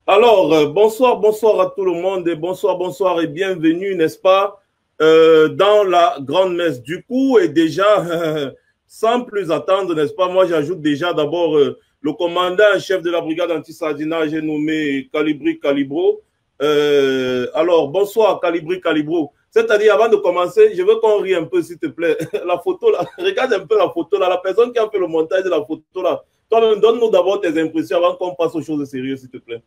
Alors, bonsoir, bonsoir à tout le monde et bonsoir, bonsoir et bienvenue, n'est-ce pas, dans la grande messe. Du coup, et déjà, sans plus attendre, n'est-ce pas, moi j'ajoute déjà d'abord le commandant en chef de la brigade anti-sardinage, j'ai nommé Calibri Calibro. Alors, bonsoir Calibri Calibro. C'est-à-dire, avant de commencer, je veux qu'on rie un peu, s'il te plaît. La photo là, regarde un peu la photo là, la personne qui a fait le montage de la photo là. Toi-même, donne-nous d'abord tes impressions avant qu'on passe aux choses sérieuses, s'il te plaît.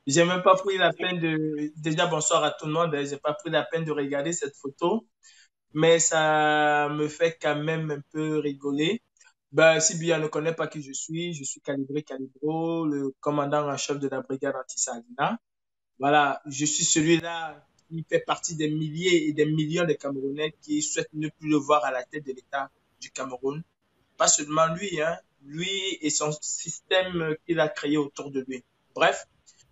J'ai même pas pris la peine de... Déjà, bonsoir à tout le monde. J'ai pas pris la peine de regarder cette photo, mais ça me fait quand même un peu rigoler. Ben, si bien ne connaît pas qui je suis Calibré Calibro, le commandant en chef de la brigade anti-Salina. Voilà, je suis celui-là qui fait partie des milliers et des millions de Camerounais qui souhaitent ne plus le voir à la tête de l'État du Cameroun. Pas seulement lui, hein, lui et son système qu'il a créé autour de lui. Bref,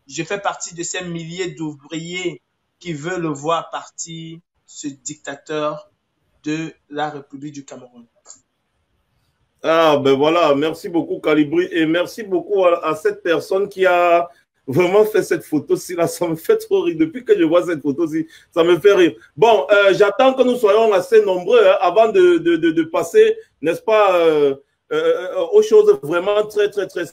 je fais partie de ces milliers d'ouvriers qui veulent voir partir ce dictateur de la République du Cameroun. Ah, ben voilà, merci beaucoup, Calibri, et merci beaucoup à cette personne qui a vraiment fait cette photo-ci. Là, ça me fait trop rire. Depuis que je vois cette photo-ci, ça me fait rire. Bon, j'attends que nous soyons assez nombreux hein, avant de passer, n'est-ce pas, aux choses vraiment très, très, très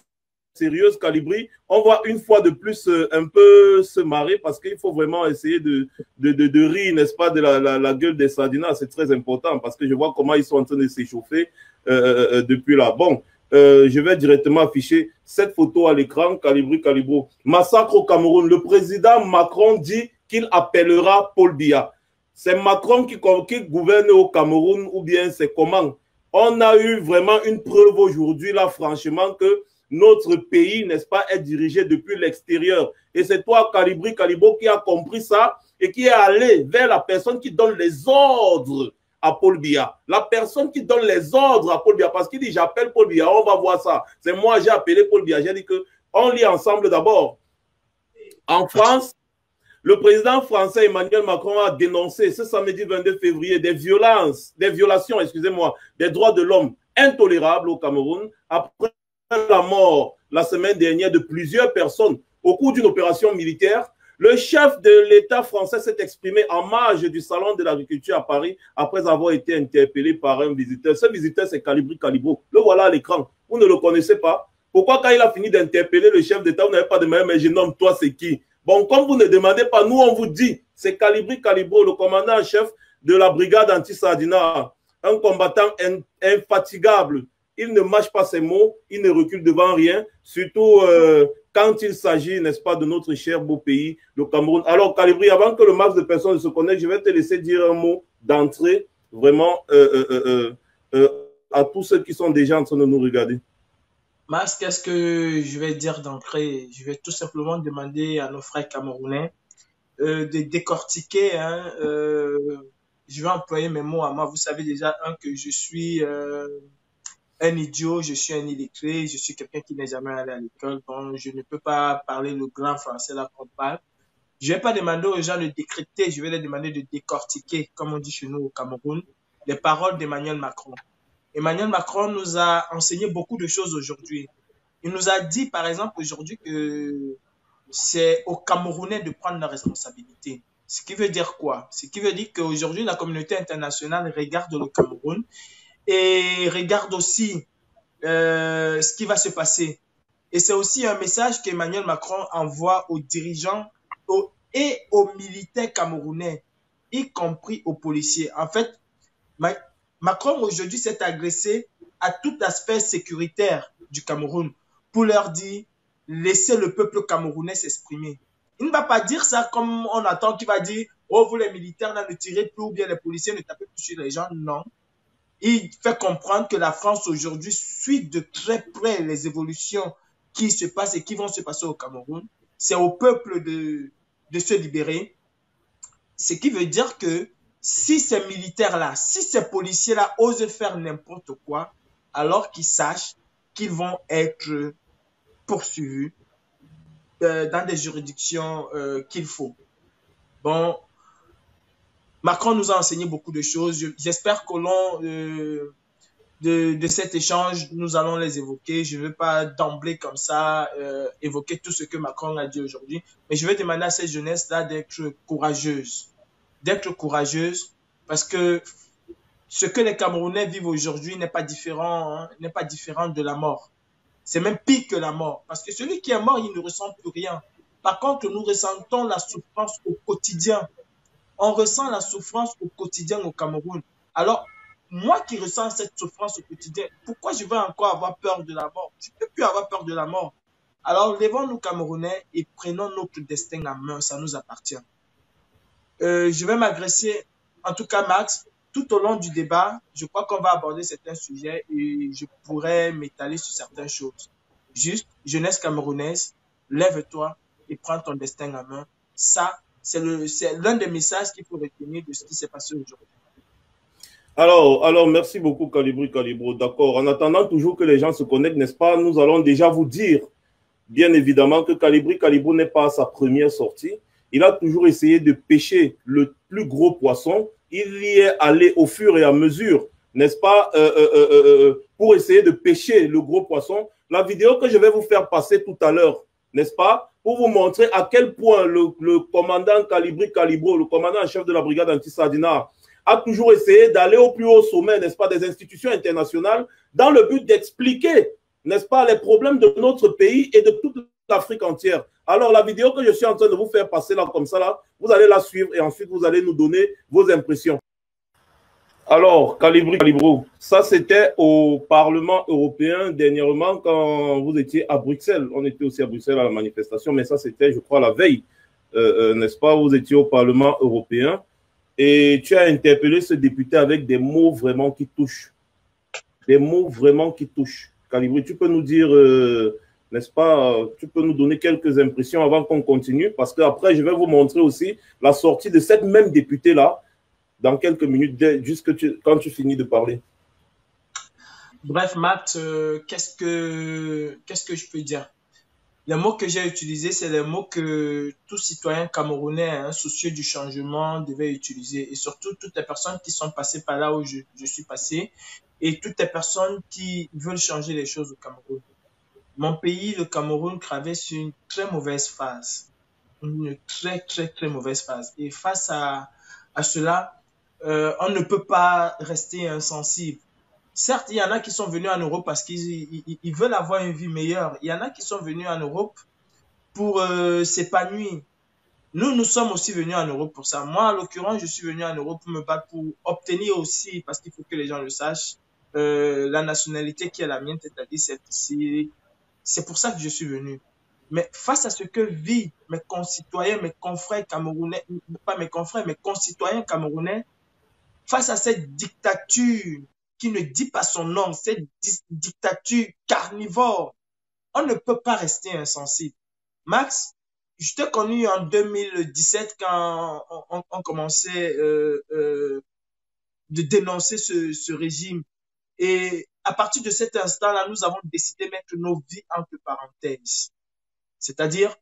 sérieuse, Calibri, on va une fois de plus un peu se marrer parce qu'il faut vraiment essayer de rire, n'est-ce pas, de la gueule des Sardinas. C'est très important parce que je vois comment ils sont en train de s'échauffer depuis là. Bon, je vais directement afficher cette photo à l'écran, Calibri, Calibro. Massacre au Cameroun. Le président Macron dit qu'il appellera Paul Biya. C'est Macron qui gouverne au Cameroun ou bien c'est comment? On a eu vraiment une preuve aujourd'hui là, franchement, que notre pays, n'est-ce pas, est dirigé depuis l'extérieur. Et c'est toi, Calibri Calibo, qui a compris ça et qui est allé vers la personne qui donne les ordres à Paul Biya. La personne qui donne les ordres à Paul Biya, parce qu'il dit, j'appelle Paul Biya, on va voir ça. C'est moi, j'ai appelé Paul Biya. J'ai dit qu'on lit ensemble d'abord. En France, le président français Emmanuel Macron a dénoncé ce samedi 22 février des violations, excusez-moi, des droits de l'homme intolérables au Cameroun après la mort la semaine dernière de plusieurs personnes au cours d'une opération militaire. Le chef de l'État français s'est exprimé en marge du salon de l'agriculture à Paris après avoir été interpellé par un visiteur. Ce visiteur, c'est Calibri Calibro. Le voilà à l'écran. Vous ne le connaissez pas? Pourquoi quand il a fini d'interpeller le chef d'État, vous n'avez pas demandé, mais je nomme toi, c'est qui? Bon, comme vous ne demandez pas, nous, on vous dit, c'est Calibri Calibro, le commandant en chef de la brigade anti-Sardina, un combattant infatigable. Il ne mâche pas ses mots, il ne recule devant rien, surtout quand il s'agit, n'est-ce pas, de notre cher beau pays, le Cameroun. Alors, Calibri, avant que le max de personnes se connectent, je vais te laisser dire un mot d'entrée, vraiment, à tous ceux qui sont déjà en train de nous regarder. Max, qu'est-ce que je vais dire d'entrée? Je vais tout simplement demander à nos frères camerounais de décortiquer. Hein, je vais employer mes mots à moi. Vous savez déjà, que je suis un idiot, je suis un illettré, je suis quelqu'un qui n'est jamais allé à l'école, donc je ne peux pas parler le grand français là qu'on parle. Je vais pas demander aux gens de décrypter, je vais leur demander de décortiquer, comme on dit chez nous au Cameroun, les paroles d'Emmanuel Macron. Emmanuel Macron nous a enseigné beaucoup de choses aujourd'hui. Il nous a dit, par exemple, aujourd'hui que c'est aux Camerounais de prendre la responsabilité. Ce qui veut dire quoi? Ce qui veut dire qu'aujourd'hui, la communauté internationale regarde le Cameroun et regarde aussi ce qui va se passer. Et c'est aussi un message qu'Emmanuel Macron envoie aux dirigeants et aux militaires camerounais, y compris aux policiers. En fait, Macron aujourd'hui s'est agressé à tout aspect sécuritaire du Cameroun pour leur dire laissez le peuple camerounais s'exprimer. Il ne va pas dire ça comme on attend qu'il va dire oh vous les militaires là, ne tirez plus ou bien les policiers ne tapez plus sur les gens. Non. Il fait comprendre que la France aujourd'hui suit de très près les évolutions qui se passent et qui vont se passer au Cameroun. C'est au peuple de se libérer. Ce qui veut dire que si ces militaires-là, si ces policiers-là osent faire n'importe quoi, alors qu'ils sachent qu'ils vont être poursuivis dans des juridictions qu'il faut. Bon, Macron nous a enseigné beaucoup de choses. J'espère que de cet échange, nous allons les évoquer. Je ne veux pas d'emblée comme ça évoquer tout ce que Macron a dit aujourd'hui, mais je vais demander à cette jeunesse-là d'être courageuse. D'être courageuse parce que ce que les Camerounais vivent aujourd'hui n'est pas différent, hein, n'est pas différent de la mort. C'est même pire que la mort. Parce que celui qui est mort, il ne ressent plus rien. Par contre, nous ressentons la souffrance au quotidien. On ressent la souffrance au quotidien au Cameroun. Alors, moi qui ressens cette souffrance au quotidien, pourquoi je vais encore avoir peur de la mort? Je ne peux plus avoir peur de la mort. Alors, levons-nous Camerounais et prenons notre destin en main. Ça nous appartient. Je vais m'agresser, en tout cas, Max, tout au long du débat. Je crois qu'on va aborder certains sujets et je pourrais m'étaler sur certaines choses. Juste, jeunesse camerounaise, lève-toi et prends ton destin en main. Ça, c'est l'un des messages qu'il faut retenir de ce qui s'est passé aujourd'hui. Alors, merci beaucoup, Calibri Calibro. D'accord. En attendant toujours que les gens se connectent, n'est-ce pas, nous allons déjà vous dire, bien évidemment, que Calibri Calibro n'est pas à sa première sortie. Il a toujours essayé de pêcher le plus gros poisson. Il y est allé au fur et à mesure, n'est-ce pas, pour essayer de pêcher le gros poisson. La vidéo que je vais vous faire passer tout à l'heure, n'est-ce pas, pour vous montrer à quel point le commandant Calibri Calibro, le commandant en chef de la brigade anti-Sardina, a toujours essayé d'aller au plus haut sommet, n'est-ce pas, des institutions internationales, dans le but d'expliquer, n'est-ce pas, les problèmes de notre pays et de toute l'Afrique entière. Alors, la vidéo que je suis en train de vous faire passer là, comme ça, là, vous allez la suivre et ensuite, vous allez nous donner vos impressions. Alors, Calibri Calibro, ça c'était au Parlement européen dernièrement quand vous étiez à Bruxelles. On était aussi à Bruxelles à la manifestation, mais ça c'était, je crois, la veille, n'est-ce pas? Vous étiez au Parlement européen. Et tu as interpellé ce député avec des mots vraiment qui touchent. Des mots vraiment qui touchent. Calibri, tu peux nous dire, n'est-ce pas, tu peux nous donner quelques impressions avant qu'on continue, parce qu'après, je vais vous montrer aussi la sortie de cette même députée-là dans quelques minutes, quand tu finis de parler. Bref, Matt, qu'est-ce que je peux dire? Les mots que j'ai utilisés, c'est les mots que tout citoyen camerounais, hein, soucieux du changement, devait utiliser. Et surtout, toutes les personnes qui sont passées par là où je suis passé et toutes les personnes qui veulent changer les choses au Cameroun. Mon pays, le Cameroun, traverse une très mauvaise phase. Une très, très, très mauvaise phase. Et face à cela, on ne peut pas rester insensible. Certes, il y en a qui sont venus en Europe parce qu'ils veulent avoir une vie meilleure. Il y en a qui sont venus en Europe pour s'épanouir. Nous sommes aussi venus en Europe pour ça. Moi, en l'occurrence, je suis venu en Europe pour me battre, pour obtenir aussi, parce qu'il faut que les gens le sachent, la nationalité qui est la mienne, c'est-à-dire celle-ci. C'est pour ça que je suis venu. Mais face à ce que vivent mes concitoyens, mes confrères camerounais, pas mes confrères, mes concitoyens camerounais, face à cette dictature qui ne dit pas son nom, cette dictature carnivore, on ne peut pas rester insensible. Max, je t'ai connu en 2017 quand on commençait de dénoncer ce régime. Et à partir de cet instant-là, nous avons décidé de mettre nos vies entre parenthèses. C'est-à-dire,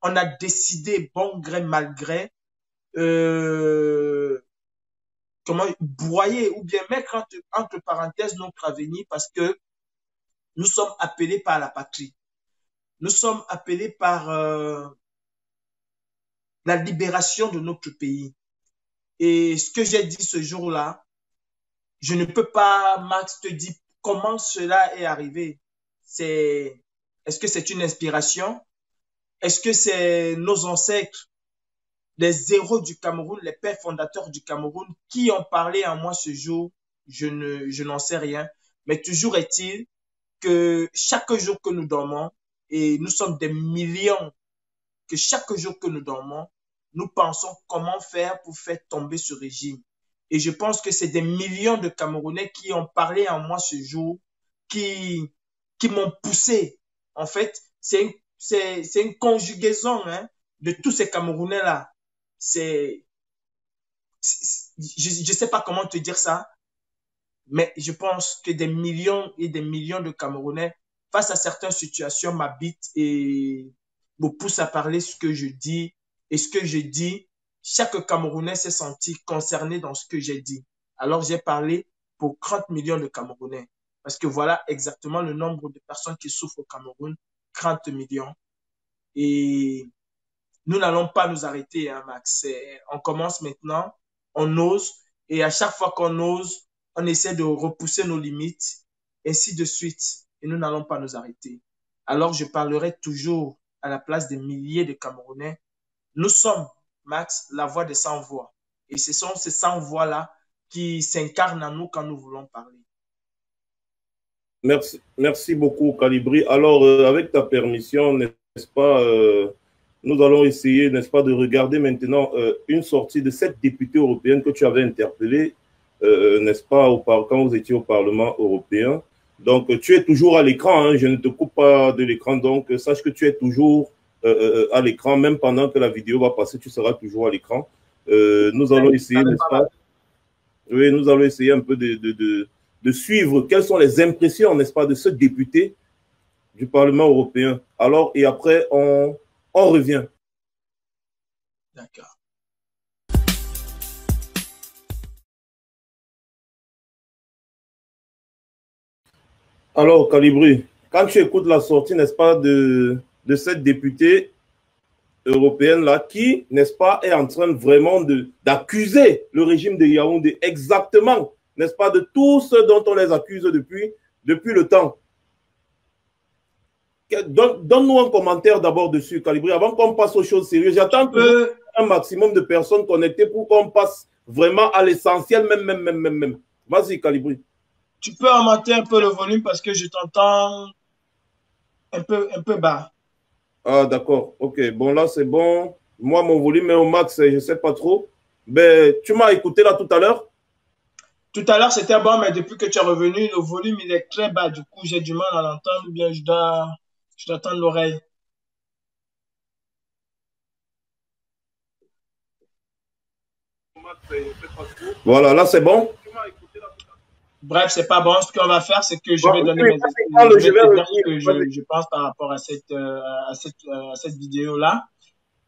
on a décidé, bon gré, mal gré, comment broyer ou bien mettre entre parenthèses notre avenir parce que nous sommes appelés par la patrie. Nous sommes appelés par la libération de notre pays. Et ce que j'ai dit ce jour-là, je ne peux pas, Max, te dire comment cela est arrivé. Est-ce que c'est une inspiration? Est-ce que c'est nos ancêtres, les héros du Cameroun, les pères fondateurs du Cameroun qui ont parlé en moi ce jour? Je n'en sais rien. Mais toujours est-il que chaque jour que nous dormons, et nous sommes des millions, que chaque jour que nous dormons, nous pensons comment faire pour faire tomber ce régime. Et je pense que c'est des millions de Camerounais qui ont parlé en moi ce jour, qui m'ont poussé. En fait, c'est une conjugaison hein, de tous ces Camerounais-là. Je ne sais pas comment te dire ça, mais je pense que des millions et des millions de Camerounais, face à certaines situations, m'habitent et me poussent à parler ce que je dis. Et ce que je dis, chaque Camerounais s'est senti concerné dans ce que j'ai dit. Alors j'ai parlé pour 30 millions de Camerounais. Parce que voilà exactement le nombre de personnes qui souffrent au Cameroun, 30 millions. Et nous n'allons pas nous arrêter, hein, Max. On commence maintenant, on ose, et à chaque fois qu'on ose, on essaie de repousser nos limites, ainsi de suite. Et nous n'allons pas nous arrêter. Alors, je parlerai toujours à la place des milliers de Camerounais. Nous sommes, Max, la voix des sans-voix. Et ce sont ces sans-voix-là qui s'incarnent en nous quand nous voulons parler. Merci beaucoup, Calibri. Alors, avec ta permission, n'est-ce pas, nous allons essayer, n'est-ce pas, de regarder maintenant une sortie de cette députée européenne que tu avais interpellée, n'est-ce pas, quand vous étiez au Parlement européen. Donc, tu es toujours à l'écran, hein, je ne te coupe pas de l'écran, donc sache que tu es toujours à l'écran, même pendant que la vidéo va passer, tu seras toujours à l'écran. Nous allons essayer, n'est-ce pas? Oui, nous allons essayer un peu de suivre quelles sont les impressions, n'est-ce pas, de ce député du Parlement européen. Alors, et après, on revient. D'accord. Alors, Calibri, quand tu écoutes la sortie, n'est-ce pas, de cette députée européenne-là, qui, n'est-ce pas, est en train vraiment d'accuser le régime de Yaoundé exactement, n'est-ce pas, de tout ce dont on les accuse depuis le temps. Donne-nous un commentaire d'abord dessus, Calibri, avant qu'on passe aux choses sérieuses. J'attends un maximum de personnes connectées pour qu'on passe vraiment à l'essentiel, même. Vas-y, Calibri. Tu peux augmenter un peu le volume parce que je t'entends un peu bas. Ah, d'accord. Ok. Bon, là, c'est bon. Moi, mon volume est au max, je ne sais pas trop. Mais tu m'as écouté là tout à l'heure? Tout à l'heure, c'était bon, mais depuis que tu es revenu, le volume, il est très bas. Du coup, j'ai du mal à l'entendre, ou bien je dois tendre l'oreille. Voilà, là, c'est bon. Bref, c'est pas bon. Ce qu'on va faire, c'est que je vais donner mes explications. Je vais te dire ce que je pense par rapport à cette vidéo-là.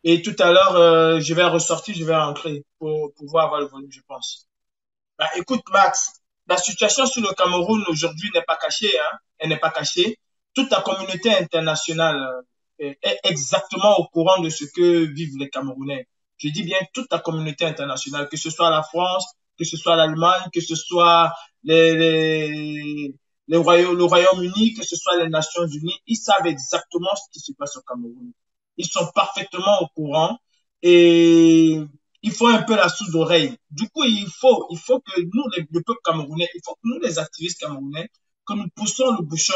Et tout à l'heure, je vais ressortir, je vais rentrer pour pouvoir avoir le volume, je pense. Bah, écoute, Max, la situation sur le Cameroun aujourd'hui n'est pas cachée, hein. Elle n'est pas cachée. Toute la communauté internationale est exactement au courant de ce que vivent les Camerounais. Je dis bien toute la communauté internationale, que ce soit la France, que ce soit l'Allemagne, que ce soit le Royaume-Uni, que ce soit les Nations Unies, ils savent exactement ce qui se passe au Cameroun. Ils sont parfaitement au courant et il faut un peu la sourde oreille. Du coup, il faut que nous, le peuple camerounais, il faut que nous, les activistes camerounais, que nous poussons le bouchon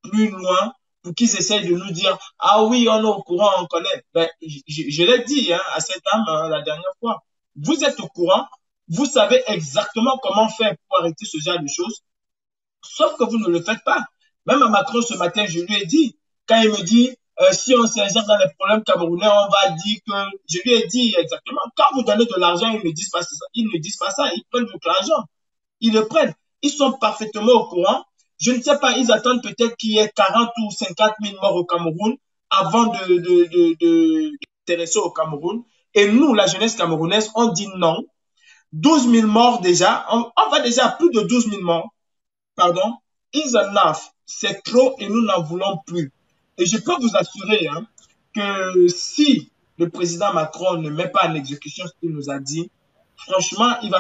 plus loin pour qu'ils essayent de nous dire, ah oui, on est au courant, on connaît. Ben, je l'ai dit, hein, à cette dame la dernière fois. Vous êtes au courant, vous savez exactement comment faire pour arrêter ce genre de choses, sauf que vous ne le faites pas. Même à Macron ce matin, je lui ai dit, quand il me dit, si on s'ingère dans les problèmes camerounais, on va dire que, je lui ai dit exactement, quand vous donnez de l'argent, ils ne disent pas ça, ils prennent votre argent, ils le prennent, ils sont parfaitement au courant, je ne sais pas, ils attendent peut-être qu'il y ait 40 ou 50 000 morts au Cameroun avant d'intéresser au Cameroun, et nous, la jeunesse camerounaise, on dit non, 12 000 morts déjà, on va déjà à plus de 12 000 morts, pardon, is enough, c'est trop et nous n'en voulons plus. Et je peux vous assurer hein, que si le président Macron ne met pas en exécution ce qu'il nous a dit, franchement, il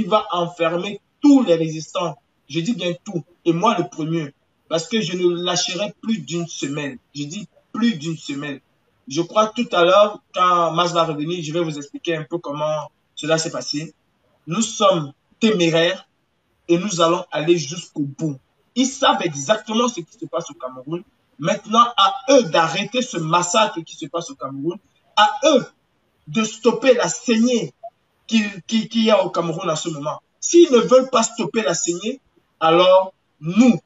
va enfermer tous les résistants. Je dis bien tout, et moi le premier, parce que je ne lâcherai plus d'une semaine. Je dis plus d'une semaine. Je crois tout à l'heure, quand Mas va revenir, je vais vous expliquer un peu comment cela s'est passé. Nous sommes téméraires et nous allons aller jusqu'au bout. Ils savent exactement ce qui se passe au Cameroun. Maintenant, à eux d'arrêter ce massacre qui se passe au Cameroun, à eux de stopper la saignée qu'il y a au Cameroun en ce moment. S'ils ne veulent pas stopper la saignée, alors nous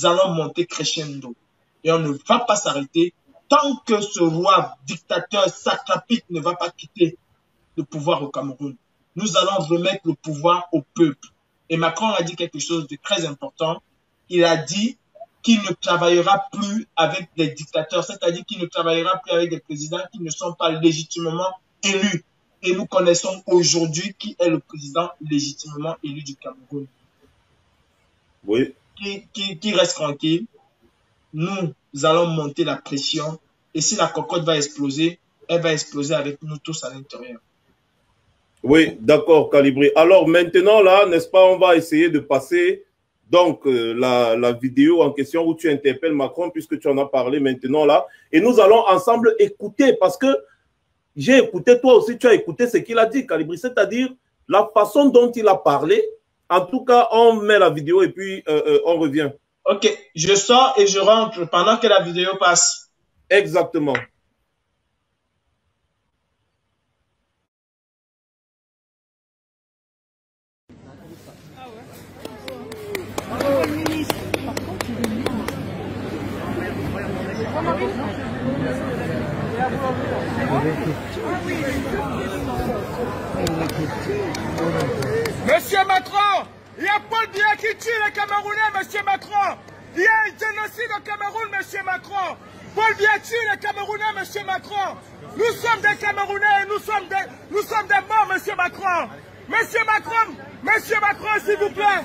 allons monter crescendo. Et on ne va pas s'arrêter tant que ce roi dictateur satrapique ne va pas quitter le pouvoir au Cameroun. Nous allons remettre le pouvoir au peuple. Et Macron a dit quelque chose de très important. Il a dit qu'il ne travaillera plus avec des dictateurs, c'est-à-dire qu'il ne travaillera plus avec des présidents qui ne sont pas légitimement élus. Et nous connaissons aujourd'hui qui est le président légitimement élu du Cameroun. Oui, qui reste tranquille. Nous allons monter la pression. Et si la cocotte va exploser, elle va exploser avec nous tous à l'intérieur. Oui, d'accord, Calibré. Alors maintenant, là, n'est-ce pas, on va essayer de passer donc la vidéo en question où tu interpelles Macron, puisque tu en as parlé maintenant là. Et nous allons ensemble écouter, parce que j'ai écouté, toi aussi tu as écouté ce qu'il a dit, Calibré, c'est-à-dire la façon dont il a parlé. En tout cas, on met la vidéo et puis on revient. Ok, je sors et je rentre pendant que la vidéo passe. Exactement. Monsieur Macron, il y a Paul Biya qui tue les Camerounais, monsieur Macron. Il y a un génocide au Cameroun, monsieur Macron. Paul Biya tue les Camerounais, monsieur Macron. Nous sommes des Camerounais et nous sommes des morts, monsieur Macron. Monsieur Macron, s'il vous plaît,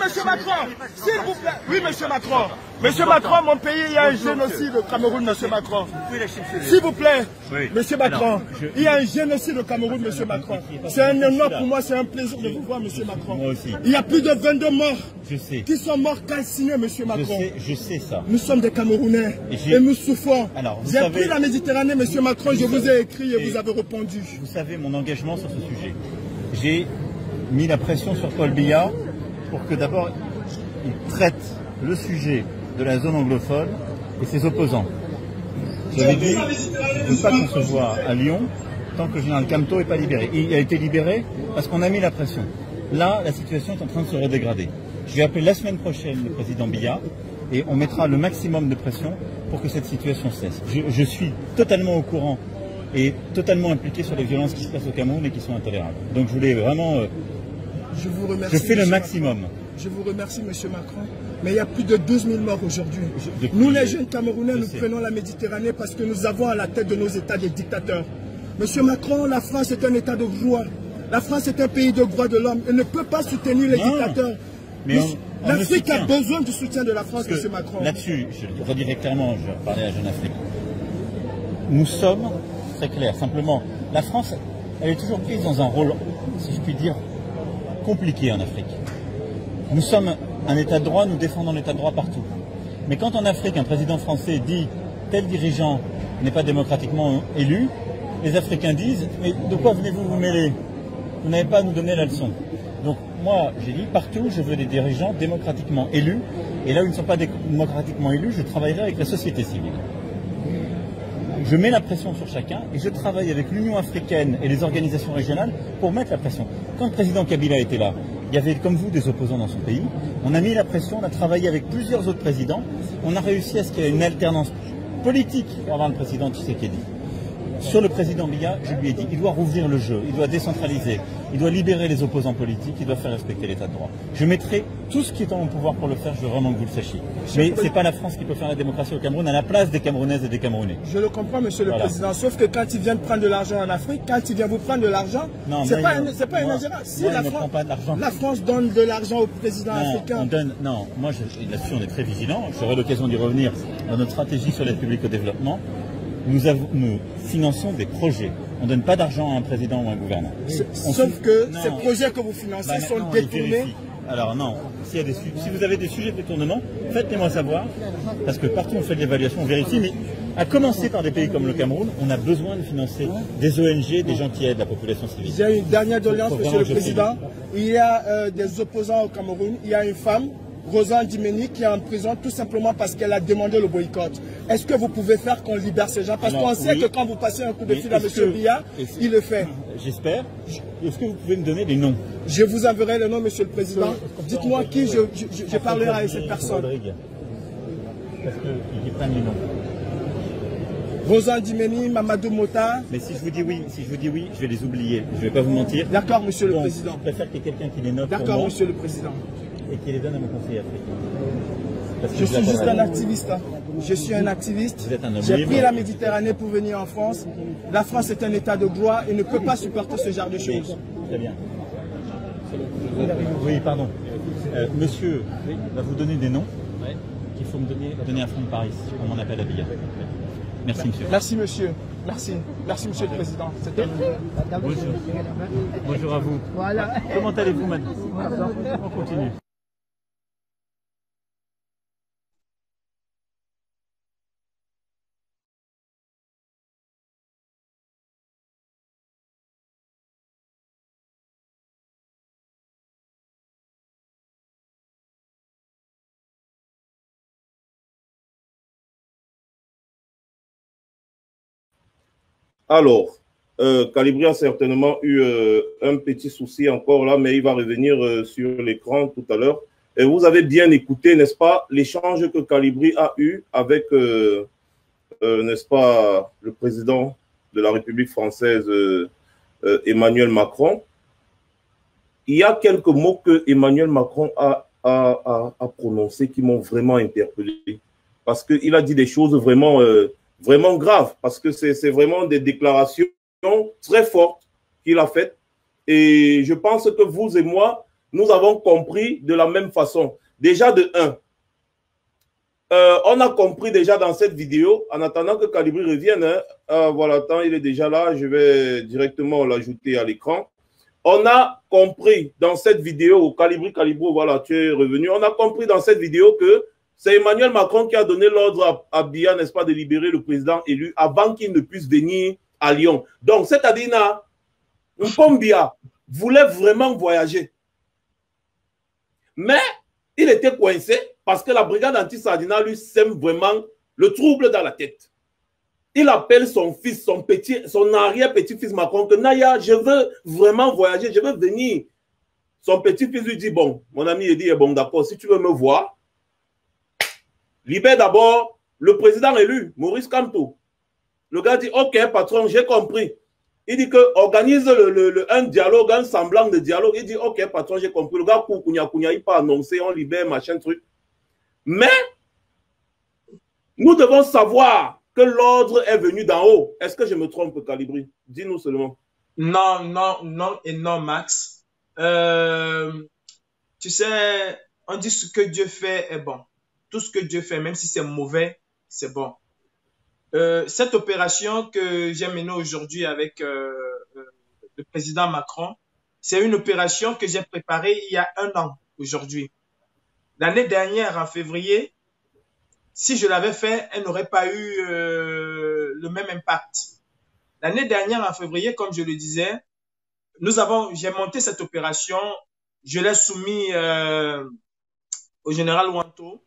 monsieur Macron, s'il vous plaît. Oui, monsieur Macron. Monsieur Macron, mon pays, il y a un génocide au Cameroun, monsieur Macron. S'il vous plaît, monsieur Macron, il y a un génocide au Cameroun, monsieur Macron. C'est un honneur pour moi, c'est un plaisir de vous voir, monsieur Macron. Moi aussi. Il y a plus de 22 morts qui sont morts calcinés, monsieur Macron. Je sais ça. Nous sommes des Camerounais et nous souffrons. J'ai pris la Méditerranée, monsieur Macron, je vous ai écrit et vous avez répondu. Vous savez mon engagement sur ce sujet. J'ai mis la pression sur Paul Biya pour que d'abord il traite le sujet de la zone anglophone et ses opposants. J'avais dit, je ne veux pas qu'on se voit à Lyon tant que le général Camteau n'est pas libéré. Il a été libéré parce qu'on a mis la pression. Là, la situation est en train de se redégrader. Je vais appeler la semaine prochaine le président Biya et on mettra le maximum de pression pour que cette situation cesse. Je suis totalement au courant et totalement impliqué sur les violences qui se passent au Cameroun et qui sont intolérables. Donc je voulais vraiment... je vous remercie. Je fais le maximum. Macron. Je vous remercie, monsieur Macron. Mais il y a plus de 12 000 morts aujourd'hui. Nous, les jeunes Camerounais, nous prenons la Méditerranée parce que nous avons à la tête de nos États des dictateurs. Monsieur Macron, la France est un État de droit. La France est un pays de droits de l'homme. Elle ne peut pas soutenir les dictateurs. L'Afrique a besoin du soutien de la France, monsieur Macron. Là-dessus, je le redirai clairement, je vais parler à Jeune Afrique. Nous sommes très clairs. Simplement, la France, elle est toujours prise dans un rôle, si je puis dire, compliqué en Afrique. Nous sommes un État de droit, nous défendons l'État de droit partout. Mais quand en Afrique, un président français dit tel dirigeant n'est pas démocratiquement élu, les Africains disent mais de quoi venez-vous vous mêler? Vous n'avez pas à nous donner la leçon. Donc moi, j'ai dit partout, je veux des dirigeants démocratiquement élus. Et là où ils ne sont pas démocratiquement élus, je travaillerai avec la société civile. Je mets la pression sur chacun et je travaille avec l'Union africaine et les organisations régionales pour mettre la pression. Quand le président Kabila était là, il y avait comme vous des opposants dans son pays. On a mis la pression, on a travaillé avec plusieurs autres présidents. On a réussi à ce qu'il y ait une alternance politique pour avoir le président Tshisekedi. Sur le président Biya, je lui ai dit, il doit rouvrir le jeu, il doit décentraliser, il doit libérer les opposants politiques, il doit faire respecter l'état de droit. Je mettrai tout ce qui est en mon pouvoir pour le faire, je veux vraiment que vous le sachiez. Mais ce n'est pas la France qui peut faire la démocratie au Cameroun, à la place des Camerounaises et des Camerounais. Je le comprends, monsieur le président, sauf que quand il vient de prendre de l'argent en Afrique, quand il vient vous prendre de l'argent, c'est pas un ingérence. Si la France donne de l'argent au président africain... Moi là-dessus on est très vigilant, j'aurai l'occasion d'y revenir dans notre stratégie sur l'aide publique au développement. Nous finançons des projets. On ne donne pas d'argent à un président ou à un gouvernant. Sauf que ces projets que vous financez sont détournés. Alors non, si vous avez des sujets de détournement, faites-les-moi savoir, parce que partout on fait de l'évaluation, on vérifie, mais à commencer par des pays comme le Cameroun, on a besoin de financer des ONG, des gens qui aident la population civile. J'ai une dernière doléance, monsieur le président. Il y a des opposants au Cameroun, il y a une femme, Rosa Ndimeni, qui est en prison tout simplement parce qu'elle a demandé le boycott. Est-ce que vous pouvez faire qu'on libère ces gens? Parce qu'on sait que quand vous passez un coup de fil à M. Biya, il le fait. J'espère. Est-ce que vous pouvez me donner les noms? Je vous enverrai le nom, monsieur le président. Dites-moi qui je parlerai avec cette personne. Parce qu'ils prennent les noms. Rosa Ndimeni, Mamadou Mota. Mais si je vous dis oui, je vais les oublier. Je ne vais pas vous mentir. D'accord, monsieur le président. Je préfère qu'il y ait quelqu'un qui les note. D'accord, monsieur le président. Et qui les donne à mon conseiller africain. Je suis juste un activiste. Je suis un activiste. J'ai pris la Méditerranée pour venir en France. La France est un état de droit et ne peut pas supporter ce genre de choses. Très bien. Oui, pardon. Monsieur va vous donner des noms qu'il faut me donner un fonds de Paris pour mon appel à Biya. Merci, monsieur. Merci, monsieur. Merci. Merci, monsieur le président. Bonjour. Bonjour à vous. Voilà. Comment allez-vous maintenant? On continue. Alors, Calibri a certainement eu un petit souci encore là, mais il va revenir sur l'écran tout à l'heure. Et vous avez bien écouté, n'est-ce pas, l'échange que Calibri a eu avec, n'est-ce pas, le président de la République française, Emmanuel Macron. Il y a quelques mots que Emmanuel Macron a prononcés qui m'ont vraiment interpellé. Parce qu'il a dit des choses vraiment... vraiment grave, parce que c'est vraiment des déclarations très fortes qu'il a faites. Et je pense que vous et moi, nous avons compris de la même façon. Déjà de un, on a compris déjà dans cette vidéo, en attendant que Calibri revienne, hein, voilà, attends, il est déjà là, je vais directement l'ajouter à l'écran. On a compris dans cette vidéo, Calibri, voilà, tu es revenu, on a compris dans cette vidéo que c'est Emmanuel Macron qui a donné l'ordre à Biya, n'est-ce pas, de libérer le président élu avant qu'il ne puisse venir à Lyon. Donc, c'est-à-dire, Biya voulait vraiment voyager. Mais il était coincé parce que la brigade anti-Sardina lui sème vraiment le trouble dans la tête. Il appelle son fils, son arrière-petit-fils Macron, que Naya, je veux vraiment voyager, je veux venir. Son petit-fils lui dit, bon, mon ami, il dit, bon, d'accord, si tu veux me voir, libère d'abord le président élu, Maurice Kamto. Le gars dit, ok, patron, j'ai compris. Il dit que organise un dialogue, un semblant de dialogue. Il dit, ok, patron, j'ai compris. Le gars, il pas annoncé, on libère, machin, truc. Mais, nous devons savoir que l'ordre est venu d'en haut. Est-ce que je me trompe, Calibri? Dis-nous seulement. Non, non, non et non, Max. Tu sais, on dit ce que Dieu fait est bon. Tout ce que Dieu fait, même si c'est mauvais, c'est bon. Cette opération que j'ai menée aujourd'hui avec le président Macron, c'est une opération que j'ai préparée il y a 1 an aujourd'hui. L'année dernière, en février, si je l'avais fait, elle n'aurait pas eu le même impact. L'année dernière, en février, comme je le disais, j'ai monté cette opération, je l'ai soumis au général Wanto.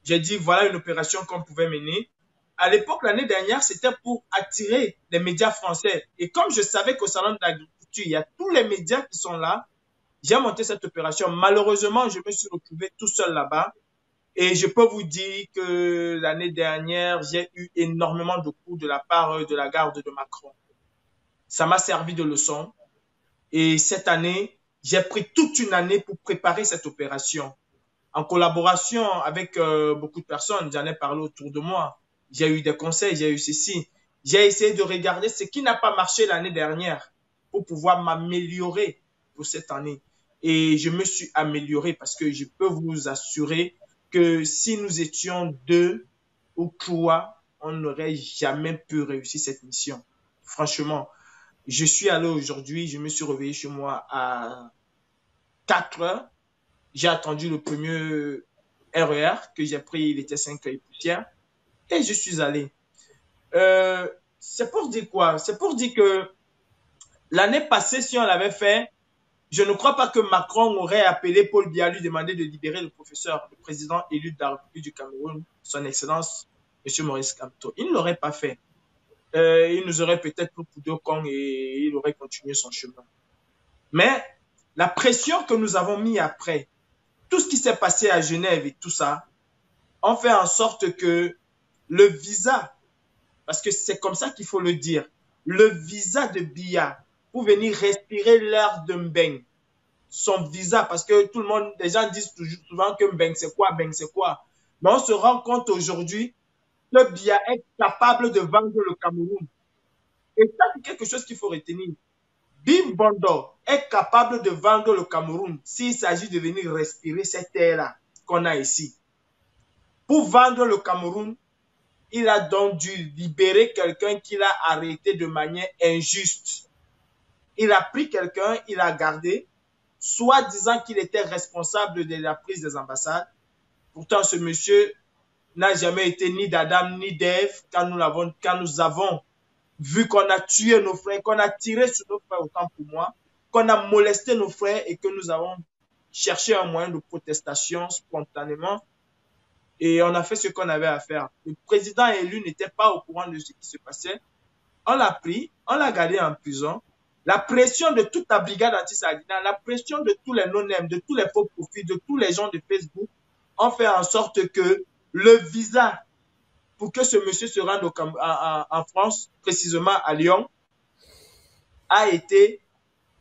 J'ai dit, voilà une opération qu'on pouvait mener. À l'époque, l'année dernière, c'était pour attirer les médias français. Et comme je savais qu'au salon de l'agriculture, il y a tous les médias qui sont là, j'ai monté cette opération. Malheureusement, je me suis retrouvé tout seul là-bas. Et je peux vous dire que l'année dernière, j'ai eu énormément de coups de la part de la garde de Macron. Ça m'a servi de leçon. Et cette année, j'ai pris toute une année pour préparer cette opération. En collaboration avec beaucoup de personnes, j'en ai parlé autour de moi. J'ai eu des conseils, j'ai eu ceci. J'ai essayé de regarder ce qui n'a pas marché l'année dernière pour pouvoir m'améliorer pour cette année. Et je me suis amélioré parce que je peux vous assurer que si nous étions 2 ou 3, on n'aurait jamais pu réussir cette mission. Franchement, je suis allé aujourd'hui, je me suis réveillé chez moi à 4 heures. J'ai attendu le premier RER que j'ai pris, il était 5 heures et poussière. Et je suis allé. C'est pour dire quoi? C'est pour dire que l'année passée, si on l'avait fait, je ne crois pas que Macron aurait appelé Paul Biya lui demander de libérer le professeur, le président élu de la République du Cameroun, son Excellence, M. Maurice Kamto. Il ne l'aurait pas fait. Il nous aurait peut-être pris pour 2 cons et il aurait continué son chemin. Mais la pression que nous avons mis après, tout ce qui s'est passé à Genève et tout ça, on fait en sorte que le visa, parce que c'est comme ça qu'il faut le dire, le visa de Biya pour venir respirer l'air de Mbeng, son visa, parce que tout le monde, les gens disent souvent que Mbeng c'est quoi, Mbeng c'est quoi. Mais on se rend compte aujourd'hui que Biya est capable de vendre le Cameroun. Et ça, c'est quelque chose qu'il faut retenir. Bim Bondo est capable de vendre le Cameroun s'il s'agit de venir respirer cette air-là qu'on a ici. Pour vendre le Cameroun, il a donc dû libérer quelqu'un qu'il a arrêté de manière injuste. Il a pris quelqu'un, il a gardé, soit disant qu'il était responsable de la prise des ambassades. Pourtant, ce monsieur n'a jamais été ni d'Adam ni d'Ève quand nous avons vu qu'on a tué nos frères, qu'on a tiré sur nos frères, autant pour moi, qu'on a molesté nos frères et que nous avons cherché un moyen de protestation spontanément. Et on a fait ce qu'on avait à faire. Le président élu n'était pas au courant de ce qui se passait. On l'a pris, on l'a gardé en prison. La pression de toute la brigade anti-Sardina, la pression de tous les non-nèmes, de tous les faux profils, de tous les gens de Facebook, ont fait en sorte que le visa pour que ce monsieur se rende en France, précisément à Lyon, a été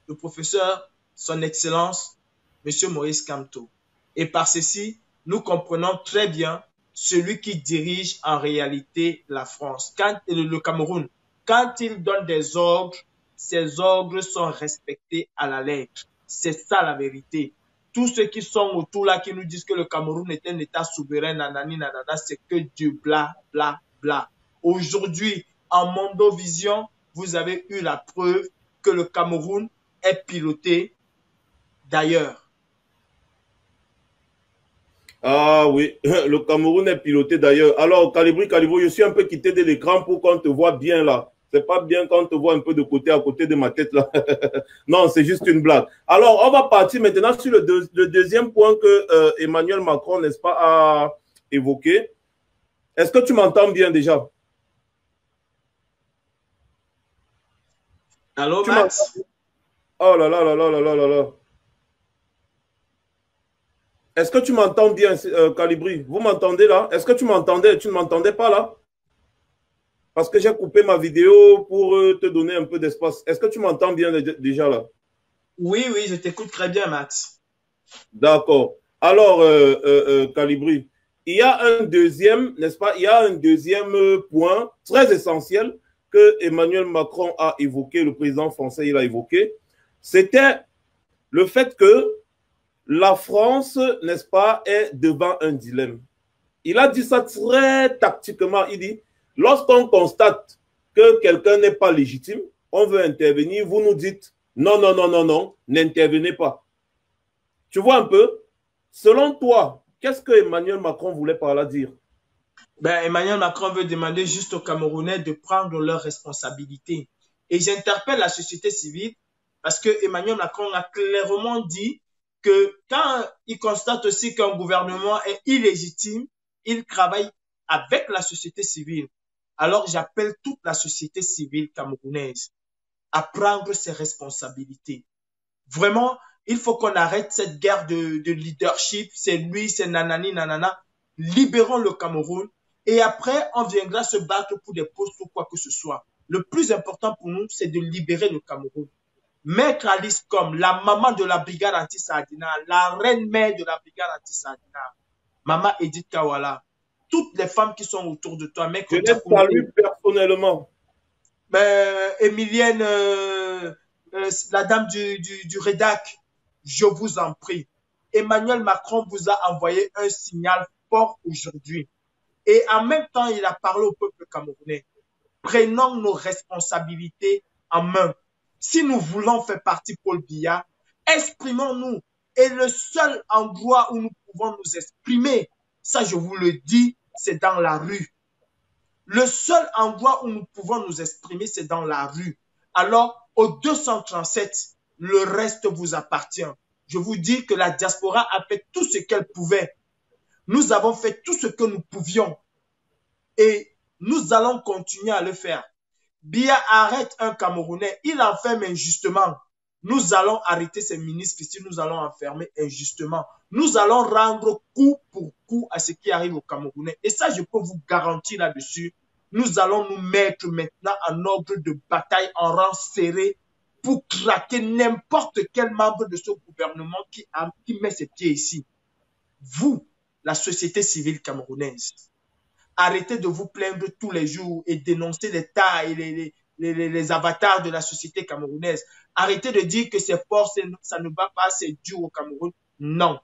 le professeur, son excellence, monsieur Maurice Kamto. Et par ceci, nous comprenons très bien celui qui dirige en réalité la France, le Cameroun. Quand il donne des ordres, ces ordres sont respectés à la lettre. C'est ça la vérité. Tous ceux qui sont autour là, qui nous disent que le Cameroun est un État souverain, nanani, nanana, c'est que du bla, bla, bla. Aujourd'hui, en Mondovision, vous avez eu la preuve que le Cameroun est piloté d'ailleurs. Ah oui, le Cameroun est piloté d'ailleurs. Alors, Calibri, je suis un peu quitté de l'écran pour qu'on te voit bien là. C'est pas bien quand on te voit un peu de côté à côté de ma tête là. Non, c'est juste une blague. Alors, on va partir maintenant sur le deuxième point que Emmanuel Macron, n'est-ce pas, a évoqué. Est-ce que tu m'entends bien déjà? Allô, Max? Oh là là là là là là là là. Est-ce que tu m'entends bien, Calibri? Vous m'entendez là? Est-ce que tu m'entendais? Tu ne m'entendais pas là? Parce que j'ai coupé ma vidéo pour te donner un peu d'espace. Est-ce que tu m'entends bien déjà là? Oui, oui, je t'écoute très bien, Max. D'accord. Alors, Calibri, il y a un deuxième, n'est-ce pas? Il y a un deuxième point très essentiel que Emmanuel Macron a évoqué, le président français, il a évoqué. C'était le fait que la France, n'est-ce pas, est devant un dilemme. Il a dit ça très tactiquement. Il dit, lorsqu'on constate que quelqu'un n'est pas légitime, on veut intervenir, vous nous dites, non, non, non, non, non, n'intervenez pas. Tu vois un peu? Selon toi, qu'est-ce que Emmanuel Macron voulait par là dire? Ben, Emmanuel Macron veut demander juste aux Camerounais de prendre leurs responsabilités. Et j'interpelle la société civile parce que Emmanuel Macron a clairement dit que quand il constate aussi qu'un gouvernement est illégitime, il travaille avec la société civile. Alors j'appelle toute la société civile camerounaise à prendre ses responsabilités. Vraiment, il faut qu'on arrête cette guerre de leadership, c'est lui, c'est nanani, nanana. Libérons le Cameroun et après, on viendra se battre pour des postes ou quoi que ce soit. Le plus important pour nous, c'est de libérer le Cameroun. Maître Alice Comme, la maman de la brigade anti-Sardina, la reine-mère de la brigade anti-Sardina, Maman Edith Kawala, toutes les femmes qui sont autour de toi, je les salue personnellement. Emilienne, la dame du Rédac, je vous en prie. Emmanuel Macron vous a envoyé un signal fort aujourd'hui. Et en même temps, il a parlé au peuple camerounais. Prenons nos responsabilités en main. Si nous voulons faire partie Paul Biya, exprimons-nous. Et le seul endroit où nous pouvons nous exprimer, ça je vous le dis, c'est dans la rue. Le seul endroit où nous pouvons nous exprimer, c'est dans la rue. Alors, au 237, le reste vous appartient. Je vous dis que la diaspora a fait tout ce qu'elle pouvait. Nous avons fait tout ce que nous pouvions. Et nous allons continuer à le faire. Biya arrête un Camerounais, il enferme injustement. Nous allons arrêter ces ministres ici, nous allons enfermer injustement. Nous allons rendre coup pour coup à ce qui arrive aux Camerounais. Et ça, je peux vous garantir là-dessus. Nous allons nous mettre maintenant en ordre de bataille, en rang serré, pour traquer n'importe quel membre de ce gouvernement qui met ses pieds ici. Vous, la société civile camerounaise, arrêtez de vous plaindre tous les jours et dénoncer les tas et les avatars de la société camerounaise. Arrêtez de dire que c'est fort, ça ne va pas, c'est dur au Cameroun. Non.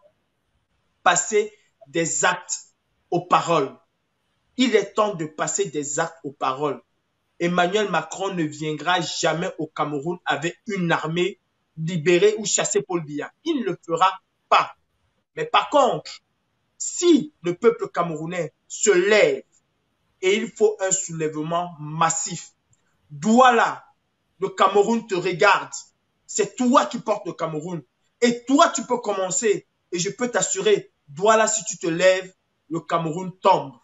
Passez des actes aux paroles. Il est temps de passer des actes aux paroles. Emmanuel Macron ne viendra jamais au Cameroun avec une armée libérer ou chasser Paul Biya. Il ne le fera pas. Mais par contre, si le peuple camerounais se lève, et il faut un soulèvement massif, Douala, le Cameroun te regarde. C'est toi qui portes le Cameroun. Et toi, tu peux commencer. Et je peux t'assurer, Douala, si tu te lèves, le Cameroun tombe.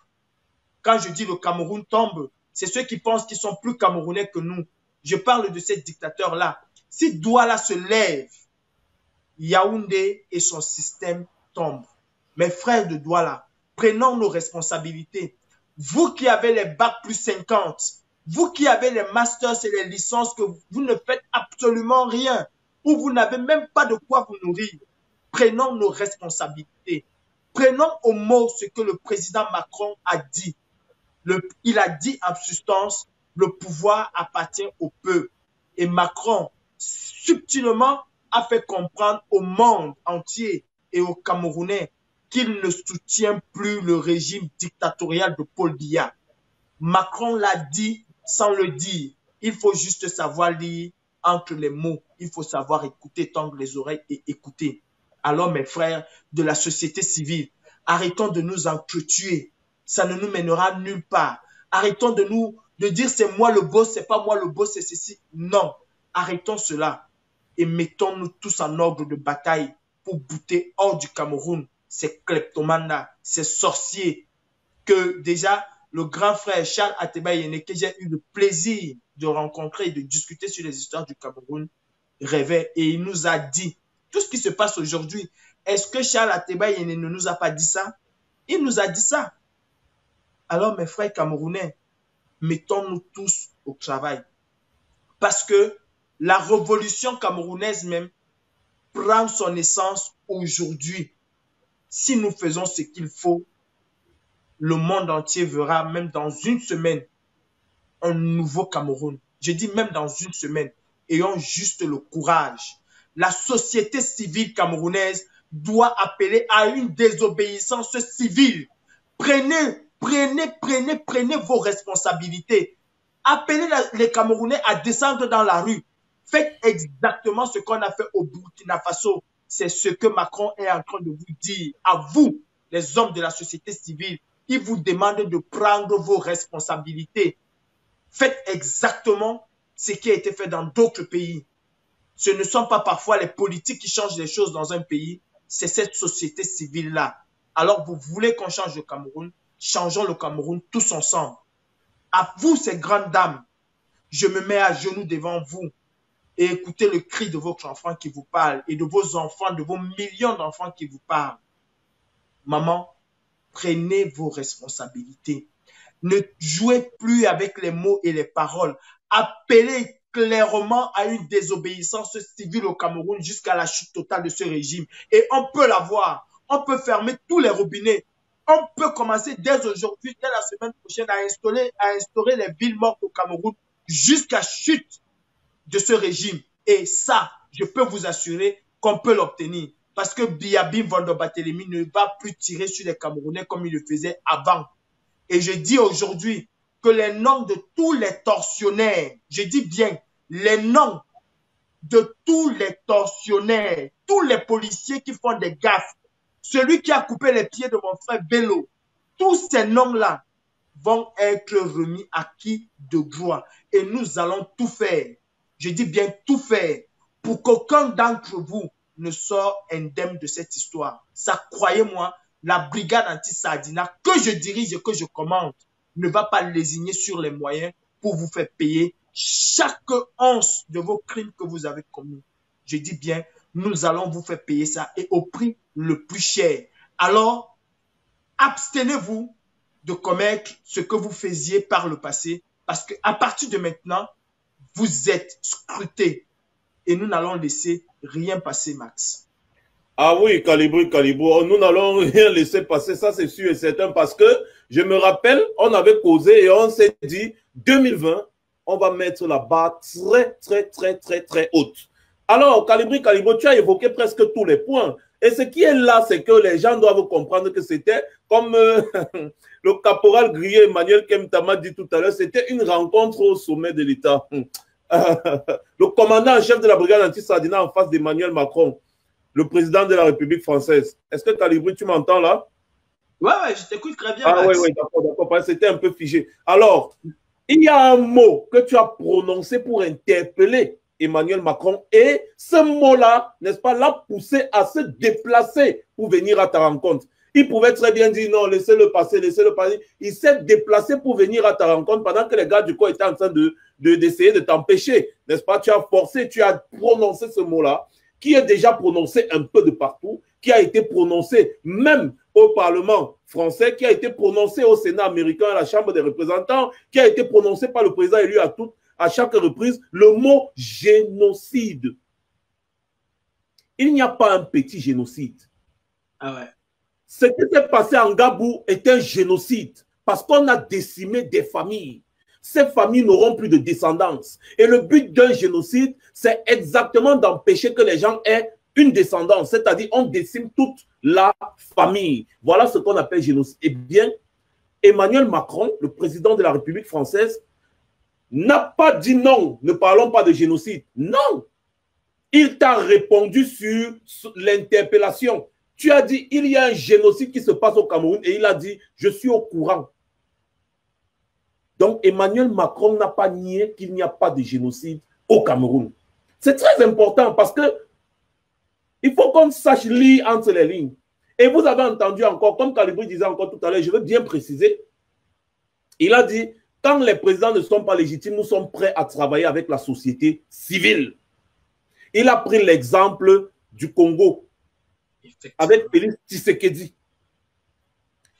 Quand je dis le Cameroun tombe, c'est ceux qui pensent qu'ils sont plus Camerounais que nous. Je parle de ces dictateurs-là. Si Douala se lève, Yaoundé et son système tombent. Mes frères de Douala, prenons nos responsabilités. Vous qui avez les bacs plus 50, vous qui avez les masters et les licences, que vous ne faites absolument rien, ou vous n'avez même pas de quoi vous nourrir, prenons nos responsabilités. Prenons au mot ce que le président Macron a dit. Il a dit en substance, le pouvoir appartient au peuple. Et Macron, subtilement, a fait comprendre au monde entier et aux Camerounais qu'il ne soutient plus le régime dictatorial de Paul Biya. Macron l'a dit sans le dire. Il faut juste savoir lire entre les mots. Il faut savoir écouter, tendre les oreilles et écouter. Alors, mes frères de la société civile, arrêtons de nous entretuer. Ça ne nous mènera nulle part. Arrêtons de dire c'est moi le boss, c'est pas moi le boss, c'est ceci. Non, arrêtons cela et mettons-nous tous en ordre de bataille pour bouter hors du Cameroun ces kleptomanes, ces sorciers que déjà le grand frère Charles Ateba Yene, que j'ai eu le plaisir de rencontrer et de discuter sur les histoires du Cameroun, rêvait et il nous a dit tout ce qui se passe aujourd'hui. Est-ce que Charles Ateba Yene ne nous a pas dit ça? Il nous a dit ça. Alors mes frères camerounais, mettons-nous tous au travail. Parce que la révolution camerounaise même prend son essence aujourd'hui. Si nous faisons ce qu'il faut, le monde entier verra même dans une semaine un nouveau Cameroun. Je dis même dans une semaine. Ayons juste le courage. La société civile camerounaise doit appeler à une désobéissance civile. Prenez vos responsabilités. Appelez les Camerounais à descendre dans la rue. Faites exactement ce qu'on a fait au Burkina Faso. C'est ce que Macron est en train de vous dire. À vous, les hommes de la société civile, il vous demande de prendre vos responsabilités. Faites exactement ce qui a été fait dans d'autres pays. Ce ne sont pas parfois les politiques qui changent les choses dans un pays, c'est cette société civile-là. Alors vous voulez qu'on change le Cameroun? Changeons le Cameroun tous ensemble. À vous, ces grandes dames, je me mets à genoux devant vous et écoutez le cri de votre enfant qui vous parle et de vos enfants, de vos millions d'enfants qui vous parlent. Maman, prenez vos responsabilités. Ne jouez plus avec les mots et les paroles. Appelez clairement à une désobéissance civile au Cameroun jusqu'à la chute totale de ce régime. Et on peut l'avoir. On peut fermer tous les robinets. On peut commencer dès aujourd'hui, dès la semaine prochaine, à instaurer les villes mortes au Cameroun jusqu'à chute de ce régime. Et ça, je peux vous assurer qu'on peut l'obtenir. Parce que Biabim Vandobatélemi ne va plus tirer sur les Camerounais comme il le faisait avant. Et je dis aujourd'hui que les noms de tous les tortionnaires, je dis bien les noms de tous les tortionnaires, tous les policiers qui font des gaffes, celui qui a coupé les pieds de mon frère Bello, tous ces noms-là vont être remis à qui de droit. Et nous allons tout faire, je dis bien tout faire, pour qu'aucun d'entre vous ne sort indemne de cette histoire. Ça, croyez-moi, la brigade anti-Sardina que je dirige et que je commande ne va pas lésigner sur les moyens pour vous faire payer chaque once de vos crimes que vous avez commis. Je dis bien, nous allons vous faire payer ça et au prix le plus cher. Alors, abstenez-vous de commettre ce que vous faisiez par le passé parce qu'à partir de maintenant, vous êtes scrutés et nous n'allons laisser rien passer, Max. Ah oui, Calibri, nous n'allons rien laisser passer, ça c'est sûr et certain, parce que je me rappelle, on avait causé et on s'est dit, 2020, on va mettre la barre très haute. Alors, Calibri, tu as évoqué presque tous les points. Et ce qui est là, c'est que les gens doivent comprendre que c'était, comme le caporal grillé Emmanuel Kemtama dit tout à l'heure, c'était une rencontre au sommet de l'État. Le commandant en chef de la brigade anti-Sardina en face d'Emmanuel Macron, le président de la République française. Est-ce que Calibri, tu m'entends là? Ouais, je t'écoute très bien. Ah oui, d'accord, c'était un peu figé. Alors, il y a un mot que tu as prononcé pour interpeller Emmanuel Macron et ce mot-là, n'est-ce pas, l'a poussé à se déplacer pour venir à ta rencontre. Il pouvait très bien dire non, laissez-le passer. Il s'est déplacé pour venir à ta rencontre pendant que les gars du corps étaient en train d'essayer de t'empêcher, n'est-ce pas? Tu as forcé, tu as prononcé ce mot-là, qui est déjà prononcé un peu de partout, qui a été prononcé même au Parlement français, qui a été prononcé au Sénat américain, à la Chambre des représentants, qui a été prononcé par le président élu à chaque reprise, le mot génocide. Il n'y a pas un petit génocide. Ah ouais. Ce qui s'est passé en Gabou est un génocide parce qu'on a décimé des familles. Ces familles n'auront plus de descendance. Et le but d'un génocide, c'est exactement d'empêcher que les gens aient une descendance, c'est-à-dire on décime toute la famille. Voilà ce qu'on appelle génocide. Eh bien, Emmanuel Macron, le président de la République française, n'a pas dit non, ne parlons pas de génocide. Non, il t'a répondu sur l'interpellation. Tu as dit, il y a un génocide qui se passe au Cameroun et il a dit, je suis au courant. Donc, Emmanuel Macron n'a pas nié qu'il n'y a pas de génocide au Cameroun. C'est très important parce que il faut qu'on sache lire entre les lignes. Et vous avez entendu encore, comme Calibri disait encore tout à l'heure, je veux bien préciser, il a dit, quand les présidents ne sont pas légitimes, nous sommes prêts à travailler avec la société civile. Il a pris l'exemple du Congo avec Félix Tshisekedi.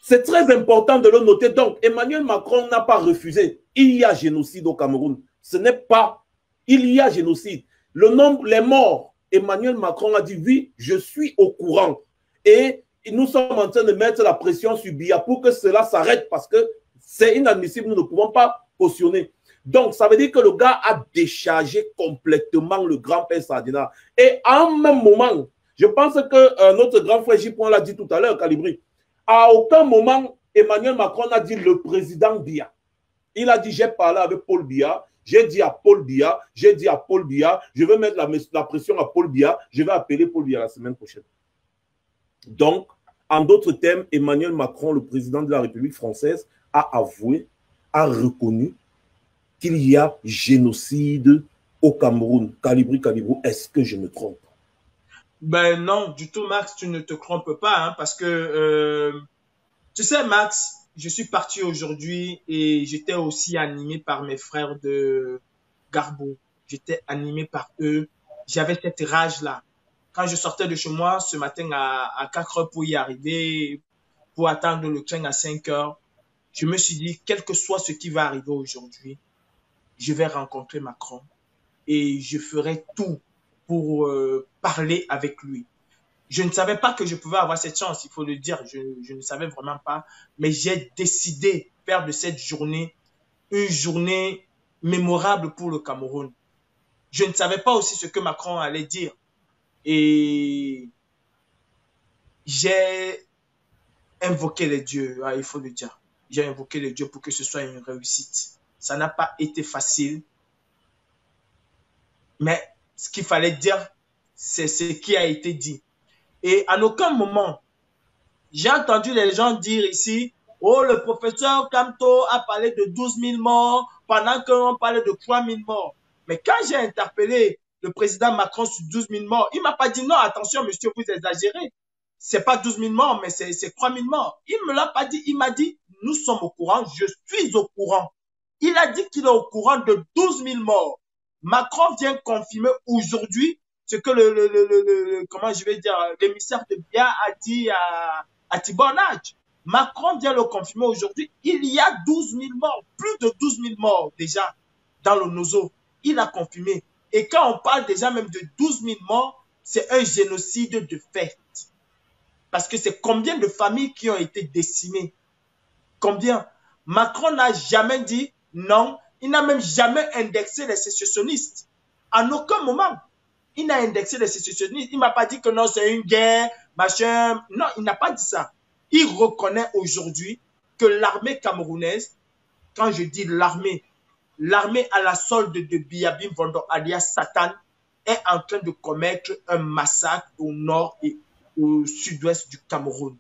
C'est très important de le noter. Donc, Emmanuel Macron n'a pas refusé. Il y a génocide au Cameroun. Ce n'est pas... Il y a génocide. Le nombre, les morts, Emmanuel Macron a dit, oui, je suis au courant. Et nous sommes en train de mettre la pression sur Biya pour que cela s'arrête parce que c'est inadmissible, nous ne pouvons pas cautionner. Donc, ça veut dire que le gars a déchargé complètement le grand-père Sardina. Et à un même moment, je pense que notre grand frère J-Point l'a dit tout à l'heure, Calibri, à aucun moment, Emmanuel Macron a dit le président Biya. Il a dit, j'ai parlé avec Paul Biya, j'ai dit à Paul Biya, je vais mettre la pression à Paul Biya, je vais appeler Paul Biya la semaine prochaine. Donc, en d'autres termes, Emmanuel Macron, le président de la République française, a avoué, a reconnu qu'il y a génocide au Cameroun. Calibri, est-ce que je me trompe? Ben non, du tout, Max, tu ne te trompes pas, hein, parce que, tu sais, Max, je suis parti aujourd'hui et j'étais aussi animé par mes frères de Garbo. J'étais animé par eux. J'avais cette rage-là. Quand je sortais de chez moi ce matin à 4 heures pour y arriver, pour attendre le train à 5 heures, je me suis dit, quel que soit ce qui va arriver aujourd'hui, je vais rencontrer Macron et je ferai tout pour parler avec lui. Je ne savais pas que je pouvais avoir cette chance, il faut le dire, je ne savais vraiment pas, mais j'ai décidé de faire de cette journée une journée mémorable pour le Cameroun. Je ne savais pas aussi ce que Macron allait dire et j'ai invoqué les dieux, il faut le dire. J'ai invoqué les dieux pour que ce soit une réussite. Ça n'a pas été facile, mais ce qu'il fallait dire, c'est ce qui a été dit. Et à aucun moment, j'ai entendu les gens dire ici, oh, le professeur Kamto a parlé de 12 000 morts pendant qu'on parlait de 3 000 morts. Mais quand j'ai interpellé le président Macron sur 12 000 morts, il ne m'a pas dit non, attention, monsieur, vous exagérez. C'est pas 12 000 morts, mais c'est 3 000 morts. Il ne me l'a pas dit, il m'a dit, nous sommes au courant, je suis au courant. Il a dit qu'il est au courant de 12 000 morts. Macron vient confirmer aujourd'hui ce que comment je vais dire, l'émissaire de Biya a dit à Tibor Nadj. Macron vient le confirmer aujourd'hui. Il y a 12 000 morts, plus de 12 000 morts déjà dans le Nozo. Il a confirmé. Et quand on parle déjà même de 12 000 morts, c'est un génocide de fait. Parce que c'est combien de familles qui ont été décimées? Combien? Macron n'a jamais dit non, Il n'a même jamais indexé les sécessionnistes. En aucun moment. Il n'a indexé les sécessionnistes. Il ne m'a pas dit que non, c'est une guerre, machin. Non, il n'a pas dit ça. Il reconnaît aujourd'hui que l'armée camerounaise, quand je dis l'armée à la solde de Biabim Vondo alias Satan est en train de commettre un massacre au nord et au sud-ouest du Cameroun.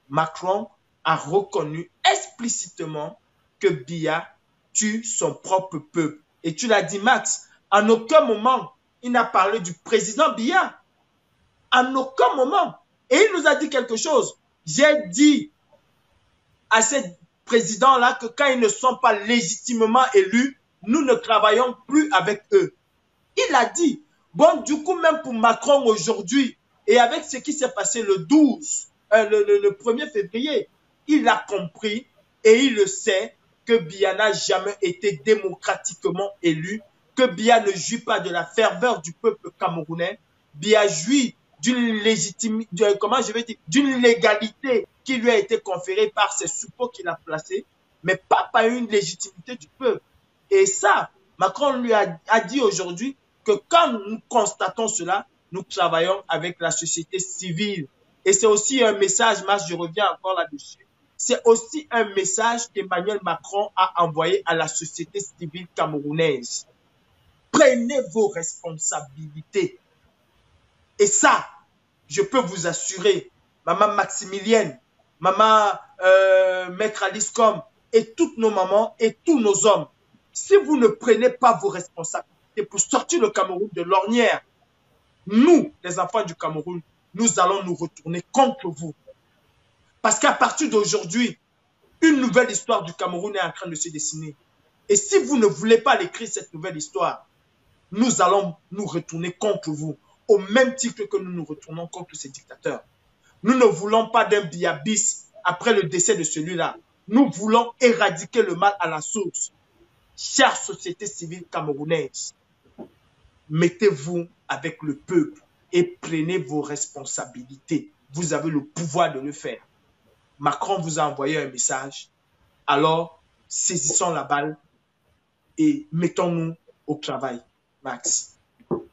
Macron a reconnu explicitement que Biya tue son propre peuple. Et tu l'as dit, Max, en aucun moment, il n'a parlé du président Biya. En aucun moment. Et il nous a dit quelque chose. J'ai dit à ces présidents-là que quand ils ne sont pas légitimement élus, nous ne travaillons plus avec eux. Il a dit, bon, du coup, même pour Macron aujourd'hui, et avec ce qui s'est passé le 1er février, il a compris et il le sait que Biya n'a jamais été démocratiquement élu, que Biya ne jouit pas de la ferveur du peuple camerounais. Biya jouit d'une légitimité, comment je vais dire, d'une légalité qui lui a été conférée par ses suppôts qu'il a placés, mais pas par une légitimité du peuple. Et ça, Macron lui a dit aujourd'hui que quand nous constatons cela, nous travaillons avec la société civile. Et c'est aussi un message, Max, je reviens encore là-dessus, c'est aussi un message qu'Emmanuel Macron a envoyé à la société civile camerounaise. Prenez vos responsabilités. Et ça, je peux vous assurer, maman Maximilienne, maman Maître Alice-Com, et toutes nos mamans et tous nos hommes, si vous ne prenez pas vos responsabilités pour sortir le Cameroun de l'ornière, nous, les enfants du Cameroun, nous allons nous retourner contre vous. Parce qu'à partir d'aujourd'hui, une nouvelle histoire du Cameroun est en train de se dessiner. Et si vous ne voulez pas l'écrire, cette nouvelle histoire, nous allons nous retourner contre vous, au même titre que nous nous retournons contre ces dictateurs. Nous ne voulons pas d'un Biabis après le décès de celui-là. Nous voulons éradiquer le mal à la source. Chère société civile camerounaise, mettez-vous avec le peuple et prenez vos responsabilités. Vous avez le pouvoir de le faire. Macron vous a envoyé un message. Alors, saisissons la balle et mettons-nous au travail. Max.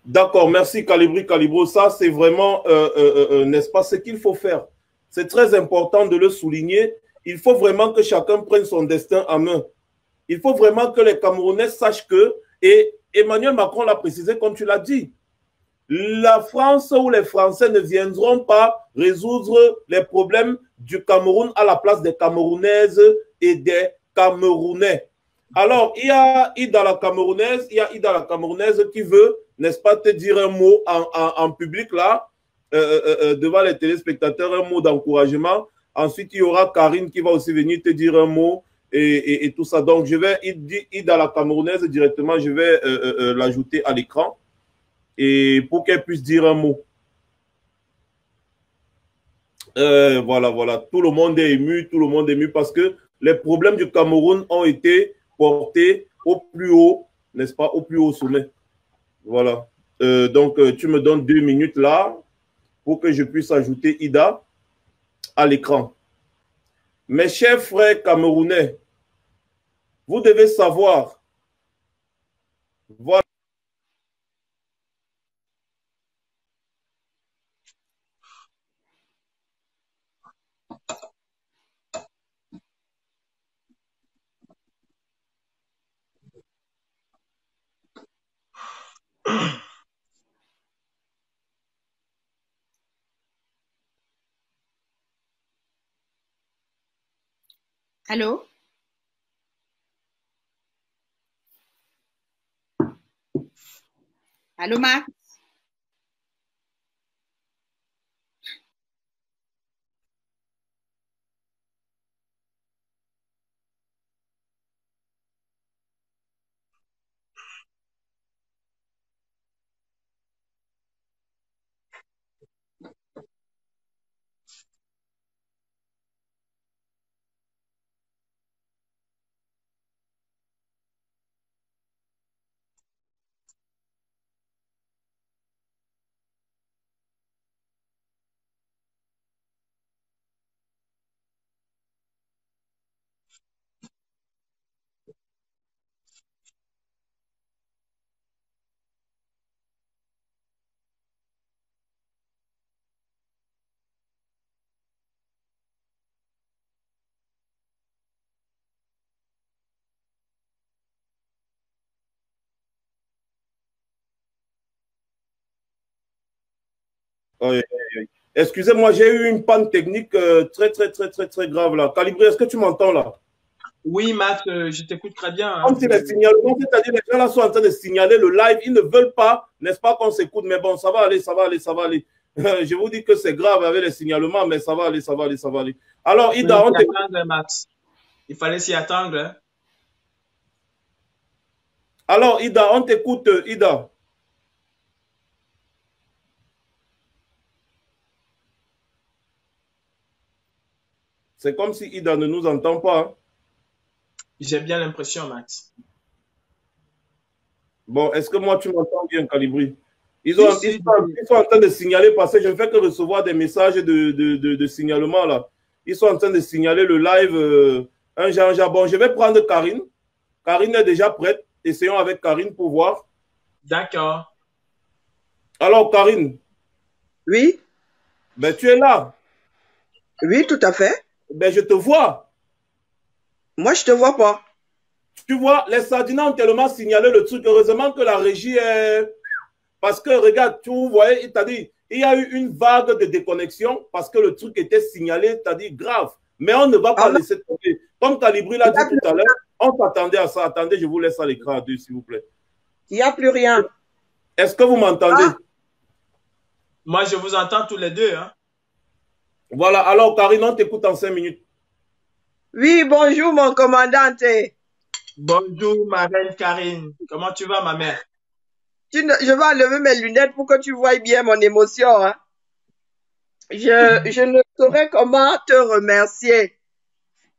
D'accord, merci Calibri Calibro. Ça, c'est vraiment, n'est-ce pas, ce qu'il faut faire. C'est très important de le souligner. Il faut vraiment que chacun prenne son destin en main. Il faut vraiment que les Camerounais sachent que, et Emmanuel Macron l'a précisé comme tu l'as dit, la France ou les Français ne viendront pas résoudre les problèmes du Cameroun à la place des Camerounaises et des Camerounais. Alors, il y a Ida la Camerounaise qui veut, n'est-ce pas, te dire un mot en public là, devant les téléspectateurs, un mot d'encouragement. Ensuite, il y aura Karine qui va aussi venir te dire un mot et tout ça. Donc, je vais, Ida la Camerounaise directement, je vais l'ajouter à l'écran et pour qu'elle puisse dire un mot. Voilà. Tout le monde est ému parce que les problèmes du Cameroun ont été portés au plus haut, n'est-ce pas, au plus haut sommet. Voilà. Donc, tu me donnes 2 minutes là pour que je puisse ajouter Ida à l'écran. Mes chers frères camerounais, vous devez savoir, voilà. Allô? Allô, Max? Oui, oui, oui. Excusez-moi, j'ai eu une panne technique très grave là. Calibré, est-ce que tu m'entends là? Oui, Matt, je t'écoute très bien. Hein. Comme si les signalements, c'est-à-dire les gens là sont en train de signaler le live, ils ne veulent pas, n'est-ce pas, qu'on s'écoute, mais bon, ça va aller, ça va aller, ça va aller. Je vous dis que c'est grave avec les signalements, mais ça va aller, ça va aller, ça va aller. Alors, Ida, on t'écoute. Il fallait s'y attendre. Hein. Alors, Ida, on t'écoute, Ida. C'est comme si Ida ne nous entend pas. Hein. J'ai bien l'impression, Max. Bon, est-ce que moi, tu m'entends bien, Calibri? Ils sont en train de signaler, parce que je ne fais que recevoir des messages de signalement, là. Ils sont en train de signaler le live. Un genre. Bon, je vais prendre Karine. Karine est déjà prête. Essayons avec Karine pour voir. D'accord. Alors, Karine. Oui. Ben, tu es là. Oui, tout à fait. Ben, je te vois. Moi, je te vois pas. Tu vois, les Sardinans ont tellement signalé le truc. Heureusement que la régie est... Parce que, regarde, tu voyais, il t'a dit, il y a eu une vague de déconnexion parce que le truc était signalé, t'as dit grave. Mais on ne va pas laisser tomber. Comme Calibri l'a dit tout à l'heure, on s'attendait à ça. Attendez, je vous laisse à l'écran à deux, s'il vous plaît. Il n'y a plus rien. Est-ce que vous m'entendez? Moi, je vous entends tous les deux. Hein. Voilà, alors Karine, on t'écoute en 5 minutes. Oui, bonjour mon commandante. Bonjour ma reine Karine. Comment tu vas ma mère? Je vais enlever mes lunettes pour que tu voies bien mon émotion. Hein. Je ne saurais comment te remercier.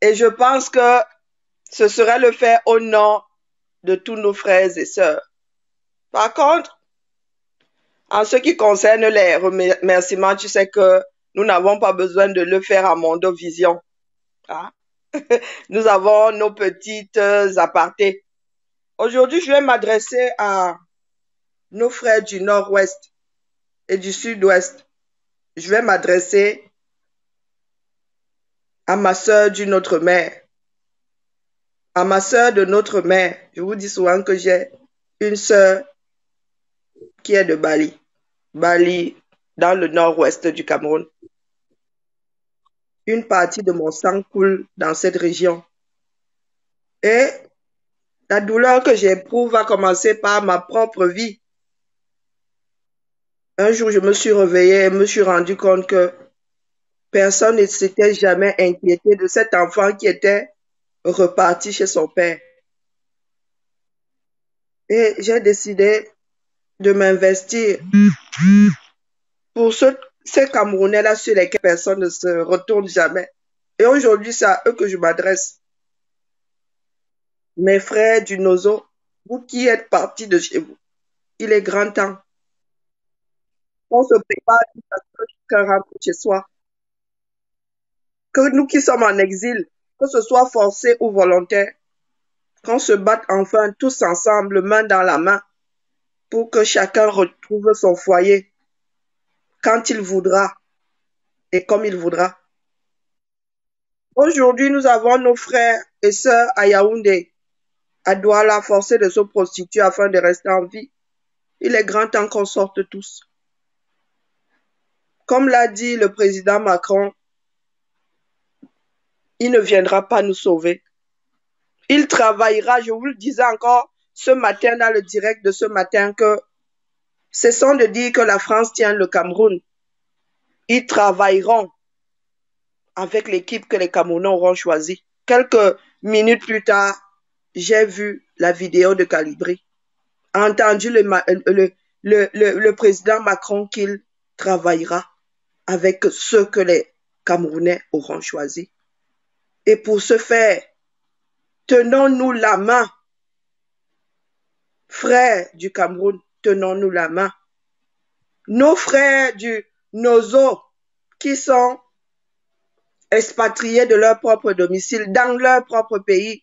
Et je pense que ce serait le faire au nom de tous nos frères et sœurs. Par contre, en ce qui concerne les remerciements, tu sais que nous n'avons pas besoin de le faire à Mondo Vision. Hein? Nous avons nos petites apartés. Aujourd'hui, je vais m'adresser à nos frères du nord-ouest et du sud-ouest. Je vais m'adresser à ma sœur d'une autre mère. À ma sœur de notre mère. Je vous dis souvent que j'ai une sœur qui est de Bali. Bali, dans le nord-ouest du Cameroun. Une partie de mon sang coule dans cette région. Et la douleur que j'éprouve va commencer par ma propre vie. Un jour, je me suis réveillée et me suis rendu compte que personne ne s'était jamais inquiété de cet enfant qui était reparti chez son père. Et j'ai décidé de m'investir pour ces Camerounais-là sur lesquels personne ne se retourne jamais. Et aujourd'hui, c'est à eux que je m'adresse. Mes frères du Nozo, vous qui êtes partis de chez vous, il est grand temps qu'on se prépare à ce que chacun rentre chez soi. Que nous qui sommes en exil, que ce soit forcé ou volontaire, qu'on se batte enfin tous ensemble, main dans la main, pour que chacun retrouve son foyer quand il voudra et comme il voudra. Aujourd'hui, nous avons nos frères et sœurs à Yaoundé, à Douala, forcés de se prostituer afin de rester en vie. Il est grand temps qu'on sorte tous. Comme l'a dit le président Macron, il ne viendra pas nous sauver. Il travaillera, je vous le disais encore ce matin dans le direct de ce matin, que cessons de dire que la France tient le Cameroun. Ils travailleront avec l'équipe que les Camerounais auront choisie. Quelques minutes plus tard, j'ai vu la vidéo de Calibri, entendu le président Macron qu'il travaillera avec ceux que les Camerounais auront choisis. Et pour ce faire, tenons-nous la main. Frères du Cameroun, tenons-nous la main. Nos frères du Nozo qui sont expatriés de leur propre domicile, dans leur propre pays.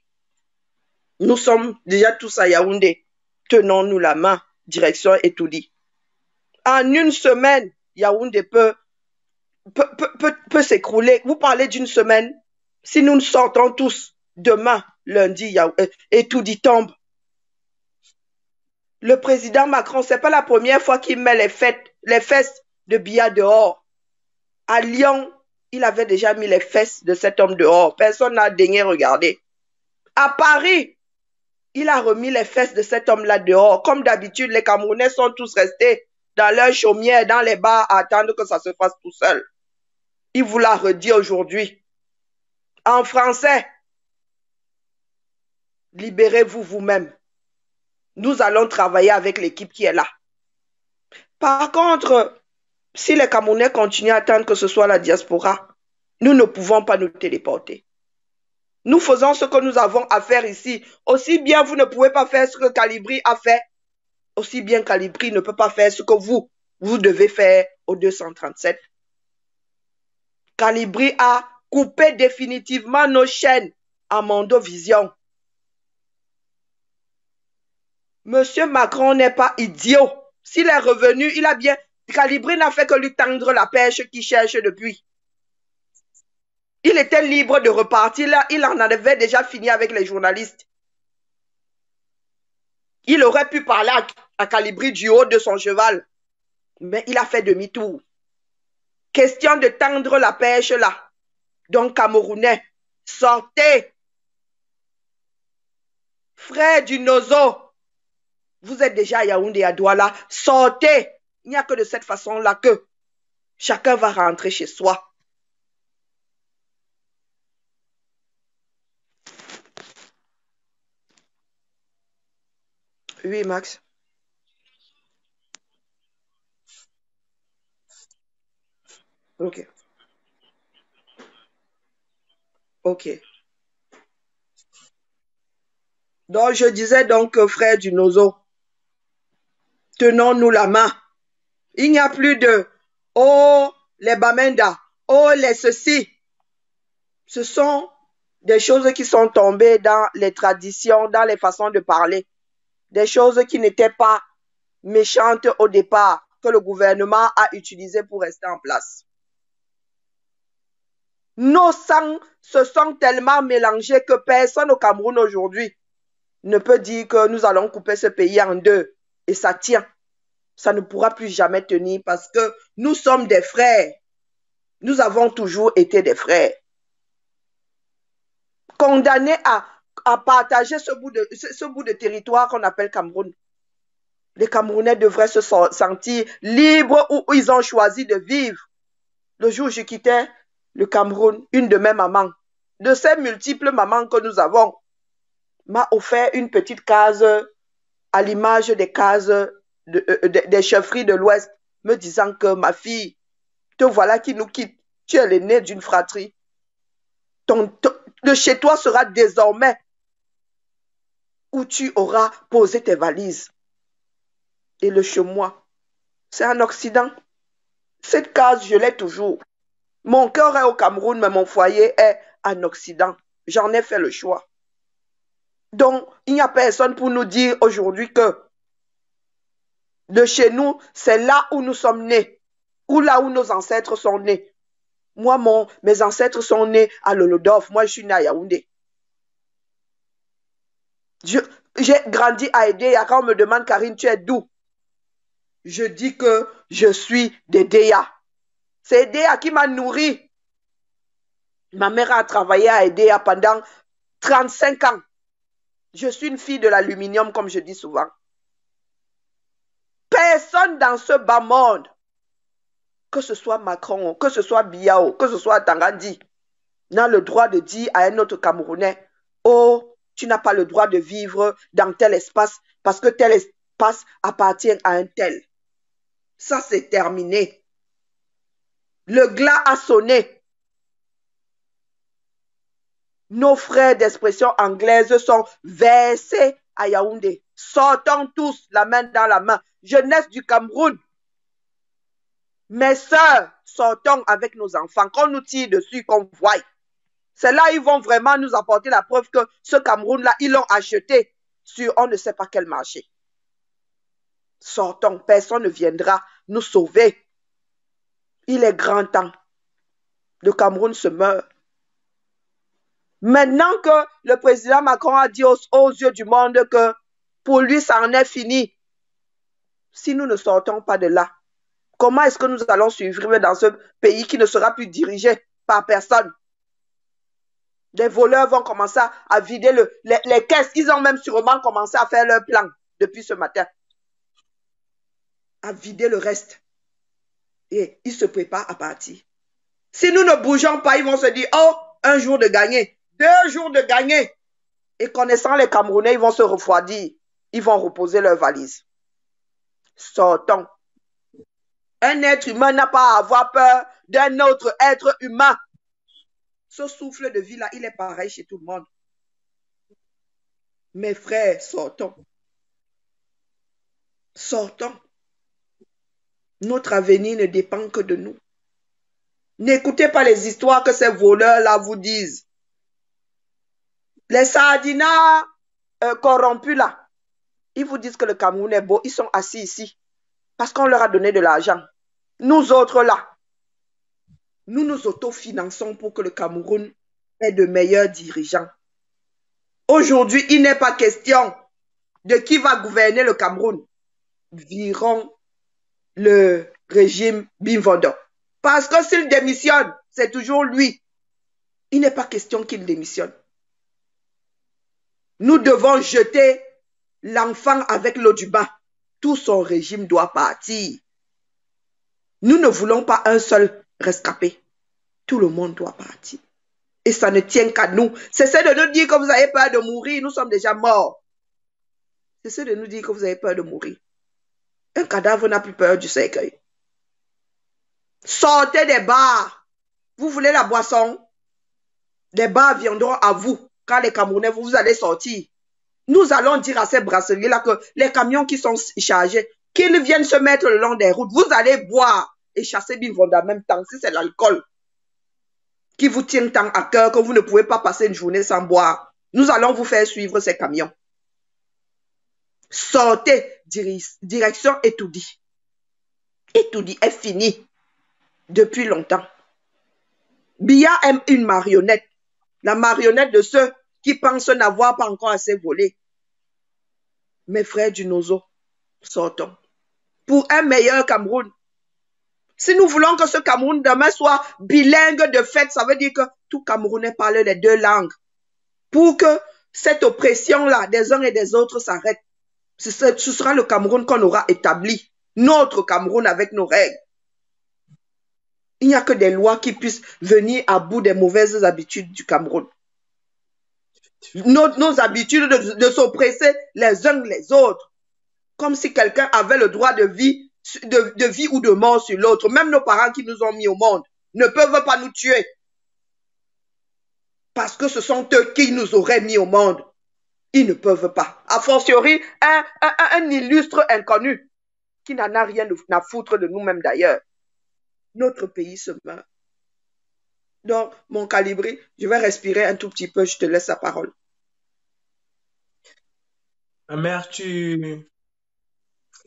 Nous sommes déjà tous à Yaoundé. Tenons-nous la main, direction Etoudi. En une semaine, Yaoundé peut s'écrouler. Vous parlez d'une semaine. Si nous sortons tous demain, lundi, Etoudi tombe. Le président Macron, ce n'est pas la première fois qu'il met les fesses de Biya dehors. À Lyon, il avait déjà mis les fesses de cet homme dehors. Personne n'a daigné regarder. À Paris, il a remis les fesses de cet homme-là dehors. Comme d'habitude, les Camerounais sont tous restés dans leur chaumière, dans les bars, à attendre que ça se fasse tout seul. Il vous l'a redit aujourd'hui. En français, libérez-vous vous-même. Nous allons travailler avec l'équipe qui est là. Par contre, si les Camerounais continuent à attendre que ce soit la diaspora, nous ne pouvons pas nous téléporter. Nous faisons ce que nous avons à faire ici. Aussi bien vous ne pouvez pas faire ce que Calibri a fait, aussi bien Calibri ne peut pas faire ce que vous devez faire au 237. Calibri a coupé définitivement nos chaînes à Mondovision. Monsieur Macron n'est pas idiot. S'il est revenu, il a bien... Calibri n'a fait que lui tendre la pêche qu'il cherche depuis. Il était libre de repartir là. Il en avait déjà fini avec les journalistes. Il aurait pu parler à Calibri du haut de son cheval. Mais il a fait demi-tour. Question de tendre la pêche là. Donc, Camerounais, sortez. Frère du Nozo, vous êtes déjà à Yaoundé, à Douala. Sortez. Il n'y a que de cette façon-là que chacun va rentrer chez soi. Oui, Max. Ok. Ok. Donc, je disais donc, frère du Nozo, tenons-nous la main. Il n'y a plus de « Oh, les Bamenda, oh, les ceci ». Ce sont des choses qui sont tombées dans les traditions, dans les façons de parler. Des choses qui n'étaient pas méchantes au départ, que le gouvernement a utilisées pour rester en place. Nos sangs se sont tellement mélangés que personne au Cameroun aujourd'hui ne peut dire que nous allons couper ce pays en deux. Et ça tient. Ça ne pourra plus jamais tenir parce que nous sommes des frères. Nous avons toujours été des frères. Condamnés à partager ce bout de territoire qu'on appelle Cameroun. Les Camerounais devraient se sentir libres où ils ont choisi de vivre. Le jour où je quittais le Cameroun, une de mes mamans, de ces multiples mamans que nous avons, m'a offert une petite case à l'image des cases des chefferies de l'Ouest, me disant que ma fille, te voilà qui nous quitte. Tu es l'aîné d'une fratrie. Le chez toi sera désormais où tu auras posé tes valises. Et le chez moi, c'est en Occident. Cette case, je l'ai toujours. Mon cœur est au Cameroun, mais mon foyer est en Occident. J'en ai fait le choix. Donc, il n'y a personne pour nous dire aujourd'hui que de chez nous, c'est là où nous sommes nés, ou là où nos ancêtres sont nés. Moi, mes ancêtres sont nés à Lolodorf. Moi, je suis né à Yaoundé. J'ai grandi à Edéa. Quand on me demande, Karine, tu es d'où? Je dis que je suis d'Edéa. C'est Edéa qui m'a nourri. Ma mère a travaillé à Edéa pendant 35 ans. Je suis une fille de l'aluminium, comme je dis souvent. Personne dans ce bas monde, que ce soit Macron, que ce soit Biao, que ce soit Tangandi, n'a le droit de dire à un autre Camerounais, oh, tu n'as pas le droit de vivre dans tel espace parce que tel espace appartient à un tel. Ça, c'est terminé. Le glas a sonné. Nos frères d'expression anglaise sont versés à Yaoundé. Sortons tous la main dans la main. Jeunesse du Cameroun. Mes sœurs, sortons avec nos enfants. Qu'on nous tire dessus, qu'on voie. C'est là ils vont vraiment nous apporter la preuve que ce Cameroun-là, ils l'ont acheté sur on ne sait pas quel marché. Sortons, personne ne viendra nous sauver. Il est grand temps. Le Cameroun se meurt. Maintenant que le président Macron a dit aux yeux du monde que pour lui, ça en est fini. Si nous ne sortons pas de là, Comment est-ce que nous allons survivre dans ce pays qui ne sera plus dirigé par personne? Les voleurs vont commencer à vider les caisses. Ils ont même sûrement commencé à faire leur plan depuis ce matin. À vider le reste. Et ils se préparent à partir. Si nous ne bougeons pas, ils vont se dire, oh, un jour de gagner, 2 jours de gagner. Et connaissant les Camerounais, ils vont se refroidir. Ils vont reposer leurs valises. Sortons. Un être humain n'a pas à avoir peur d'un autre être humain. Ce souffle de vie-là, il est pareil chez tout le monde. Mes frères, sortons. Sortons. Notre avenir ne dépend que de nous. N'écoutez pas les histoires que ces voleurs-là vous disent. Les sardinats corrompus là, ils vous disent que le Cameroun est beau. Ils sont assis ici parce qu'on leur a donné de l'argent. Nous autres là, nous nous autofinançons pour que le Cameroun ait de meilleurs dirigeants. Aujourd'hui, il n'est pas question de qui va gouverner le Cameroun. Virons le régime Bimvondo. Parce que s'il démissionne, c'est toujours lui. Il n'est pas question qu'il démissionne. Nous devons jeter l'enfant avec l'eau du bain. Tout son régime doit partir. Nous ne voulons pas un seul rescapé. Tout le monde doit partir. Et ça ne tient qu'à nous. Cessez de nous dire que vous avez peur de mourir. Nous sommes déjà morts. Cessez de nous dire que vous avez peur de mourir. Un cadavre n'a plus peur du cercueil. Sortez des bars. Vous voulez la boisson? Les bars viendront à vous. Quand les Camerounais, vous allez sortir. Nous allons dire à ces brasseries-là que les camions qui sont chargés, qu'ils viennent se mettre le long des routes. Vous allez boire et chasser Bimvondo en même temps. Si c'est l'alcool qui vous tient tant à cœur que vous ne pouvez pas passer une journée sans boire, nous allons vous faire suivre ces camions. Sortez, direction Etoudi. Etoudi est fini depuis longtemps. Biya aime une marionnette. La marionnette de ceux qui pensent n'avoir pas encore assez volé. Mes frères du Nozo, sortons. Pour un meilleur Cameroun. Si nous voulons que ce Cameroun demain soit bilingue de fait, ça veut dire que tout Camerounais parle les 2 langues. Pour que cette oppression-là des uns et des autres s'arrête. Ce sera le Cameroun qu'on aura établi. Notre Cameroun avec nos règles. Il n'y a que des lois qui puissent venir à bout des mauvaises habitudes du Cameroun. Nos habitudes de s'oppresser les uns les autres. Comme si quelqu'un avait le droit de vie ou de mort sur l'autre. Même nos parents qui nous ont mis au monde ne peuvent pas nous tuer. Parce que ce sont eux qui nous auraient mis au monde. Ils ne peuvent pas. A fortiori, un illustre inconnu qui n'en a rien à foutre de nous-mêmes d'ailleurs. Notre pays se meurt. Donc, mon Calibri, je vais respirer un tout petit peu, je te laisse la parole. Ma mère, tu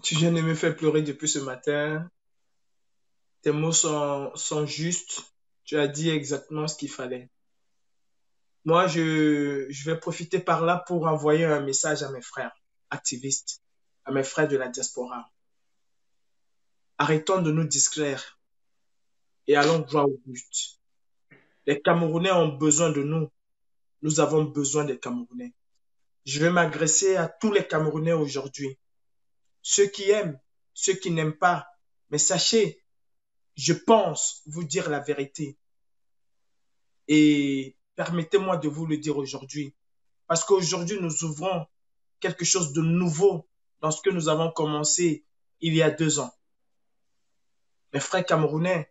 viens de me faire pleurer depuis ce matin. Tes mots sont justes. Tu as dit exactement ce qu'il fallait. Moi, je vais profiter par là pour envoyer un message à mes frères activistes, à mes frères de la diaspora. Arrêtons de nous distraire et allons droit au but. Les Camerounais ont besoin de nous. Nous avons besoin des Camerounais. Je vais m'adresser à tous les Camerounais aujourd'hui. Ceux qui aiment, ceux qui n'aiment pas. Mais sachez, je pense vous dire la vérité. Et permettez-moi de vous le dire aujourd'hui. Parce qu'aujourd'hui, nous ouvrons quelque chose de nouveau dans ce que nous avons commencé il y a 2 ans. Mes frères camerounais,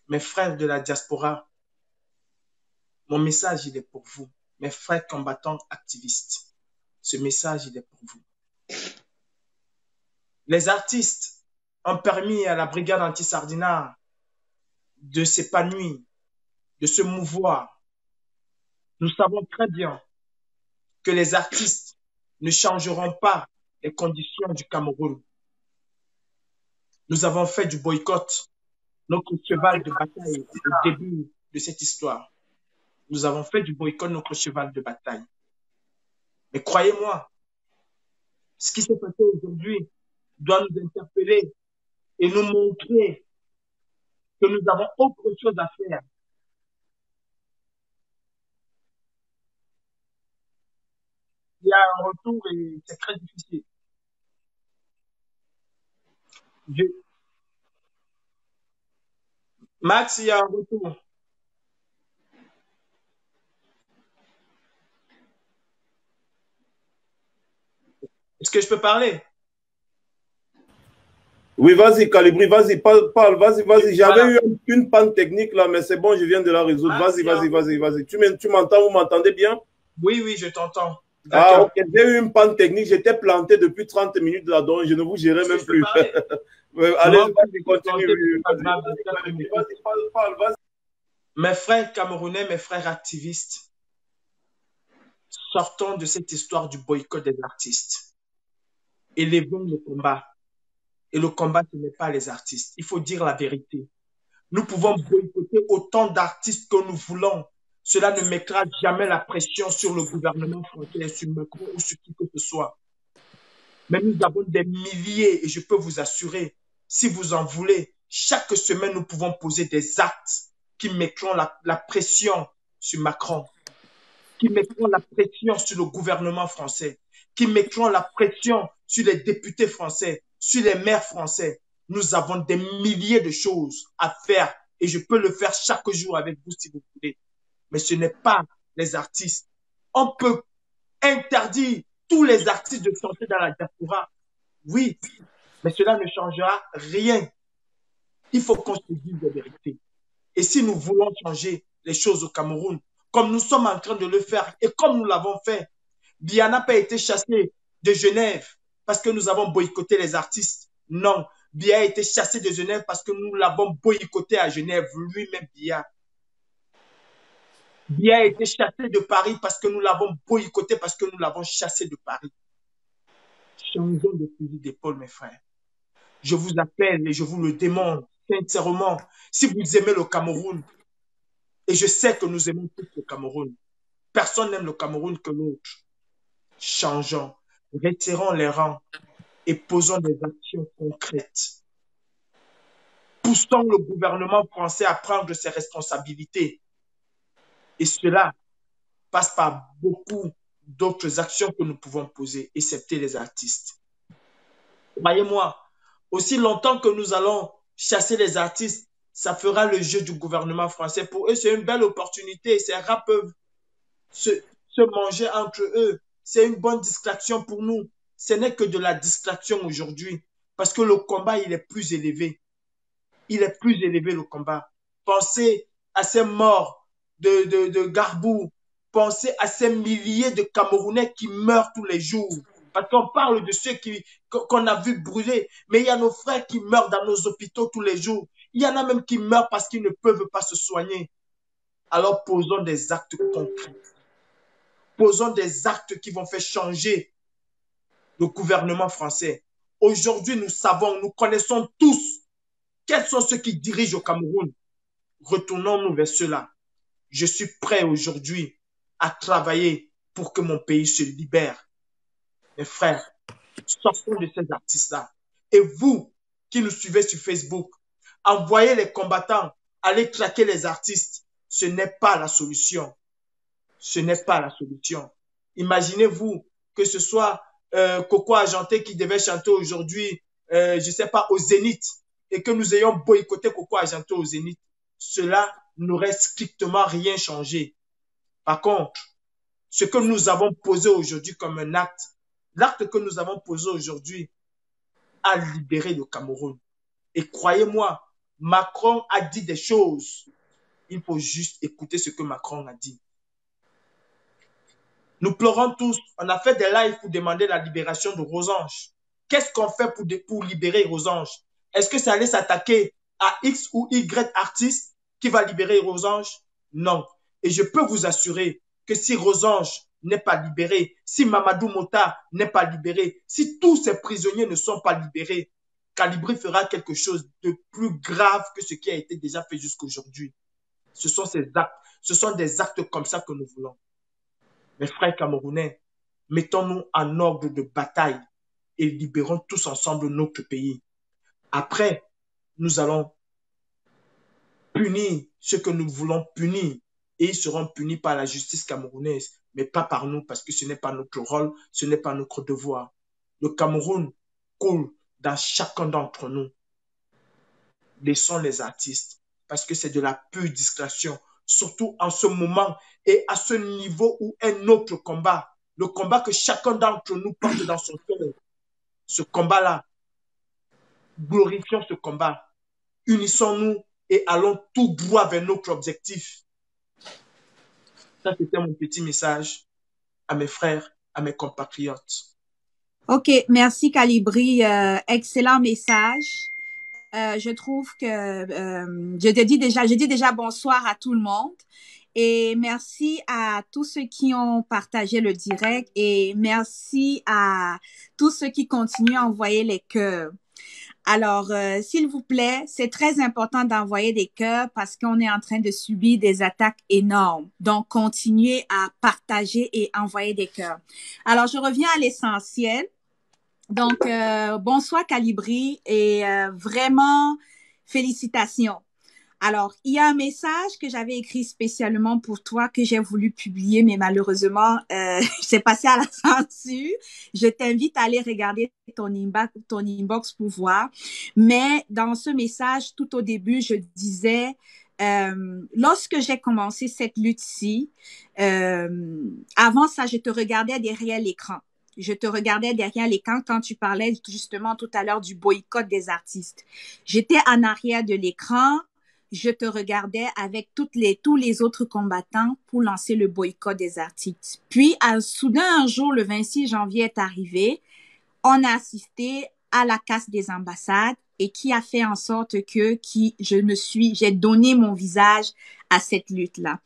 mes frères de la diaspora, mon message, il est pour vous. Mes frères combattants activistes, ce message, il est pour vous. Les artistes ont permis à la brigade anti-sardinat de s'épanouir, de se mouvoir. Nous savons très bien que les artistes ne changeront pas les conditions du Cameroun. Nous avons fait du boycott notre cheval de bataille au début de cette histoire. Nous avons fait du boycott notre cheval de bataille. Mais croyez-moi, ce qui s'est passé aujourd'hui doit nous interpeller et nous montrer que nous avons autre chose à faire. Il y a un retour et c'est très difficile. Je- Max, il y a un retour. Est-ce que je peux parler? Oui, vas-y, Calibri, vas-y, parle, vas-y, vas-y. J'avais Voilà. eu une panne technique là, mais c'est bon, je viens de la résoudre. Max, Vas-y, vas-y, vas-y, vas-y. Tu m'entends, vous m'entendez bien? Oui, oui, je t'entends. Ah, D'accord. ok. J'ai eu une panne technique. J'étais planté depuis 30 minutes là-dedans. Je ne vous gérais Est-ce que même je peux plus. parler? Allez, Moi, vas-y, je suis continue. planté, mais Oui, c'est pas vas-y, grave, vas-y, j'espère que Calibri, m'écoute. vas-y, parle, vas-y. Mes frères camerounais, mes frères activistes, sortons de cette histoire du boycott des artistes. Élevons le combat. Et le combat, ce n'est pas les artistes. Il faut dire la vérité. Nous pouvons boycotter autant d'artistes que nous voulons. Cela ne mettra jamais la pression sur le gouvernement français, sur Macron ou sur qui que ce soit. Mais nous avons des milliers, et je peux vous assurer, si vous en voulez, chaque semaine, nous pouvons poser des actes qui mettront la pression sur Macron, qui mettront la pression sur le gouvernement français, qui mettront la pression sur les députés français, sur les maires français. Nous avons des milliers de choses à faire et je peux le faire chaque jour avec vous si vous voulez. Mais ce n'est pas les artistes. On peut interdire tous les artistes de chanter dans la diaspora. Oui, mais cela ne changera rien. Il faut qu'on se dise la vérité. Et si nous voulons changer les choses au Cameroun, comme nous sommes en train de le faire et comme nous l'avons fait, Bia n'a pas été chassé de Genève parce que nous avons boycotté les artistes. Non, Bia a été chassé de Genève parce que nous l'avons boycotté à Genève, lui-même Bia. Bia a été chassé de Paris parce que nous l'avons boycotté, parce que nous l'avons chassé de Paris. Changeons de fusil d'épaule, mes frères. Je vous appelle et je vous le demande sincèrement. Si vous aimez le Cameroun, et je sais que nous aimons tous le Cameroun, personne n'aime le Cameroun que l'autre. Changeons, retirons les rangs et posons des actions concrètes. Poussons le gouvernement français à prendre ses responsabilités. Et cela passe par beaucoup d'autres actions que nous pouvons poser, excepté les artistes. Croyez-moi, aussi longtemps que nous allons chasser les artistes, ça fera le jeu du gouvernement français. Pour eux, c'est une belle opportunité. Ces rats peuvent se manger entre eux. C'est une bonne distraction pour nous. Ce n'est que de la distraction aujourd'hui. Parce que le combat, il est plus élevé. Il est plus élevé, le combat. Pensez à ces morts de Garbou. Pensez à ces milliers de Camerounais qui meurent tous les jours. Parce qu'on parle de ceux qu'on a vus brûler. Mais il y a nos frères qui meurent dans nos hôpitaux tous les jours. Il y en a même qui meurent parce qu'ils ne peuvent pas se soigner. Alors posons des actes concrets. Posons des actes qui vont faire changer le gouvernement français. Aujourd'hui, nous savons, nous connaissons tous quels sont ceux qui dirigent au Cameroun. Retournons-nous vers cela. Je suis prêt aujourd'hui à travailler pour que mon pays se libère. Mes frères, sortons de ces artistes-là. Et vous qui nous suivez sur Facebook, envoyez les combattants, allez traquer les artistes. Ce n'est pas la solution. Ce n'est pas la solution. Imaginez-vous que ce soit Coco Argenté qui devait chanter aujourd'hui, je ne sais pas, au Zénith, et que nous ayons boycotté Coco Argenté au Zénith. Cela n'aurait strictement rien changé. Par contre, ce que nous avons posé aujourd'hui comme un acte, l'acte que nous avons posé aujourd'hui a libéré le Cameroun. Et croyez-moi, Macron a dit des choses. Il faut juste écouter ce que Macron a dit. Nous pleurons tous. On a fait des lives pour demander la libération de Rosange. Qu'est-ce qu'on fait pour libérer Rosange? Est-ce que c'est aller s'attaquer à X ou Y artiste qui va libérer Rosange? Non. Et je peux vous assurer que si Rosange n'est pas libéré, si Mamadou Mota n'est pas libéré, si tous ces prisonniers ne sont pas libérés, Calibri fera quelque chose de plus grave que ce qui a été déjà fait jusqu'aujourd'hui. Ce sont des actes comme ça que nous voulons. Mes frères camerounais, mettons-nous en ordre de bataille et libérons tous ensemble notre pays. Après, nous allons punir ce que nous voulons punir et ils seront punis par la justice camerounaise, mais pas par nous parce que ce n'est pas notre rôle, ce n'est pas notre devoir. Le Cameroun coule dans chacun d'entre nous. Laissons les artistes parce que c'est de la pure discrétion, surtout en ce moment et à ce niveau où est notre combat, le combat que chacun d'entre nous porte dans son cœur. Ce combat-là, glorifions ce combat, unissons-nous et allons tout droit vers notre objectif. Ça, c'était mon petit message à mes frères, à mes compatriotes. Ok, merci Calibri, excellent message. Je trouve que je dis déjà bonsoir à tout le monde et merci à tous ceux qui ont partagé le direct et merci à tous ceux qui continuent à envoyer les cœurs. Alors, s'il vous plaît, c'est très important d'envoyer des cœurs parce qu'on est en train de subir des attaques énormes. Donc, continuez à partager et envoyer des cœurs. Alors, je reviens à l'essentiel. Donc, bonsoir Calibri et vraiment félicitations. Alors, il y a un message que j'avais écrit spécialement pour toi que j'ai voulu publier, mais malheureusement, c'est passé à la censure. Je t'invite à aller regarder ton inbox pour voir. Mais dans ce message, tout au début, je disais, lorsque j'ai commencé cette lutte-ci, avant ça, je te regardais derrière l'écran. Je te regardais derrière l'écran quand tu parlais justement tout à l'heure du boycott des artistes. J'étais en arrière de l'écran. Je te regardais avec tous les autres combattants pour lancer le boycott des artistes. Puis, soudain, un jour, le 26 janvier est arrivé. On a assisté à la casse des ambassades et qui a fait en sorte que j'ai donné mon visage à cette lutte-là.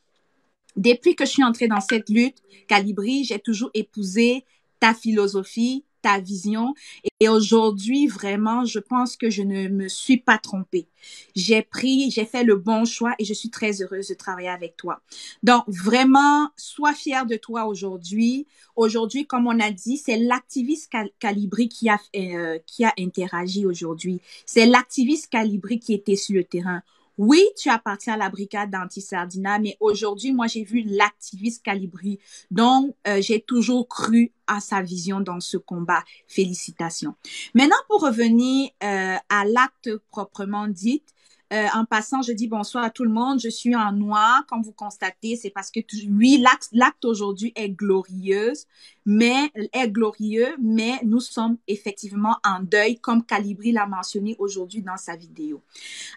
Depuis que je suis entrée dans cette lutte, Calibri, j'ai toujours épousé ta philosophie, ta vision. Et aujourd'hui, vraiment, je pense que je ne me suis pas trompée. J'ai fait le bon choix et je suis très heureuse de travailler avec toi. Donc, vraiment, sois fière de toi aujourd'hui. Aujourd'hui, comme on a dit, c'est l'activiste Calibri qui a interagi aujourd'hui. C'est l'activiste Calibri qui était sur le terrain. Oui, tu appartiens à la brigade d'Anti-Sardina, mais aujourd'hui, moi, j'ai vu l'activiste Calibri. Donc, j'ai toujours cru à sa vision dans ce combat. Félicitations. Maintenant, pour revenir à l'acte proprement dit, en passant, je dis bonsoir à tout le monde. Je suis en noir, comme vous constatez. C'est parce que oui, l'acte aujourd'hui est glorieux, mais nous sommes effectivement en deuil, comme Calibri l'a mentionné aujourd'hui dans sa vidéo.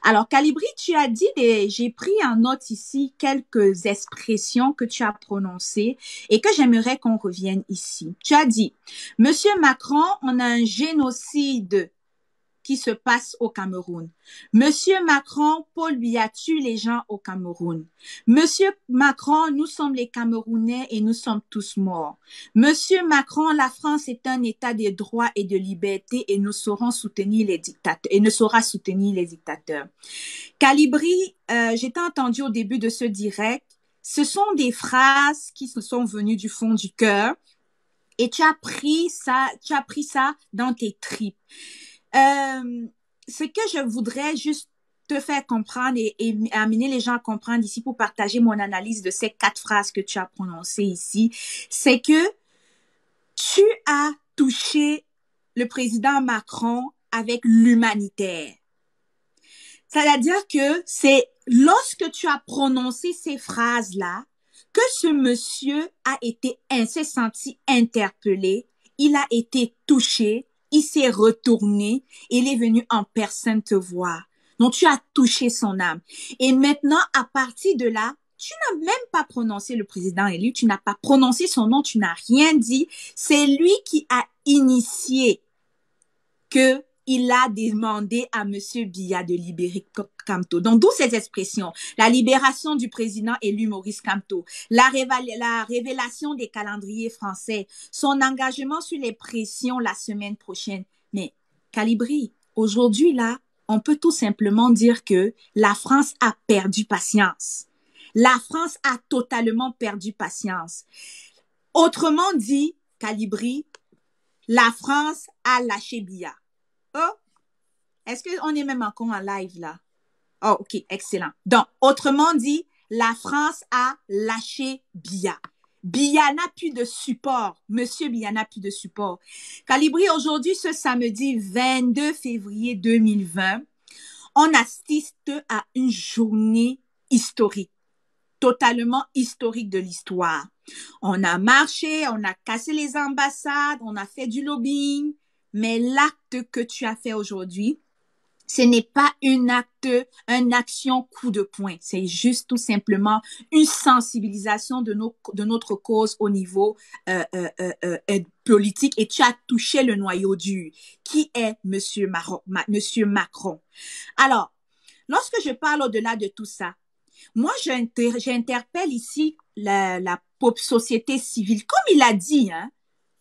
Alors, Calibri, tu as dit, j'ai pris en note ici quelques expressions que tu as prononcées et que j'aimerais qu'on revienne ici. Tu as dit, Monsieur Macron, on a un génocide qui se passe au Cameroun. Monsieur Macron, Paul Biya tue les gens au Cameroun. Monsieur Macron, nous sommes les Camerounais et nous sommes tous morts. Monsieur Macron, la France est un état de droit et de liberté et nous saurons soutenir les dictateurs et ne saura soutenir les dictateurs. Calibri, j'étais entendu au début de ce direct. Ce sont des phrases qui se sont venues du fond du cœur et tu as pris ça dans tes tripes. Ce que je voudrais juste te faire comprendre et amener les gens à comprendre ici pour partager mon analyse de ces 4 phrases que tu as prononcées ici, c'est que tu as touché le président Macron avec l'humanitaire. C'est-à-dire que c'est lorsque tu as prononcé ces phrases-là que ce monsieur s'est senti interpellé, il a été touché, il s'est retourné, il est venu en personne te voir. Donc, tu as touché son âme. Et maintenant, à partir de là, tu n'as même pas prononcé le président élu, tu n'as pas prononcé son nom, tu n'as rien dit. C'est lui qui a initié que il a demandé à Monsieur Biya de libérer Kamto. Donc, d'où ces expressions. La libération du président élu Maurice Kamto, la révélation des calendriers français, son engagement sur les pressions la semaine prochaine. Mais, Calibri, aujourd'hui, là, on peut tout simplement dire que la France a perdu patience. La France a totalement perdu patience. Autrement dit, Calibri, la France a lâché Biya. Oh, Est-ce qu'on est même encore en live là? Oh, ok, excellent. Donc, autrement dit, la France a lâché Biya. Biya n'a plus de support. Monsieur Biya n'a plus de support. Calibri, aujourd'hui, ce samedi 22 février 2020, on assiste à une journée historique, totalement historique de l'histoire. On a marché, on a cassé les ambassades, on a fait du lobbying, mais l'acte que tu as fait aujourd'hui, ce n'est pas une action coup de poing. C'est juste tout simplement une sensibilisation de notre cause au niveau politique. Et tu as touché le noyau dur, qui est Monsieur Macron. Alors, lorsque je parle au-delà de tout ça, moi, j'interpelle ici la société civile. Comme il a dit, hein,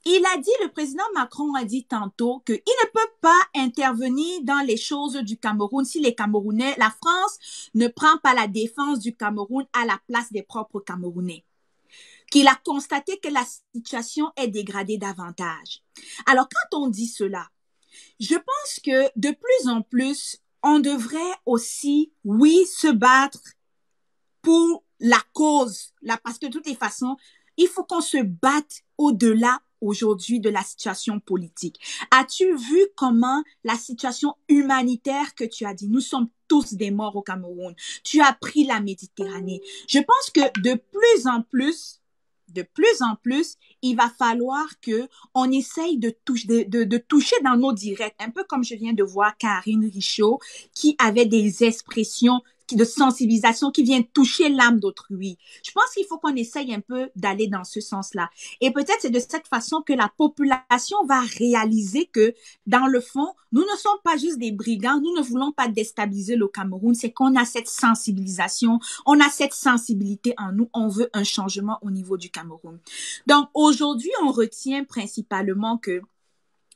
le président Macron a dit tantôt qu'il ne peut pas intervenir dans les choses du Cameroun si les Camerounais, la France ne prend pas la défense du Cameroun à la place des propres Camerounais. Qu'il a constaté que la situation est dégradée davantage. Alors, quand on dit cela, je pense que de plus en plus, on devrait aussi, oui, se battre pour la cause, parce que de toutes les façons, il faut qu'on se batte au-delà aujourd'hui de la situation politique. As-tu vu comment la situation humanitaire que tu as dit, nous sommes tous des morts au Cameroun, tu as pris la Méditerranée. Je pense que de plus en plus, il va falloir que on essaye de toucher dans nos directs, un peu comme je viens de voir Karine Richaud, qui avait des expressions de sensibilisation qui viennent toucher l'âme d'autrui. Je pense qu'il faut qu'on essaye un peu d'aller dans ce sens-là. Et peut-être c'est de cette façon que la population va réaliser que, dans le fond, nous ne sommes pas juste des brigands, nous ne voulons pas déstabiliser le Cameroun, c'est qu'on a cette sensibilisation, on a cette sensibilité en nous, on veut un changement au niveau du Cameroun. Donc, aujourd'hui, on retient principalement que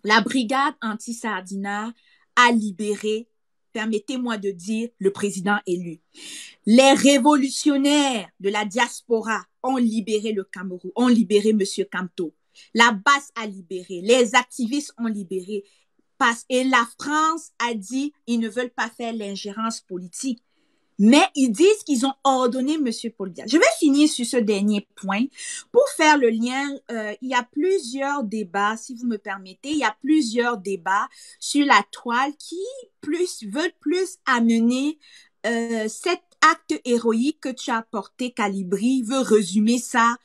la brigade anti-Sardina a libéré, permettez-moi de dire, le président élu. Les révolutionnaires de la diaspora ont libéré le Cameroun, ont libéré Monsieur Kamto. La base a libéré, les activistes ont libéré. Et la France a dit ils ne veulent pas faire l'ingérence politique. Mais ils disent qu'ils ont ordonné Monsieur Paul Biya. Je vais finir sur ce dernier point. Pour faire le lien, il y a plusieurs débats, si vous me permettez, il y a plusieurs débats sur la toile qui veulent plus amener cet acte héroïque que tu as porté, Calibri, veut résumer ça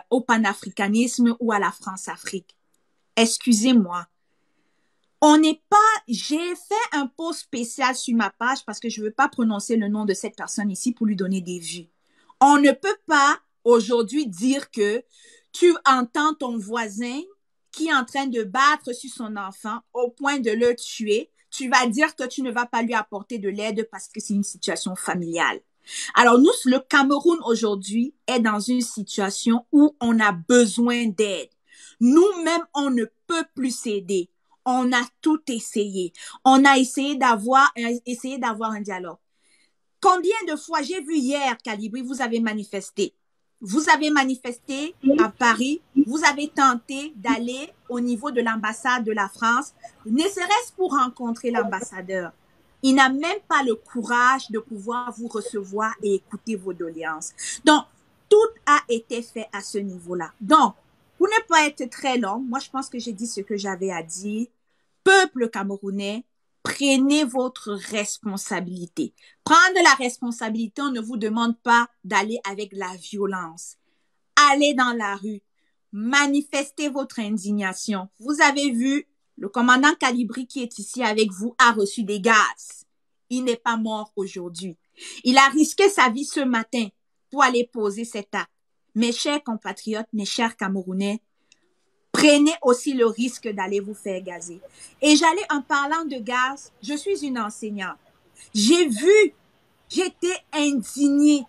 au panafricanisme ou à la France-Afrique. Excusez-moi. On n'est pas, j'ai fait un post spécial sur ma page parce que je ne veux pas prononcer le nom de cette personne ici pour lui donner des vues. On ne peut pas aujourd'hui dire que tu entends ton voisin qui est en train de battre sur son enfant au point de le tuer. Tu vas dire que tu ne vas pas lui apporter de l'aide parce que c'est une situation familiale. Alors nous, le Cameroun aujourd'hui est dans une situation où on a besoin d'aide. Nous-mêmes, on ne peut plus s'aider. On a tout essayé. On a essayé d'avoir un dialogue. Combien de fois, j'ai vu hier, Calibri, vous avez manifesté. Vous avez manifesté à Paris. Vous avez tenté d'aller au niveau de l'ambassade de la France, ne serait-ce pour rencontrer l'ambassadeur. Il n'a même pas le courage de pouvoir vous recevoir et écouter vos doléances. Donc, tout a été fait à ce niveau-là. Donc, pour ne pas être très long, moi je pense que j'ai dit ce que j'avais à dire. Peuple camerounais, prenez votre responsabilité. Prendre la responsabilité, on ne vous demande pas d'aller avec la violence. Allez dans la rue, manifestez votre indignation. Vous avez vu, le commandant Calibri qui est ici avec vous a reçu des gaz. Il n'est pas mort aujourd'hui. Il a risqué sa vie ce matin pour aller poser cet acte. Mes chers compatriotes, mes chers Camerounais, prenez aussi le risque d'aller vous faire gazer. Et j'allais, en parlant de gaz, je suis une enseignante. J'étais indignée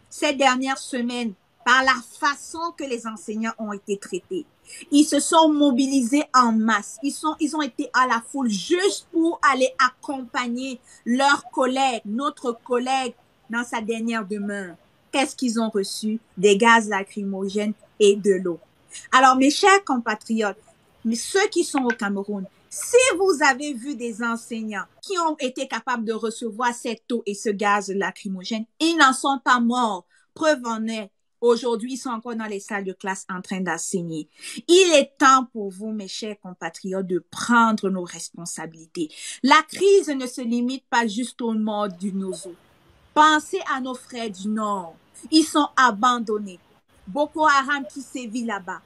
ces dernières semaines par la façon que les enseignants ont été traités. Ils se sont mobilisés en masse. Ils ont été à la foule juste pour aller accompagner leur collègue, notre collègue, dans sa dernière demeure. Qu'est-ce qu'ils ont reçu? Des gaz lacrymogènes et de l'eau. Alors, mes chers compatriotes, mais ceux qui sont au Cameroun, si vous avez vu des enseignants qui ont été capables de recevoir cette eau et ce gaz lacrymogène, ils n'en sont pas morts. Preuve en est, aujourd'hui, ils sont encore dans les salles de classe en train d'enseigner. Il est temps pour vous, mes chers compatriotes, de prendre nos responsabilités. La crise ne se limite pas juste au nord du Nozo. Pensez à nos frères du Nord. Ils sont abandonnés. Boko Haram qui sévit là-bas.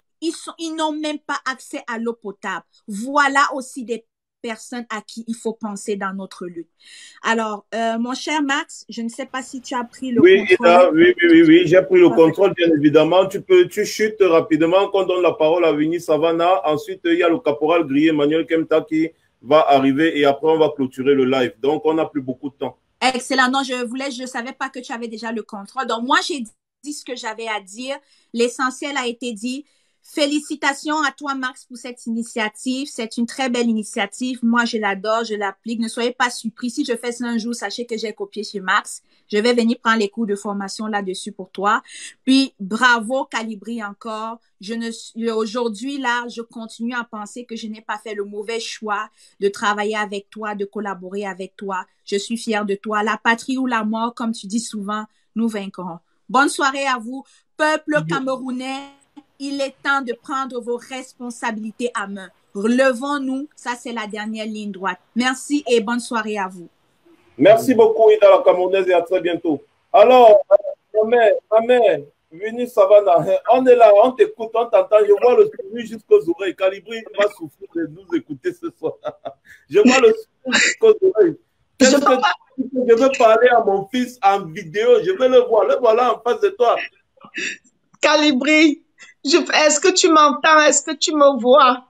Ils n'ont même pas accès à l'eau potable. Voilà aussi des personnes à qui il faut penser dans notre lutte. Alors, mon cher Max, je ne sais pas si tu as pris le contrôle. Oui, j'ai pris le contrôle, bien évidemment. Tu chutes rapidement. Qu'on donne la parole à Winnie Savannah. Ensuite, il y a le caporal Grillé, Emmanuel Kemta, qui va arriver et après, on va clôturer le live. Donc, on n'a plus beaucoup de temps. Excellent. Non, je savais pas que tu avais déjà le contrôle. Donc, moi, j'ai dit ce que j'avais à dire. L'essentiel a été dit. Félicitations à toi, Max, pour cette initiative. C'est une très belle initiative. Moi, je l'adore, je l'applique. Ne soyez pas surpris. Si je fais ça un jour, sachez que j'ai copié chez Max. Je vais venir prendre les cours de formation là-dessus pour toi. Puis, bravo, Calibri, encore. Aujourd'hui, là, je continue à penser que je n'ai pas fait le mauvais choix de travailler avec toi, de collaborer avec toi. Je suis fière de toi. La patrie ou la mort, comme tu dis souvent, nous vaincrons. Bonne soirée à vous, peuple camerounais. Il est temps de prendre vos responsabilités à main. Relevons-nous, ça c'est la dernière ligne droite. Merci et bonne soirée à vous. Merci beaucoup, Ida la Camerounaise, et à très bientôt. Alors, ma mère, Winnie Savannah, on est là, on t'écoute, on t'entend. Je vois le sourire jusqu'aux oreilles. Calibri va souffrir de nous écouter ce soir. Je vois le sourire jusqu'aux oreilles. Je veux parler à mon fils en vidéo, je veux le voir. Le voilà en face de toi. Calibri. Est-ce que tu m'entends? Est-ce que tu me vois?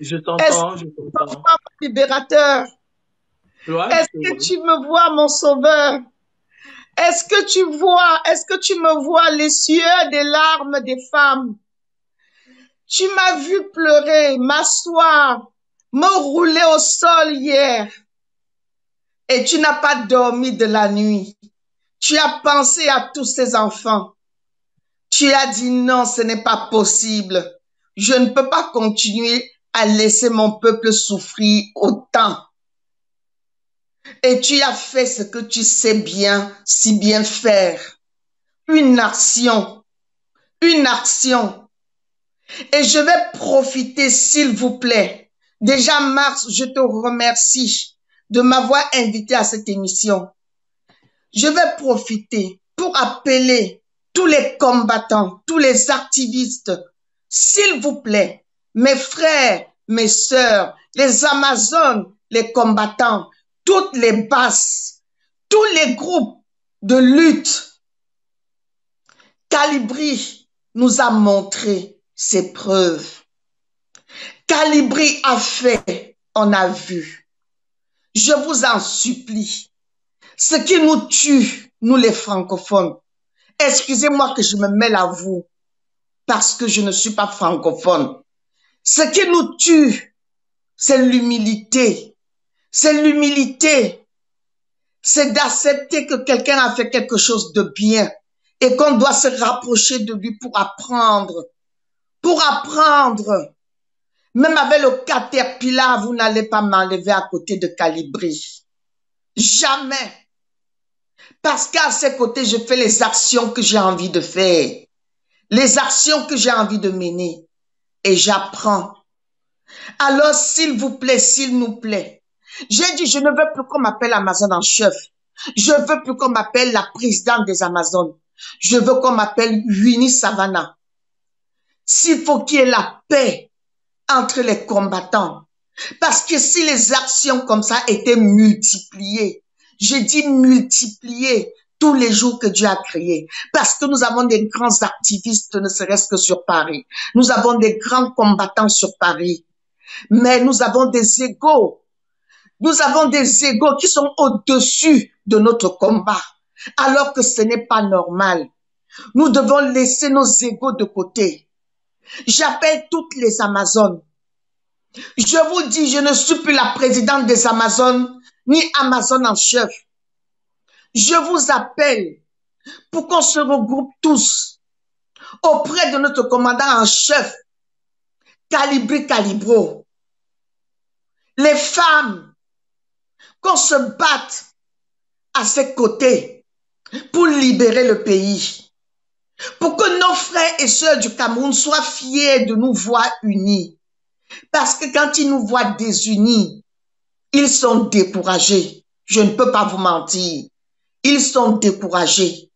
Je t'entends, je t'entends. Est-ce que tu me vois, mon libérateur? Ouais, est-ce que tu me vois, mon sauveur? Est-ce que tu me vois les sueurs des larmes des femmes? Tu m'as vu pleurer, m'asseoir, me rouler au sol hier. Et tu n'as pas dormi de la nuit. Tu as pensé à tous ces enfants. Tu as dit non, ce n'est pas possible. Je ne peux pas continuer à laisser mon peuple souffrir autant. Et tu as fait ce que tu sais bien, si bien faire. Une action. Une action. Et je vais profiter, s'il vous plaît. Déjà, Mars, je te remercie de m'avoir invité à cette émission. Je vais profiter pour appeler tous les combattants, tous les activistes, s'il vous plaît, mes frères, mes sœurs, les Amazones, les combattants, toutes les basses, tous les groupes de lutte. Calibri nous a montré ses preuves. Calibri a fait, on a vu. Je vous en supplie. Ce qui nous tue, nous les francophones, excusez-moi que je me mêle à vous, parce que je ne suis pas francophone. Ce qui nous tue, c'est l'humilité. C'est l'humilité. C'est d'accepter que quelqu'un a fait quelque chose de bien et qu'on doit se rapprocher de lui pour apprendre. Pour apprendre. Même avec le Caterpillar, vous n'allez pas m'enlever à côté de Calibri. Jamais. Parce qu'à ses côtés, je fais les actions que j'ai envie de faire. Les actions que j'ai envie de mener. Et j'apprends. Alors, s'il vous plaît, s'il nous plaît. J'ai dit, je ne veux plus qu'on m'appelle Amazon en chef. Je veux plus qu'on m'appelle la présidente des Amazones. Je veux qu'on m'appelle Winnie Savannah. S'il faut qu'il y ait la paix entre les combattants. Parce que si les actions comme ça étaient multipliées, j'ai dit multipliées tous les jours que Dieu a créés. Parce que nous avons des grands activistes, ne serait-ce que sur Paris. Nous avons des grands combattants sur Paris. Mais nous avons des égos. Nous avons des égos qui sont au-dessus de notre combat. Alors que ce n'est pas normal. Nous devons laisser nos égos de côté. J'appelle toutes les Amazones. Je vous dis, je ne suis plus la présidente des Amazones, ni Amazon en chef. Je vous appelle pour qu'on se regroupe tous auprès de notre commandant en chef, Calibro, les femmes, qu'on se batte à ses côtés pour libérer le pays, pour que nos frères et sœurs du Cameroun soient fiers de nous voir unis. Parce que quand ils nous voient désunis, ils sont découragés. Je ne peux pas vous mentir. Ils sont découragés.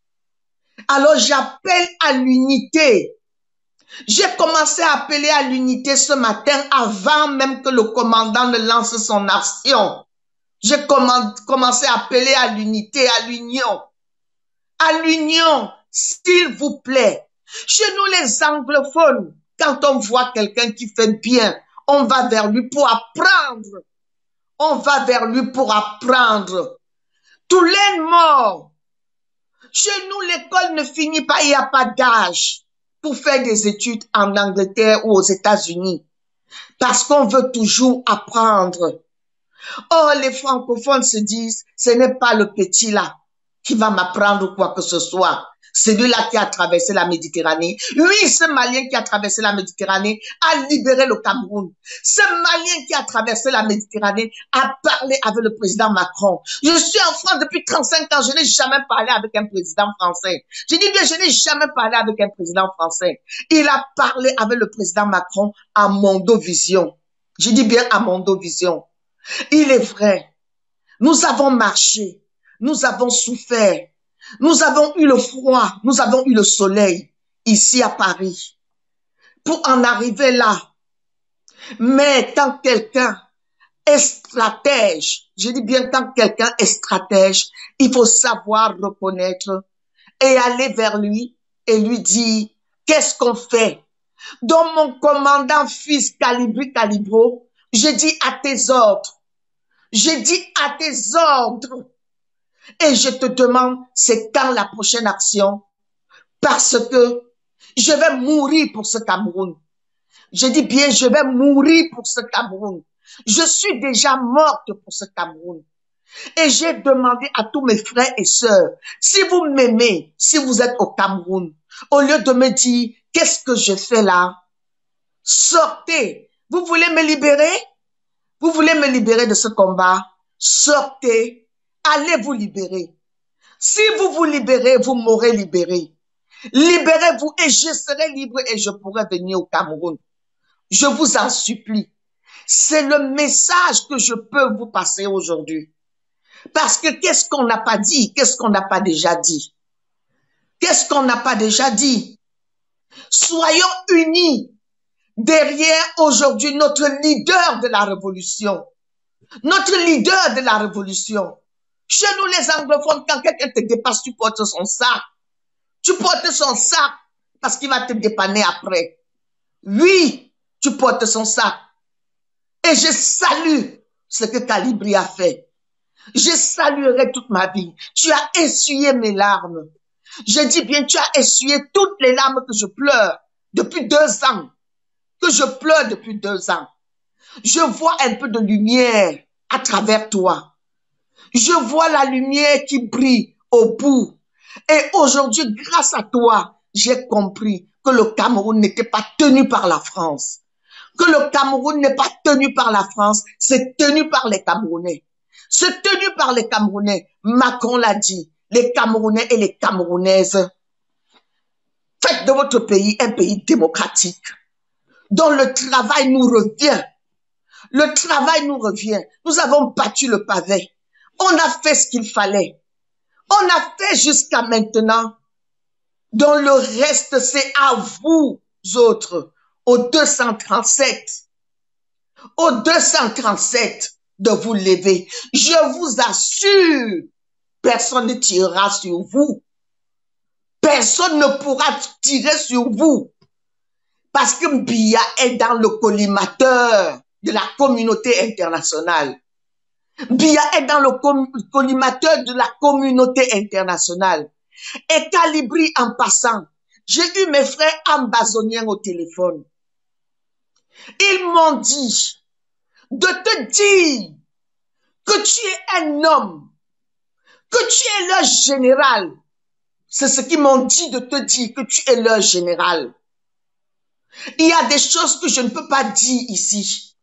Alors j'appelle à l'unité. J'ai commencé à appeler à l'unité ce matin avant même que le commandant ne lance son action. J'ai commencé à appeler à l'unité, à l'union. À l'union, s'il vous plaît. Chez nous les anglophones, quand on voit quelqu'un qui fait bien, on va vers lui pour apprendre. On va vers lui pour apprendre. Tous les morts. Chez nous, l'école ne finit pas, il n'y a pas d'âge pour faire des études en Angleterre ou aux États-Unis. Parce qu'on veut toujours apprendre. Or, les francophones se disent, ce n'est pas le petit là qui va m'apprendre quoi que ce soit. Celui-là qui a traversé la Méditerranée. Oui, ce Malien qui a traversé la Méditerranée a libéré le Cameroun. Ce Malien qui a traversé la Méditerranée a parlé avec le président Macron. Je suis en France depuis 35 ans, je n'ai jamais parlé avec un président français. Je dis bien, je n'ai jamais parlé avec un président français. Il a parlé avec le président Macron à Mondovision. Je dis bien à Mondovision. Il est vrai, nous avons marché, nous avons souffert, nous avons eu le froid, nous avons eu le soleil ici à Paris pour en arriver là. Mais quand quelqu'un est stratège, je dis bien quand quelqu'un est stratège, il faut savoir reconnaître et aller vers lui et lui dire qu'est-ce qu'on fait. Donc mon commandant fils Calibro, je dis à tes ordres. Je dis à tes ordres et je te demande c'est quand la prochaine action parce que je vais mourir pour ce Cameroun. Je dis bien je vais mourir pour ce Cameroun. Je suis déjà morte pour ce Cameroun. Et j'ai demandé à tous mes frères et sœurs, si vous m'aimez, si vous êtes au Cameroun, au lieu de me dire qu'est-ce que je fais là, sortez. Vous voulez me libérer? Vous voulez me libérer de ce combat? Sortez, allez vous libérer. Si vous vous libérez, vous m'aurez libéré. Libérez-vous et je serai libre et je pourrai venir au Cameroun. Je vous en supplie. C'est le message que je peux vous passer aujourd'hui. Parce que qu'est-ce qu'on n'a pas dit? Qu'est-ce qu'on n'a pas déjà dit? Qu'est-ce qu'on n'a pas déjà dit? Soyons unis. Derrière aujourd'hui notre leader de la révolution. Notre leader de la révolution. Chez nous les anglophones, quand quelqu'un te dépasse, tu portes son sac. Tu portes son sac parce qu'il va te dépanner après. Oui, tu portes son sac. Et je salue ce que Calibri a fait. Je saluerai toute ma vie. Tu as essuyé mes larmes. Je dis bien, tu as essuyé toutes les larmes que je pleure depuis 2 ans. Que je pleure depuis 2 ans. Je vois un peu de lumière à travers toi. Je vois la lumière qui brille au bout. Et aujourd'hui, grâce à toi, j'ai compris que le Cameroun n'était pas tenu par la France. Que le Cameroun n'est pas tenu par la France, c'est tenu par les Camerounais. C'est tenu par les Camerounais. Macron l'a dit, les Camerounais et les Camerounaises. Faites de votre pays un pays démocratique. Dont le travail nous revient. Le travail nous revient. Nous avons battu le pavé. On a fait ce qu'il fallait. On a fait jusqu'à maintenant. Donc le reste, c'est à vous autres, aux 237. Aux 237 de vous lever. Je vous assure, personne ne tirera sur vous. Personne ne pourra tirer sur vous. Parce que Biya est dans le collimateur de la communauté internationale. Biya est dans le collimateur de la communauté internationale. Et Calibri en passant, j'ai eu mes frères ambazoniens au téléphone. Ils m'ont dit de te dire que tu es un homme, que tu es leur général. C'est ce qu'ils m'ont dit de te dire que tu es leur général. Il y a des choses que je ne peux pas dire ici.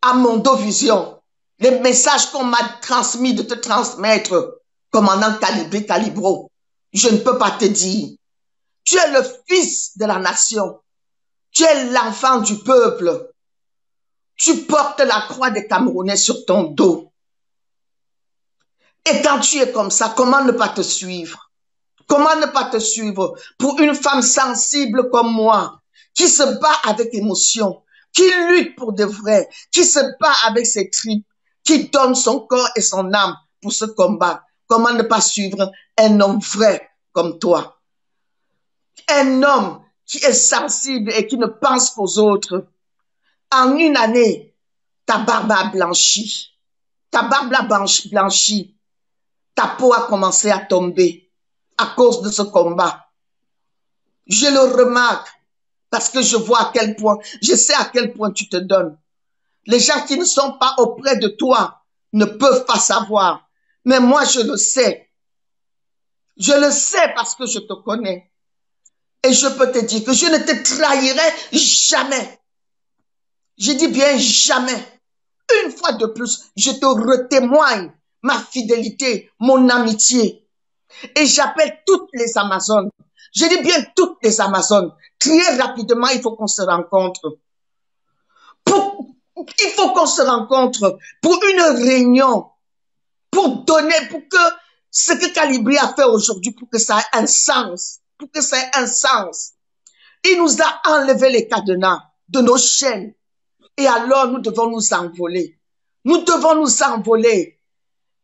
À Mondo Vision, les messages qu'on m'a transmis de te transmettre, commandant Calibro, je ne peux pas te dire. Tu es le fils de la nation. Tu es l'enfant du peuple. Tu portes la croix des Camerounais sur ton dos. Et quand tu es comme ça, comment ne pas te suivre? Comment ne pas te suivre pour une femme sensible comme moi, qui se bat avec émotion, qui lutte pour de vrai, qui se bat avec ses tripes, qui donne son corps et son âme pour ce combat? Comment ne pas suivre un homme vrai comme toi? Un homme qui est sensible et qui ne pense qu'aux autres. En une année, ta barbe a blanchi. Ta barbe a blanchi. Ta peau a commencé à tomber à cause de ce combat. Je le remarque parce que je vois à quel point, je sais à quel point tu te donnes. Les gens qui ne sont pas auprès de toi ne peuvent pas savoir. Mais moi, je le sais. Je le sais parce que je te connais. Et je peux te dire que je ne te trahirai jamais. Je dis bien jamais. Une fois de plus, je te retémoigne ma fidélité, mon amitié. Et j'appelle toutes les Amazones. Je dis bien toutes les Amazones. Très rapidement, il faut qu'on se rencontre. Il faut qu'on se rencontre pour une réunion. Pour donner, pour que ce que Calibri a fait aujourd'hui, pour que ça ait un sens. Pour que ça ait un sens. Il nous a enlevé les cadenas de nos chaînes. Et alors, nous devons nous envoler. Nous devons nous envoler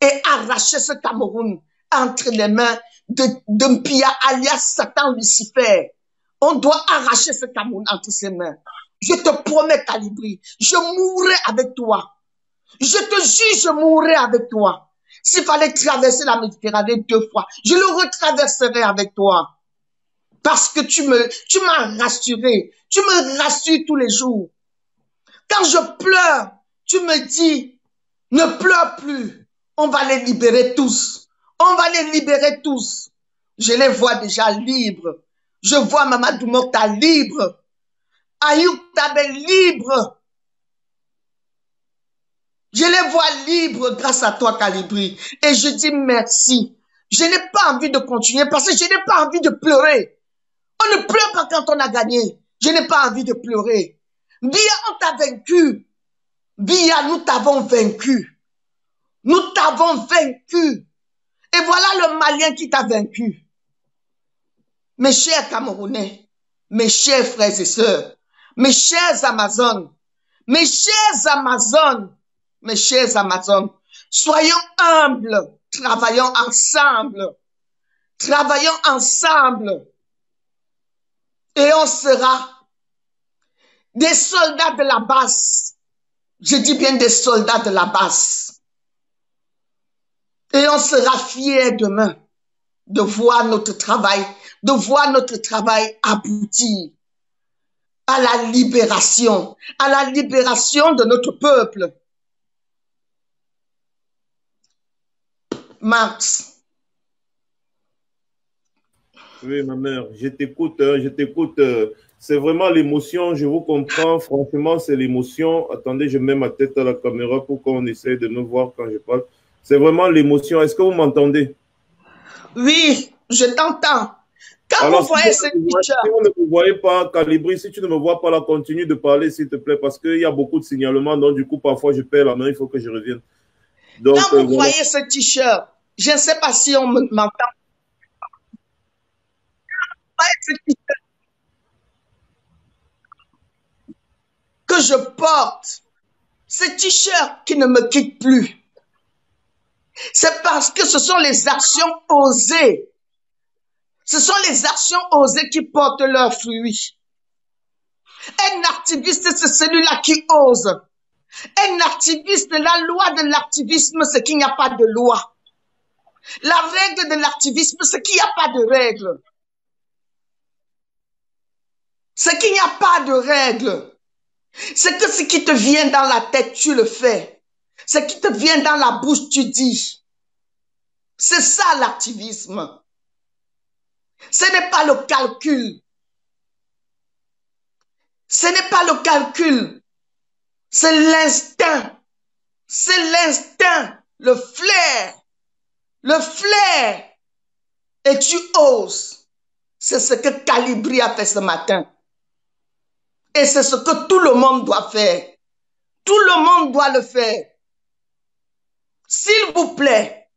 et arracher ce Cameroun entre les mains de Mpia alias Satan Lucifer. On doit arracher ce Cameroun entre ses mains. Je te promets, Calibri, je mourrai avec toi. Je te jure, je mourrai avec toi. S'il fallait traverser la Méditerranée 2 fois, je le retraverserai avec toi. Parce que tu m'as rassuré. Tu me rassures tous les jours. Quand je pleure, tu me dis, ne pleure plus. On va les libérer tous. On va les libérer tous. Je les vois déjà libres. Je vois Mamadou Mokta libre. Ayoub Tabel libre. Je les vois libres grâce à toi, Calibri. Et je dis merci. Je n'ai pas envie de continuer parce que je n'ai pas envie de pleurer. On ne pleure pas quand on a gagné. Je n'ai pas envie de pleurer. Bia, on t'a vaincu. Bia, nous t'avons vaincu. Nous t'avons vaincu. Et voilà le Malien qui t'a vaincu. Mes chers Camerounais, mes chers frères et sœurs, mes chers Amazones, mes chers Amazones, mes chers Amazones, soyons humbles, travaillons ensemble. Travaillons ensemble. Et on sera des soldats de la base. Je dis bien des soldats de la base. Et on sera fiers demain de voir notre travail aboutir à la libération de notre peuple. Max. Oui, ma mère, je t'écoute, c'est vraiment l'émotion, je vous comprends, franchement, c'est l'émotion. Attendez, je mets ma tête à la caméra pour qu'on essaye de me voir quand je parle. C'est vraiment l'émotion. Est-ce que vous m'entendez? Oui, je t'entends. Quand alors, vous voyez ce t-shirt... Si vous ne me voyez pas, Calibri, si tu ne me vois pas là, continue de parler, s'il te plaît, parce qu'il y a beaucoup de signalements, donc du coup, parfois, je perds la main, il faut que je revienne. Donc, quand vous voyez ce t-shirt, je ne sais pas si on m'entend. Que je porte, ce t-shirt qui ne me quitte plus, c'est parce que ce sont les actions osées. Ce sont les actions osées qui portent leurs fruits. Un activiste, c'est celui-là qui ose. Un activiste, la loi de l'activisme, c'est qu'il n'y a pas de loi. La règle de l'activisme, c'est qu'il n'y a pas de règle. C'est qu'il n'y a pas de règle. C'est que ce qui te vient dans la tête, tu le fais. Ce qui te vient dans la bouche, tu dis. C'est ça l'activisme. Ce n'est pas le calcul. Ce n'est pas le calcul, c'est l'instinct. C'est l'instinct, le flair. Le flair. Et tu oses. C'est ce que Calibri a fait ce matin. Et c'est ce que tout le monde doit faire. Tout le monde doit le faire. S'il vous plaît,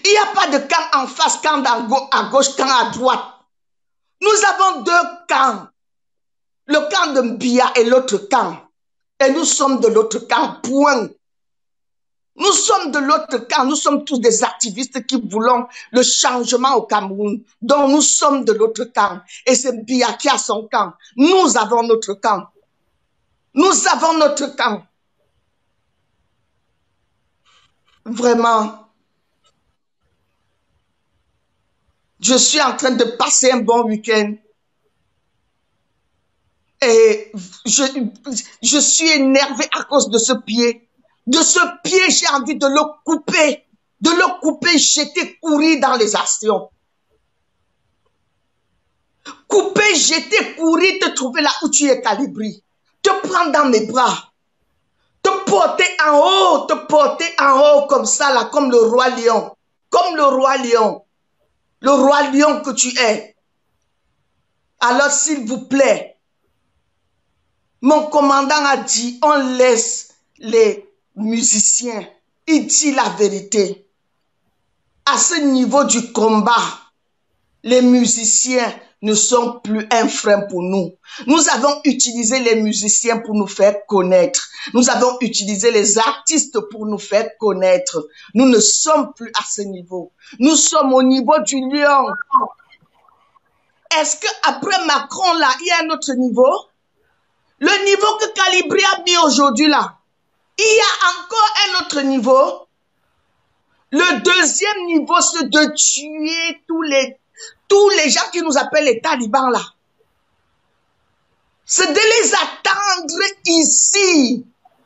il n'y a pas de camp en face, camp à gauche, camp à droite. Nous avons deux camps. Le camp de Mbia et l'autre camp. Et nous sommes de l'autre camp, point. Nous sommes de l'autre camp. Nous sommes tous des activistes qui voulons le changement au Cameroun. Donc nous sommes de l'autre camp. Et c'est Mbia qui a son camp. Nous avons notre camp. Nous avons notre camp. Vraiment. Je suis en train de passer un bon week-end. Et je suis énervée à cause de ce pied. De ce pied, j'ai envie de le couper. De le couper, jeter, courir dans les actions. Couper, jeter, courir, te trouver là où tu es, Calibri. Te prendre dans mes bras. Te porter en haut comme ça, là, comme le roi lion. Comme le roi lion. Le roi lion que tu es. Alors, s'il vous plaît, mon commandant a dit, on laisse les musiciens. Il dit la vérité. À ce niveau du combat, les musiciens ne sont plus un frein pour nous. Nous avons utilisé les musiciens pour nous faire connaître. Nous avons utilisé les artistes pour nous faire connaître. Nous ne sommes plus à ce niveau. Nous sommes au niveau du lion. Est-ce qu'après Macron, là, il y a un autre niveau? Le niveau que Calibri a mis aujourd'hui, là, il y a encore un autre niveau. Le deuxième niveau, c'est de tuer tous les gens qui nous appellent les talibans, là. C'est de les attendre ici.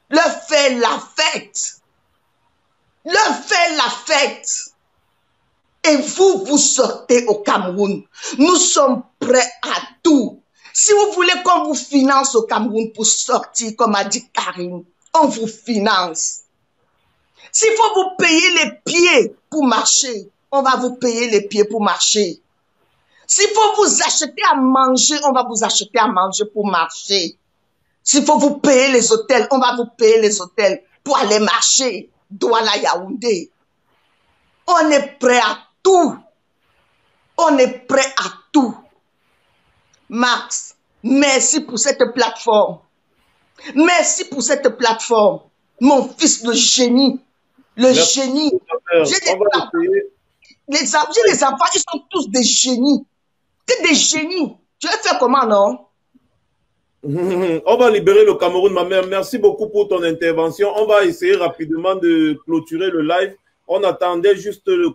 Leur faire la fête. Leur faire la fête. Et vous, vous sortez au Cameroun. Nous sommes prêts à tout. Si vous voulez qu'on vous finance au Cameroun pour sortir, comme a dit Karim, on vous finance. S'il faut vous payer les pieds pour marcher, on va vous payer les pieds pour marcher. S'il faut vous acheter à manger, on va vous acheter à manger pour marcher. S'il faut vous payer les hôtels, on va vous payer les hôtels pour aller marcher. Douala Yaoundé. On est prêt à tout. On est prêt à tout. Max, merci pour cette plateforme. Merci pour cette plateforme. Mon fils, le génie. Le génie. J'ai des enfants, ils sont tous des génies. C'est des génies. Tu vas faire comment, non? On va libérer le Cameroun, ma mère. Merci beaucoup pour ton intervention. On va essayer rapidement de clôturer le live. On attendait juste le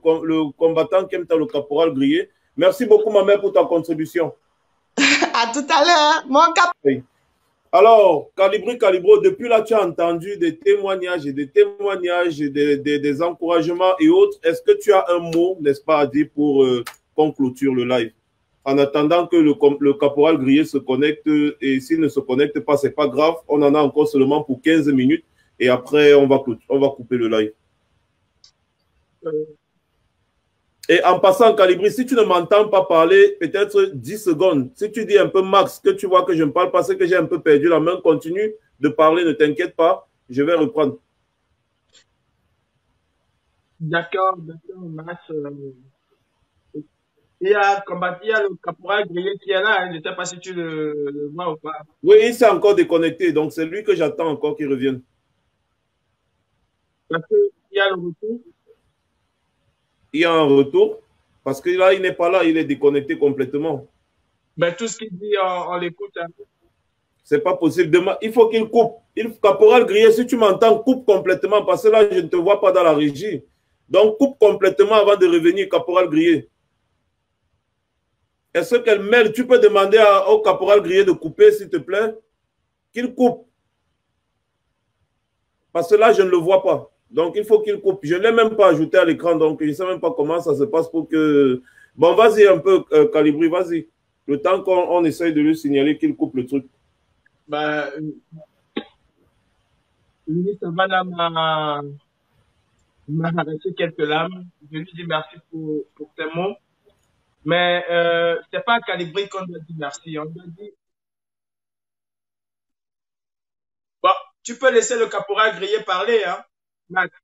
combattant Kemta, le caporal grillé. Merci beaucoup, ma mère, pour ta contribution. À tout à l'heure, mon cap. Oui. Alors, Calibro, depuis là, tu as entendu des témoignages, des encouragements et autres. Est-ce que tu as un mot, n'est-ce pas, à dire pour qu'on clôture le live? En attendant que le caporal grillé se connecte, et s'il ne se connecte pas, c'est pas grave. On en a encore seulement pour 15 minutes et après, on va couper le live. Et en passant, Calibri, si tu ne m'entends pas parler, peut-être 10 secondes. Si tu dis un peu max, que tu vois que je ne parle pas, c'est que j'ai un peu perdu la main, continue de parler, ne t'inquiète pas, je vais reprendre. D'accord, Max. Il y a le caporal grillé qui est là, je ne sais pas si tu le vois ou pas. Oui, il s'est encore déconnecté, donc c'est lui que j'attends encore qu'il revienne. Parce qu'il y a le retour. Il y a un retour, parce que là, il n'est pas là, il est déconnecté complètement. Ben, tout ce qu'il dit, on l'écoute. Hein. C'est pas possible. Demain, il faut qu'il coupe. Caporal grillé, si tu m'entends, coupe complètement, parce que là, je ne te vois pas dans la régie. Donc, coupe complètement avant de revenir, caporal grillé. Est-ce qu'elle mêle? Tu peux demander au caporal grillé de couper, s'il te plaît? Qu'il coupe. Parce que là, je ne le vois pas. Donc, il faut qu'il coupe. Je ne l'ai même pas ajouté à l'écran, donc je ne sais même pas comment ça se passe pour que... Bon, vas-y un peu, Calibri, vas-y. Le temps qu'on essaye de lui signaler qu'il coupe le truc. Bah, Louis Savana m'a arraché quelques larmes. Je lui dis merci pour tes mots. Mais c'est pas à Calibri qu'on doit dire merci. On doit dire, bon, tu peux laisser le caporal grillé parler, hein. Max.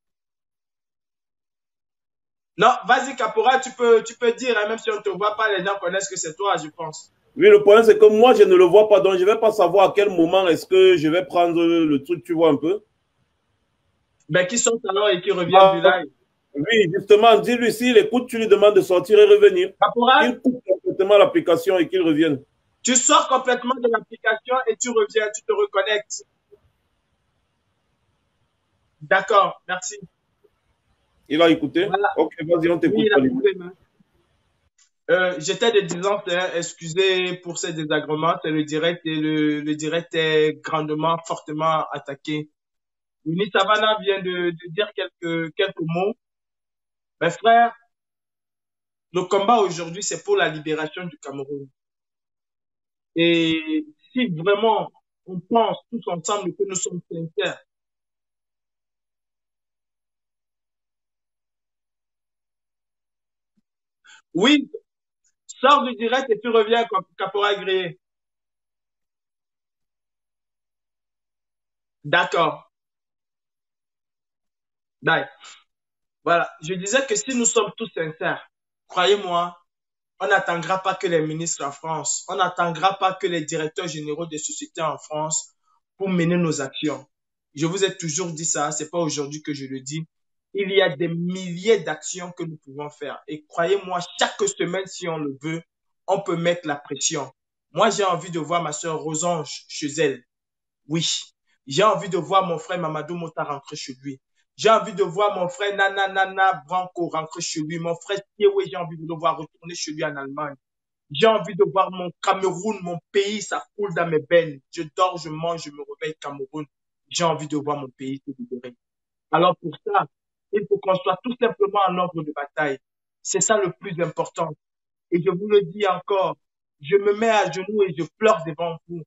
Non, vas-y, caporal, tu peux dire, hein, même si on ne te voit pas, les gens connaissent que c'est toi, je pense. Oui, le problème, c'est que moi, je ne le vois pas, donc je ne vais pas savoir à quel moment est-ce que je vais prendre le truc, tu vois un peu. Ben, qui sont alors et qui reviennent du live. Oui, justement, dis-lui, s'il écoute, tu lui demandes de sortir et revenir. Caporal, Il coupe complètement l'application et qu'il revienne. tu sors complètement de l'application et tu reviens, tu te reconnectes. D'accord, merci. Il a écouté? Voilà. Ok, vas-y, on t'écoute. Oui, il a écouté, j'étais de disant, excusez pour ces désagréments, c'est le direct et le direct est grandement, fortement attaqué. Winnie Savannah vient de dire quelques mots. Mes frères, le combat aujourd'hui, c'est pour la libération du Cameroun. Et si vraiment on pense tous ensemble que nous sommes sincères, oui, sors du direct et tu reviens comme caporal grillé. D'accord. Bye. Voilà. Je disais que si nous sommes tous sincères, croyez-moi, on n'attendra pas que les ministres en France, on n'attendra pas que les directeurs généraux des sociétés en France pour mener nos actions. Je vous ai toujours dit ça, c'est pas aujourd'hui que je le dis. Il y a des milliers d'actions que nous pouvons faire. Et croyez-moi, chaque semaine, si on le veut, on peut mettre la pression. Moi, j'ai envie de voir ma sœur Rosange chez elle. Oui. J'ai envie de voir mon frère Mamadou Mota rentrer chez lui. J'ai envie de voir mon frère Nana Branco rentrer chez lui. Mon frère Kiewe, j'ai envie de le voir retourner chez lui en Allemagne. J'ai envie de voir mon Cameroun, mon pays, ça coule dans mes veines. Je dors, je mange, je me réveille Cameroun. J'ai envie de voir mon pays se libérer. Alors pour ça, il faut qu'on soit tout simplement en ordre de bataille. C'est ça le plus important. Et je vous le dis encore, je me mets à genoux et je pleure devant vous.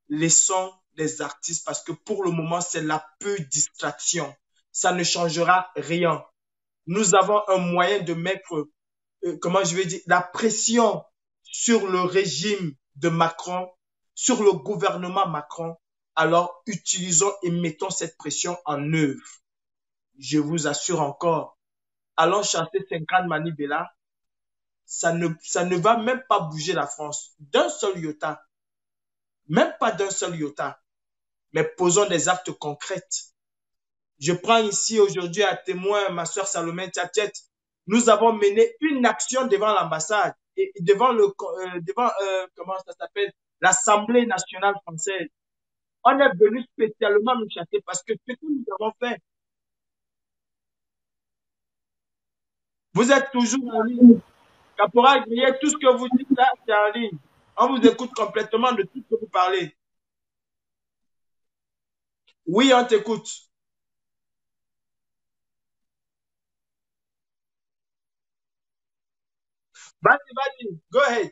Laissons les artistes parce que pour le moment, c'est la pure distraction. Ça ne changera rien. Nous avons un moyen de mettre, comment je vais dire, la pression sur le régime de Macron, sur le gouvernement Macron. Alors, utilisons et mettons cette pression en œuvre. Je vous assure encore, allons chasser 50 Manibela, ça ne va même pas bouger la France d'un seul iota. Même pas d'un seul iota. Mais posons des actes concrets. Je prends ici aujourd'hui à témoin ma soeur Salomé Tchatchet. Nous avons mené une action devant l'ambassade et devant comment ça s'appelle, l'Assemblée nationale française. On est venu spécialement nous chasser parce que ce que nous avons fait. Vous êtes toujours en ligne. Caporal Grillé, tout ce que vous dites là, c'est en ligne. On vous écoute complètement de tout ce que vous parlez. Oui, on t'écoute. Vas-y, go ahead.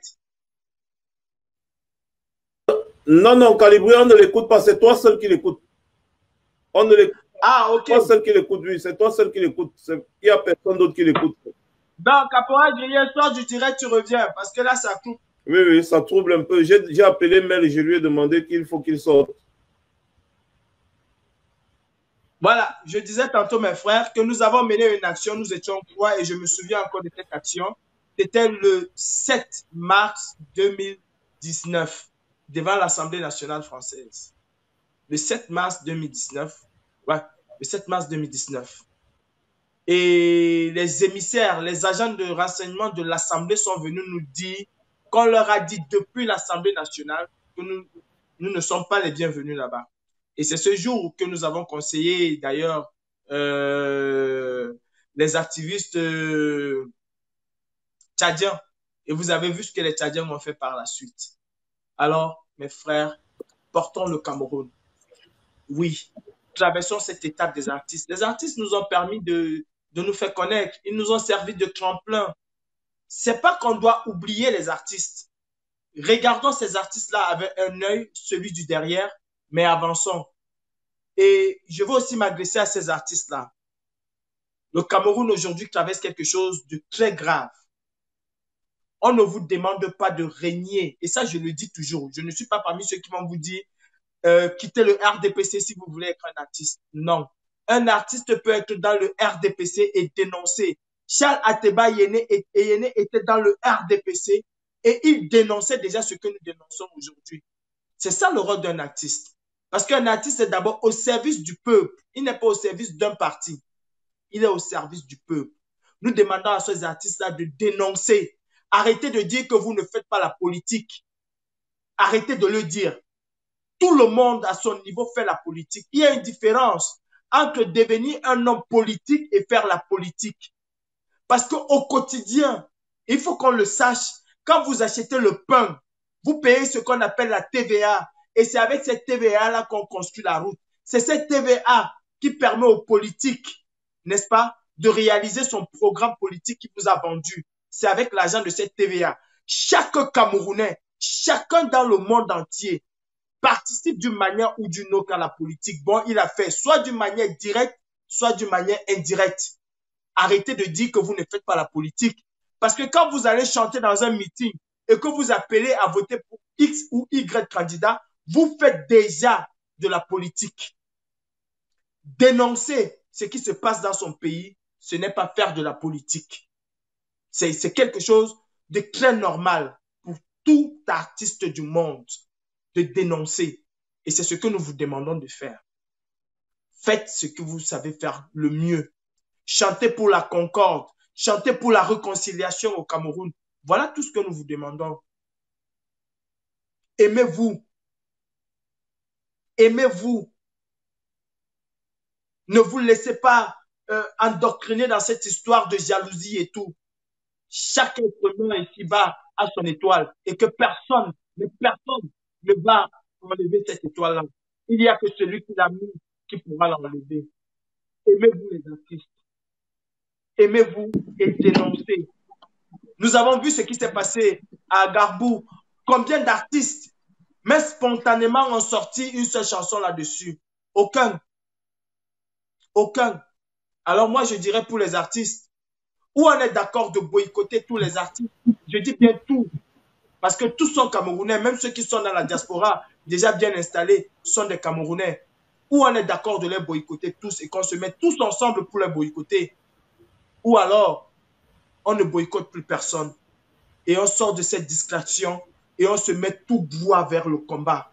Non, Calibri, on ne l'écoute pas, c'est toi seul qui l'écoute. On ne l'écoute pas. Ah, ok. C'est toi seul qui l'écoute, oui, c'est toi seul qui l'écoute. Il n'y a personne d'autre qui l'écoute. Donc, Caporal Grillé, sors du direct, tu reviens, parce que là, ça coupe. Oui, ça trouble un peu. J'ai appelé Mel et je lui ai demandé qu'il faut qu'il sorte. Voilà, je disais tantôt, mes frères, que nous avons mené une action, nous étions trois, et je me souviens encore de cette action. C'était le 7 mars 2019, devant l'Assemblée nationale française. Le 7 mars 2019, ouais, le 7 mars 2019. Et les émissaires, les agents de renseignement de l'Assemblée sont venus nous dire qu'on leur a dit depuis l'Assemblée nationale que nous ne sommes pas les bienvenus là-bas. Et c'est ce jour que nous avons conseillé d'ailleurs les activistes tchadiens. Et vous avez vu ce que les Tchadiens ont fait par la suite. Alors, mes frères, portons le Cameroun. Oui, traversons cette étape des artistes. Les artistes nous ont permis de nous faire connaître. Ils nous ont servi de tremplin. C'est pas qu'on doit oublier les artistes. Regardons ces artistes-là avec un œil, celui du derrière, mais avançons. Et je veux aussi m'adresser à ces artistes-là. Le Cameroun aujourd'hui traverse quelque chose de très grave. On ne vous demande pas de régner. Et ça, je le dis toujours. Je ne suis pas parmi ceux qui vont vous dire quittez le RDPC si vous voulez être un artiste. Non. Un artiste peut être dans le RDPC et dénoncer. Charles Ateba Yene était dans le RDPC et il dénonçait déjà ce que nous dénonçons aujourd'hui. C'est ça le rôle d'un artiste. Parce qu'un artiste est d'abord au service du peuple. Il n'est pas au service d'un parti. Il est au service du peuple. Nous demandons à ces artistes-là de dénoncer. Arrêtez de dire que vous ne faites pas la politique. Arrêtez de le dire. Tout le monde à son niveau fait la politique. Il y a une différence entre devenir un homme politique et faire la politique. Parce qu'au quotidien, il faut qu'on le sache, quand vous achetez le pain, vous payez ce qu'on appelle la TVA. Et c'est avec cette TVA-là qu'on construit la route. C'est cette TVA qui permet aux politiques, n'est-ce pas, de réaliser son programme politique qu'il vous a vendu. C'est avec l'argent de cette TVA. Chaque Camerounais, chacun dans le monde entier, participe d'une manière ou d'une autre à la politique. Bon, il a fait soit d'une manière directe, soit d'une manière indirecte. Arrêtez de dire que vous ne faites pas la politique. Parce que quand vous allez chanter dans un meeting et que vous appelez à voter pour X ou Y candidat, vous faites déjà de la politique. Dénoncer ce qui se passe dans son pays, ce n'est pas faire de la politique. C'est quelque chose de très normal pour tout artiste du monde de dénoncer. Et c'est ce que nous vous demandons de faire. Faites ce que vous savez faire le mieux. Chantez pour la concorde. Chantez pour la réconciliation au Cameroun. Voilà tout ce que nous vous demandons. Aimez-vous. Aimez-vous. Ne vous laissez pas endoctriner dans cette histoire de jalousie et tout. Chaque être humain ici-bas a son étoile et que personne, mais personne ne va enlever cette étoile-là. Il n'y a que celui qui l'a mis qui pourra l'enlever. Aimez-vous les artistes. Aimez-vous et dénoncez. Nous avons vu ce qui s'est passé à Garbou. Combien d'artistes, mais spontanément, ont sorti une seule chanson là-dessus? Aucun. Aucun. Alors moi, je dirais pour les artistes, où on est d'accord de boycotter tous les artistes? Je dis bien tous. Parce que tous sont Camerounais, même ceux qui sont dans la diaspora, déjà bien installés, sont des Camerounais. Ou on est d'accord de les boycotter tous et qu'on se met tous ensemble pour les boycotter. Ou alors, on ne boycotte plus personne. Et on sort de cette distraction et on se met tout droit vers le combat.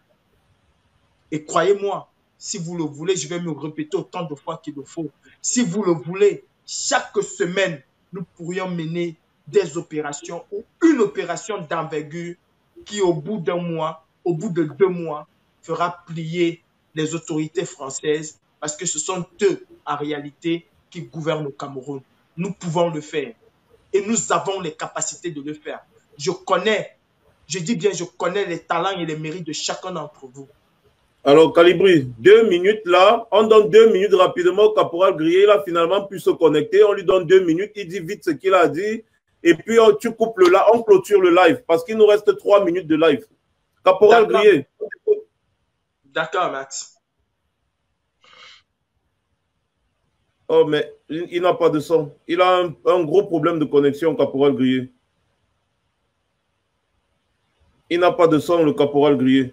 Et croyez-moi, si vous le voulez, je vais me répéter autant de fois qu'il le faut. Si vous le voulez, chaque semaine, nous pourrions mener des opérations ou une opération d'envergure qui, au bout d'un mois, au bout de 2 mois, fera plier les autorités françaises parce que ce sont eux, en réalité, qui gouvernent le Cameroun. Nous pouvons le faire et nous avons les capacités de le faire. Je connais, je dis bien, je connais les talents et les mérites de chacun d'entre vous. Alors, Calibri, 2 minutes là, on donne 2 minutes rapidement au caporal Grillé, il a finalement pu se connecter, on lui donne 2 minutes, il dit vite ce qu'il a dit, et puis tu coupes le live, on clôture le live, parce qu'il nous reste 3 minutes de live. Caporal Grillé. D'accord, Max. Oh, mais il n'a pas de son. Il a un gros problème de connexion, Caporal Grillé. Il n'a pas de son, le Caporal Grillé.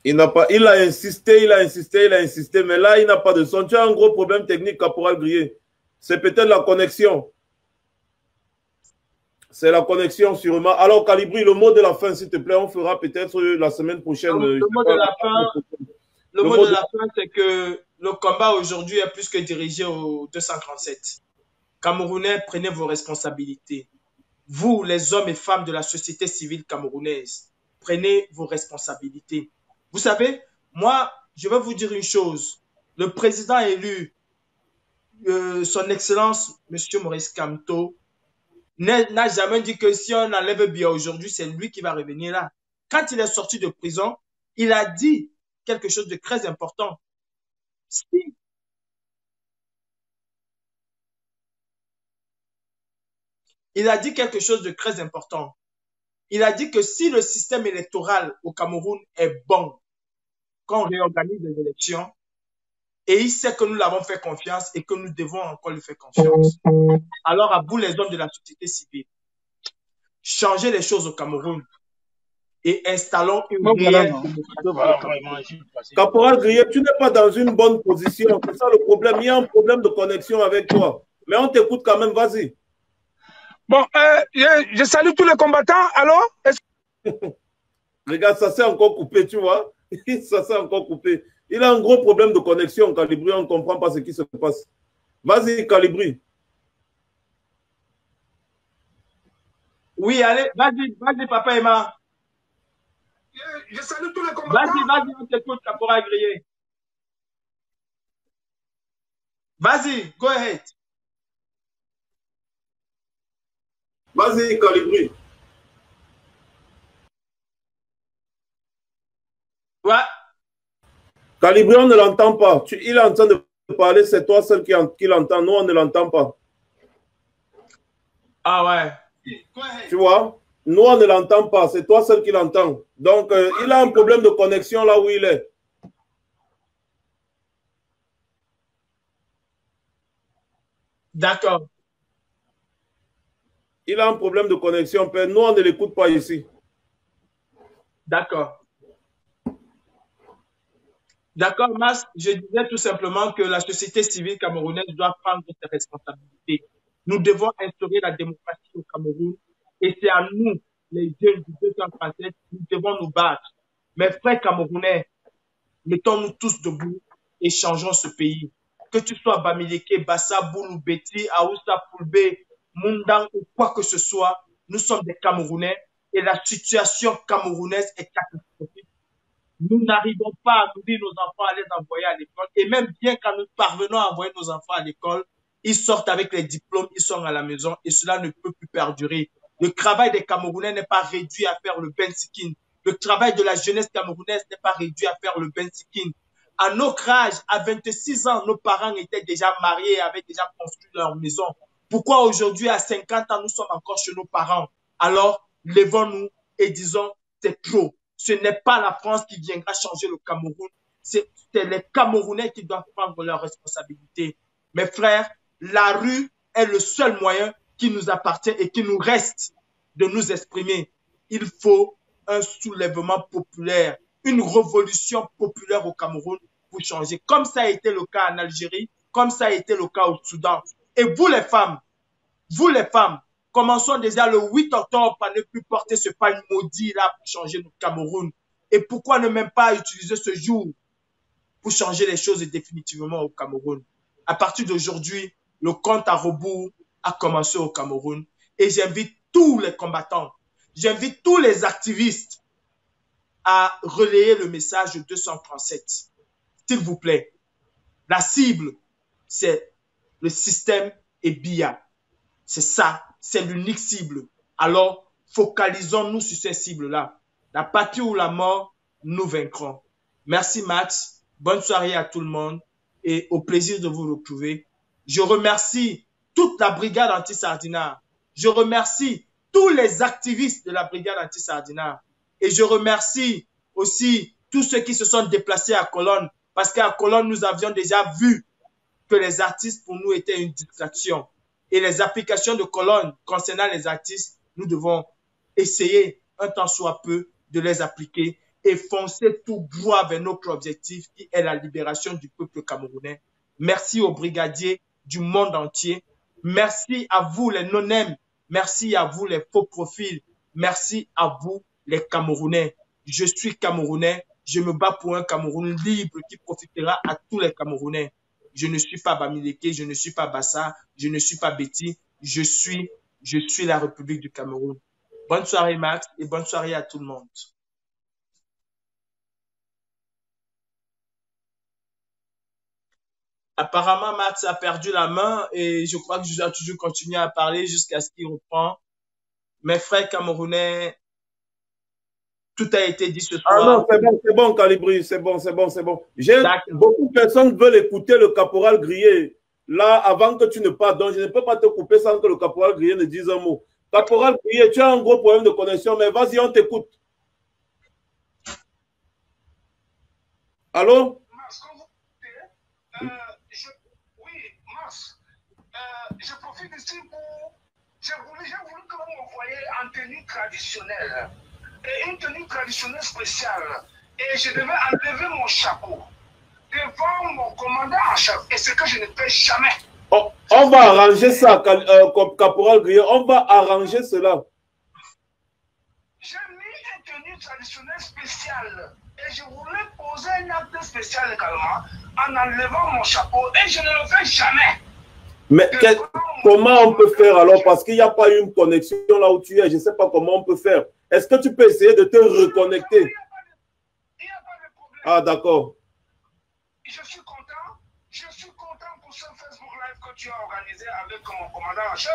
Il a insisté, mais là, il n'a pas de son. Tu as un gros problème technique, Caporal Grillé. C'est peut-être la connexion. C'est la connexion, sûrement. Alors, Calibri, le mot de la fin, s'il te plaît, on fera peut-être la semaine prochaine. Le mot de la fin, c'est que le combat aujourd'hui est plus que dirigé au 237. Camerounais, prenez vos responsabilités. Vous, les hommes et femmes de la société civile camerounaise, prenez vos responsabilités. Vous savez, moi, je vais vous dire une chose. Le président élu, son Excellence, M. Maurice Kamto, n'a jamais dit que si on enlève Biya aujourd'hui, c'est lui qui va revenir là. Quand il est sorti de prison, il a dit quelque chose de très important. Si il a dit quelque chose de très important. Il a dit que si le système électoral au Cameroun est bon, quand on réorganise les élections, et il sait que nous l'avons fait confiance et que nous devons encore lui faire confiance. Alors, à vous les hommes de la société civile, changez les choses au Cameroun et installons une réelle démocratie. Caporal Grillé, tu n'es pas dans une bonne position. C'est ça le problème. Il y a un problème de connexion avec toi. Mais on t'écoute quand même. Vas-y. Bon, je salue tous les combattants. Alors? Regarde, ça s'est encore coupé, tu vois. Ça s'est encore coupé. Il a un gros problème de connexion, Calibri. On ne comprend pas ce qui se passe. Vas-y, Calibri. Oui, allez, vas-y, Papa Emma. Je salue tous les combattants. Vas-y, on t'écoute, Caporal Grillé. Vas-y, go ahead. Vas-y, Calibri. Ouais. Calibri, on ne l'entend pas. Il est en train de parler, c'est toi seul qui l'entend. Nous, on ne l'entend pas. Ah ouais. Tu vois? Nous, on ne l'entend pas. C'est toi seul qui l'entend. Donc, il a un problème de connexion là où il est. D'accord. Il a un problème de connexion. Nous, on ne l'écoute pas ici. D'accord. D'accord, Mas, je disais tout simplement que la société civile camerounaise doit prendre ses responsabilités. Nous devons instaurer la démocratie au Cameroun et c'est à nous, les jeunes du 237, nous devons nous battre. Mes frères camerounais, mettons-nous tous debout et changeons ce pays. Que tu sois Bamileke, Bassa, Boulou, Beti, Aoussa, Poulbe, Mundang ou quoi que ce soit, nous sommes des Camerounais et la situation camerounaise est catastrophique. Nous n'arrivons pas à nourrir nos enfants, à les envoyer à l'école. Et même bien quand nous parvenons à envoyer nos enfants à l'école, ils sortent avec les diplômes, ils sont à la maison et cela ne peut plus perdurer. Le travail des Camerounais n'est pas réduit à faire le bensikin. Le travail de la jeunesse camerounaise n'est pas réduit à faire le bensikin. À notre âge, à 26 ans, nos parents étaient déjà mariés, avaient déjà construit leur maison. Pourquoi aujourd'hui, à 50 ans, nous sommes encore chez nos parents? Alors, levons-nous et disons, c'est trop. Ce n'est pas la France qui viendra changer le Cameroun. C'est les Camerounais qui doivent prendre leurs responsabilités. Mes frères, la rue est le seul moyen qui nous appartient et qui nous reste de nous exprimer. Il faut un soulèvement populaire, une révolution populaire au Cameroun pour changer. Comme ça a été le cas en Algérie, comme ça a été le cas au Soudan. Et vous les femmes, commençons déjà le 8 octobre par ne plus porter ce pagne maudit là pour changer notre Cameroun. Et pourquoi ne même pas utiliser ce jour pour changer les choses définitivement au Cameroun? À partir d'aujourd'hui, le compte à rebours a commencé au Cameroun. Et j'invite tous les combattants, j'invite tous les activistes à relayer le message 237. S'il vous plaît, la cible, c'est le système EBIA. C'est ça, c'est l'unique cible. Alors, focalisons-nous sur ces cibles-là. La patrie ou la mort, nous vaincrons. Merci Max, bonne soirée à tout le monde et au plaisir de vous retrouver. Je remercie toute la brigade anti-Sardinard. Je remercie tous les activistes de la brigade anti-Sardinard. Et je remercie aussi tous ceux qui se sont déplacés à Cologne, parce qu'à Cologne, nous avions déjà vu que les artistes, pour nous, étaient une distraction. Et les applications de Cologne concernant les artistes, nous devons essayer, un temps soit peu, de les appliquer et foncer tout droit vers notre objectif qui est la libération du peuple camerounais. Merci aux brigadiers du monde entier. Merci à vous les non-aime. Merci à vous les faux profils. Merci à vous les Camerounais. Je suis Camerounais. Je me bats pour un Cameroun libre qui profitera à tous les Camerounais. Je ne suis pas Bamileke, je ne suis pas Bassa, je ne suis pas Betty, je suis la République du Cameroun. Bonne soirée Max et bonne soirée à tout le monde. Apparemment, Max a perdu la main et je crois que je dois toujours continuer à parler jusqu'à ce qu'il reprend. Mes frères camerounais, tout a été dit ce soir. Ah non, c'est bon, Calibri, c'est bon. Beaucoup de personnes veulent écouter le caporal Grillé. là, avant que tu ne partes. Donc, je ne peux pas te couper sans que le caporal Grillé ne dise un mot. Caporal Grillé, tu as un gros problème de connexion, mais vas-y, on t'écoute. Allô? Oui, Mars. Je profite ici pour... J'ai voulu que vous m'envoyiez en tenue traditionnelle. Et une tenue traditionnelle spéciale. Et je devais enlever mon chapeau devant mon commandant en chef. Et ce que je ne fais jamais. Oh, on va arranger ça, Caporal Grillé. On va arranger cela. J'ai mis une tenue traditionnelle spéciale. Et je voulais poser un acte spécial également en enlevant mon chapeau. Et je ne le fais jamais. Mais comment on peut faire alors? Parce qu'il n'y a pas eu une connexion là où tu es. Je ne sais pas comment on peut faire. Est-ce que tu peux essayer de te reconnecter? Il n'y a pas de problème. Ah, d'accord. Je suis content pour ce Facebook Live que tu as organisé avec mon commandant en chef.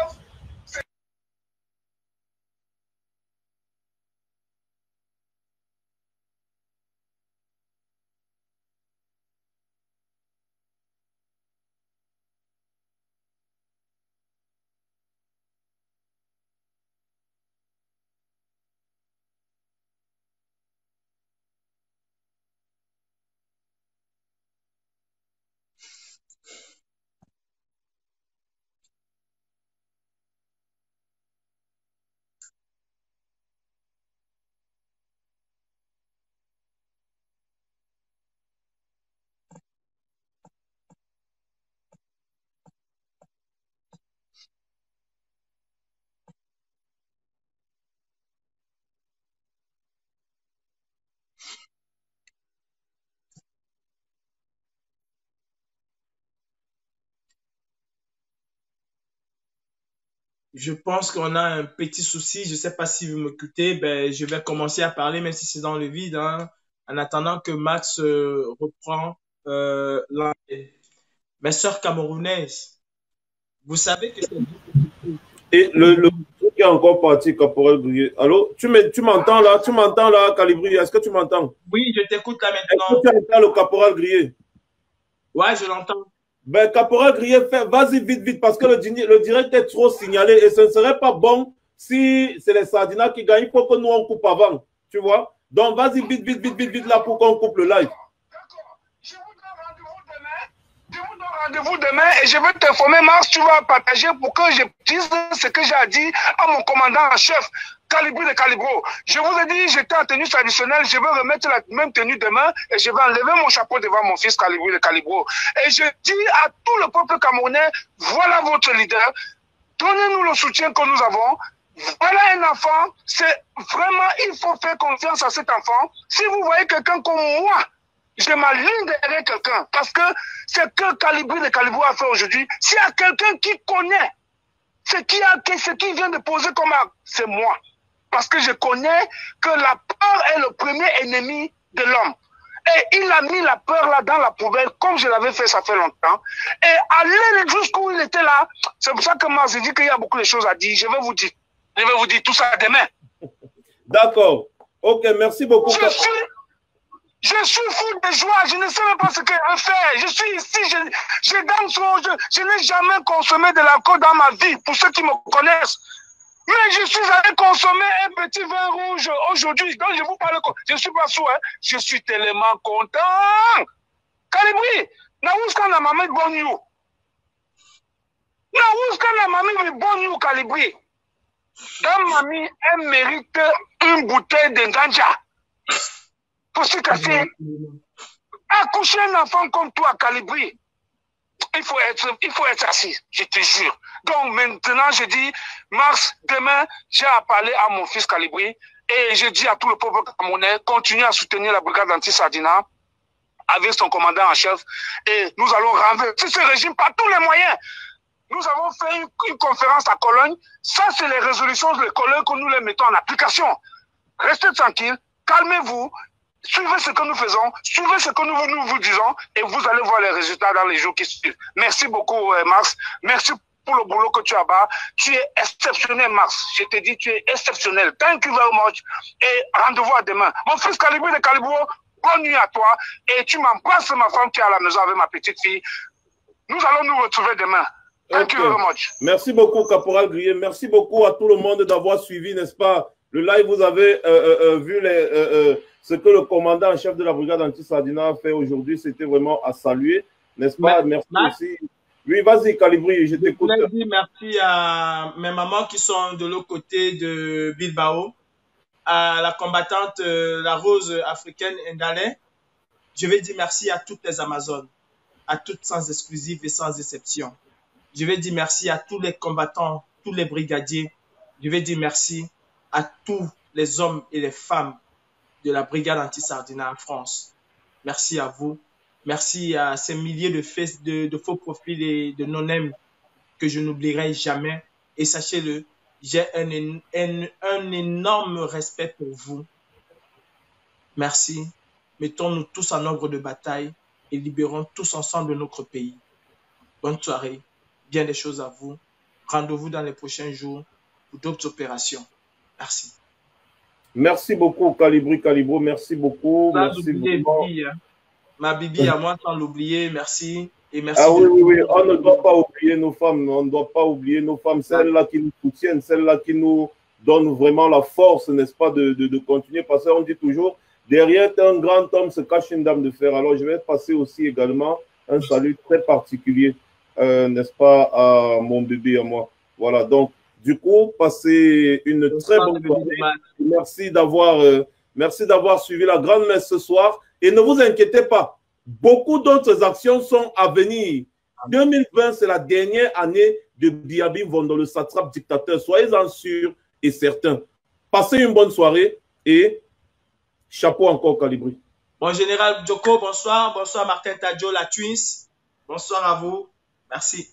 Je pense qu'on a un petit souci. Je ne sais pas si vous m'écoutez. Ben, je vais commencer à parler, même si c'est dans le vide, hein, en attendant que Max reprend l'anglais. Mes sœurs camerounaises, vous savez que c'est... Et le truc est encore parti, Caporal Grillé. Allô? Tu m'entends là? Tu m'entends là, Calibri? Est-ce que tu m'entends? Oui, je t'écoute là Est-ce maintenant. que tu entends le Caporal Grillé? Ouais, je l'entends. Ben, Caporal Grillé, vas-y vite, vite, parce que le direct est trop signalé et ce ne serait pas bon si c'est les Sardinats qui gagnent. Il faut que nous, on coupe avant, tu vois? Donc, vas-y vite, vite, vite, vite, vite, là, pour qu'on coupe le live. D'accord. Je vous donne rendez-vous demain. Je vous donne rendez-vous demain et je vais t'informer, Mars, tu vas partager pour que je dise ce que j'ai dit à mon commandant en chef, Calibri de Calibro. Je vous ai dit, j'étais en tenue traditionnelle, je vais remettre la même tenue demain et je vais enlever mon chapeau devant mon fils Calibri de Calibro. Et je dis à tout le peuple camerounais, voilà votre leader, donnez-nous le soutien que nous avons. Voilà un enfant, c'est vraiment, il faut faire confiance à cet enfant. Si vous voyez quelqu'un comme moi, je m'aligne derrière quelqu'un, parce que c'est que Calibri de Calibro a fait aujourd'hui. S'il y a quelqu'un qui connaît ce qui vient de poser comme acte, c'est moi. Parce que je connais que la peur est le premier ennemi de l'homme. Et il a mis la peur là dans la poubelle, comme je l'avais fait, ça fait longtemps. Et aller jusqu'où il était là, c'est pour ça que moi, j'ai dit qu'il y a beaucoup de choses à dire. Je vais vous dire tout ça demain. D'accord. Ok, merci beaucoup. Je suis fou de joie, je ne sais même pas ce que je fais. Je suis ici, je danse, je n'ai jamais consommé de l'alcool dans ma vie, pour ceux qui me connaissent. Mais je suis allé consommer un petit vin rouge aujourd'hui. Donc je vous parle, je ne suis pas sourd, hein. Je suis tellement content. Calibri, Naouska na mami bon you. Naouska na mami bon you, Calibri. Dans mamie, elle mérite une bouteille de ganja. Pour se casser. Accoucher un enfant comme toi, Calibri. Il faut être assis, je te jure. Donc maintenant, je dis, Mars, demain, j'ai à parler à mon fils Calibri et je dis à tout le peuple camerounais, continuez à soutenir la brigade anti-Sardina avec son commandant en chef et nous allons renverser ce régime par tous les moyens. Nous avons fait une conférence à Cologne. Ça, c'est les résolutions de Cologne que nous les mettons en application. Restez tranquilles, calmez-vous. Suivez ce que nous faisons, suivez ce que nous vous disons et vous allez voir les résultats dans les jours qui suivent. Merci beaucoup, Max. Merci pour le boulot que tu as bas. Tu es exceptionnel, Max. Je te dis, tu es exceptionnel. Thank you very much. Et rendez-vous à demain. Mon fils Calibri de Calibro, bonne nuit à toi. Et tu m'embrasses, ma femme qui est à la maison avec ma petite fille. Nous allons nous retrouver demain. Thank you very much. Merci beaucoup, Caporal Grillet. Merci beaucoup à tout le monde d'avoir suivi, n'est-ce pas, le live. Vous avez vu ce que le commandant en chef de la brigade anti-Sardina a fait aujourd'hui. C'était vraiment à saluer, n'est-ce pas? Merci aussi. Oui, vas-y, Calibri, je t'écoute. Je voulais dire merci à mes mamans qui sont de l'autre côté de Bilbao, à la combattante, la rose africaine Ndale. Je vais dire merci à toutes les Amazones, à toutes sans exclusive et sans exception. Je vais dire merci à tous les combattants, tous les brigadiers. Je vais dire merci à tous les hommes et les femmes de la brigade anti-Sardina en France. Merci à vous. Merci à ces milliers de faux profils et de non-aime que je n'oublierai jamais. Et sachez-le, j'ai un énorme respect pour vous. Merci. Mettons-nous tous en ordre de bataille et libérons tous ensemble notre pays. Bonne soirée. Bien des choses à vous. Rendez-vous dans les prochains jours pour d'autres opérations. Merci. Merci beaucoup, Calibri, Calibro. Merci beaucoup. Merci beaucoup. Ma Bibi à moi, sans l'oublier. Merci. Et merci. Ah oui, oui, oui. On ne doit pas oublier nos femmes. On ne doit pas oublier nos femmes. Celles-là qui nous soutiennent, celles-là qui nous donnent vraiment la force, n'est-ce pas, de continuer. Parce qu'on dit toujours, derrière un grand homme se cache une dame de fer. Alors, je vais passer aussi également un salut très particulier, n'est-ce pas, à mon bébé, à moi. Voilà, donc, du coup, passez une très bonne soirée. Merci d'avoir suivi la grande messe ce soir. Et ne vous inquiétez pas, beaucoup d'autres actions sont à venir. 2020, c'est la dernière année de Biabi Vondo, le satrape dictateur. Soyez-en sûrs et certains. Passez une bonne soirée et chapeau encore, Calibri. Bon, Général Djoko, bonsoir. Bonsoir, Martin Tadjo, la Twins. Bonsoir à vous. Merci.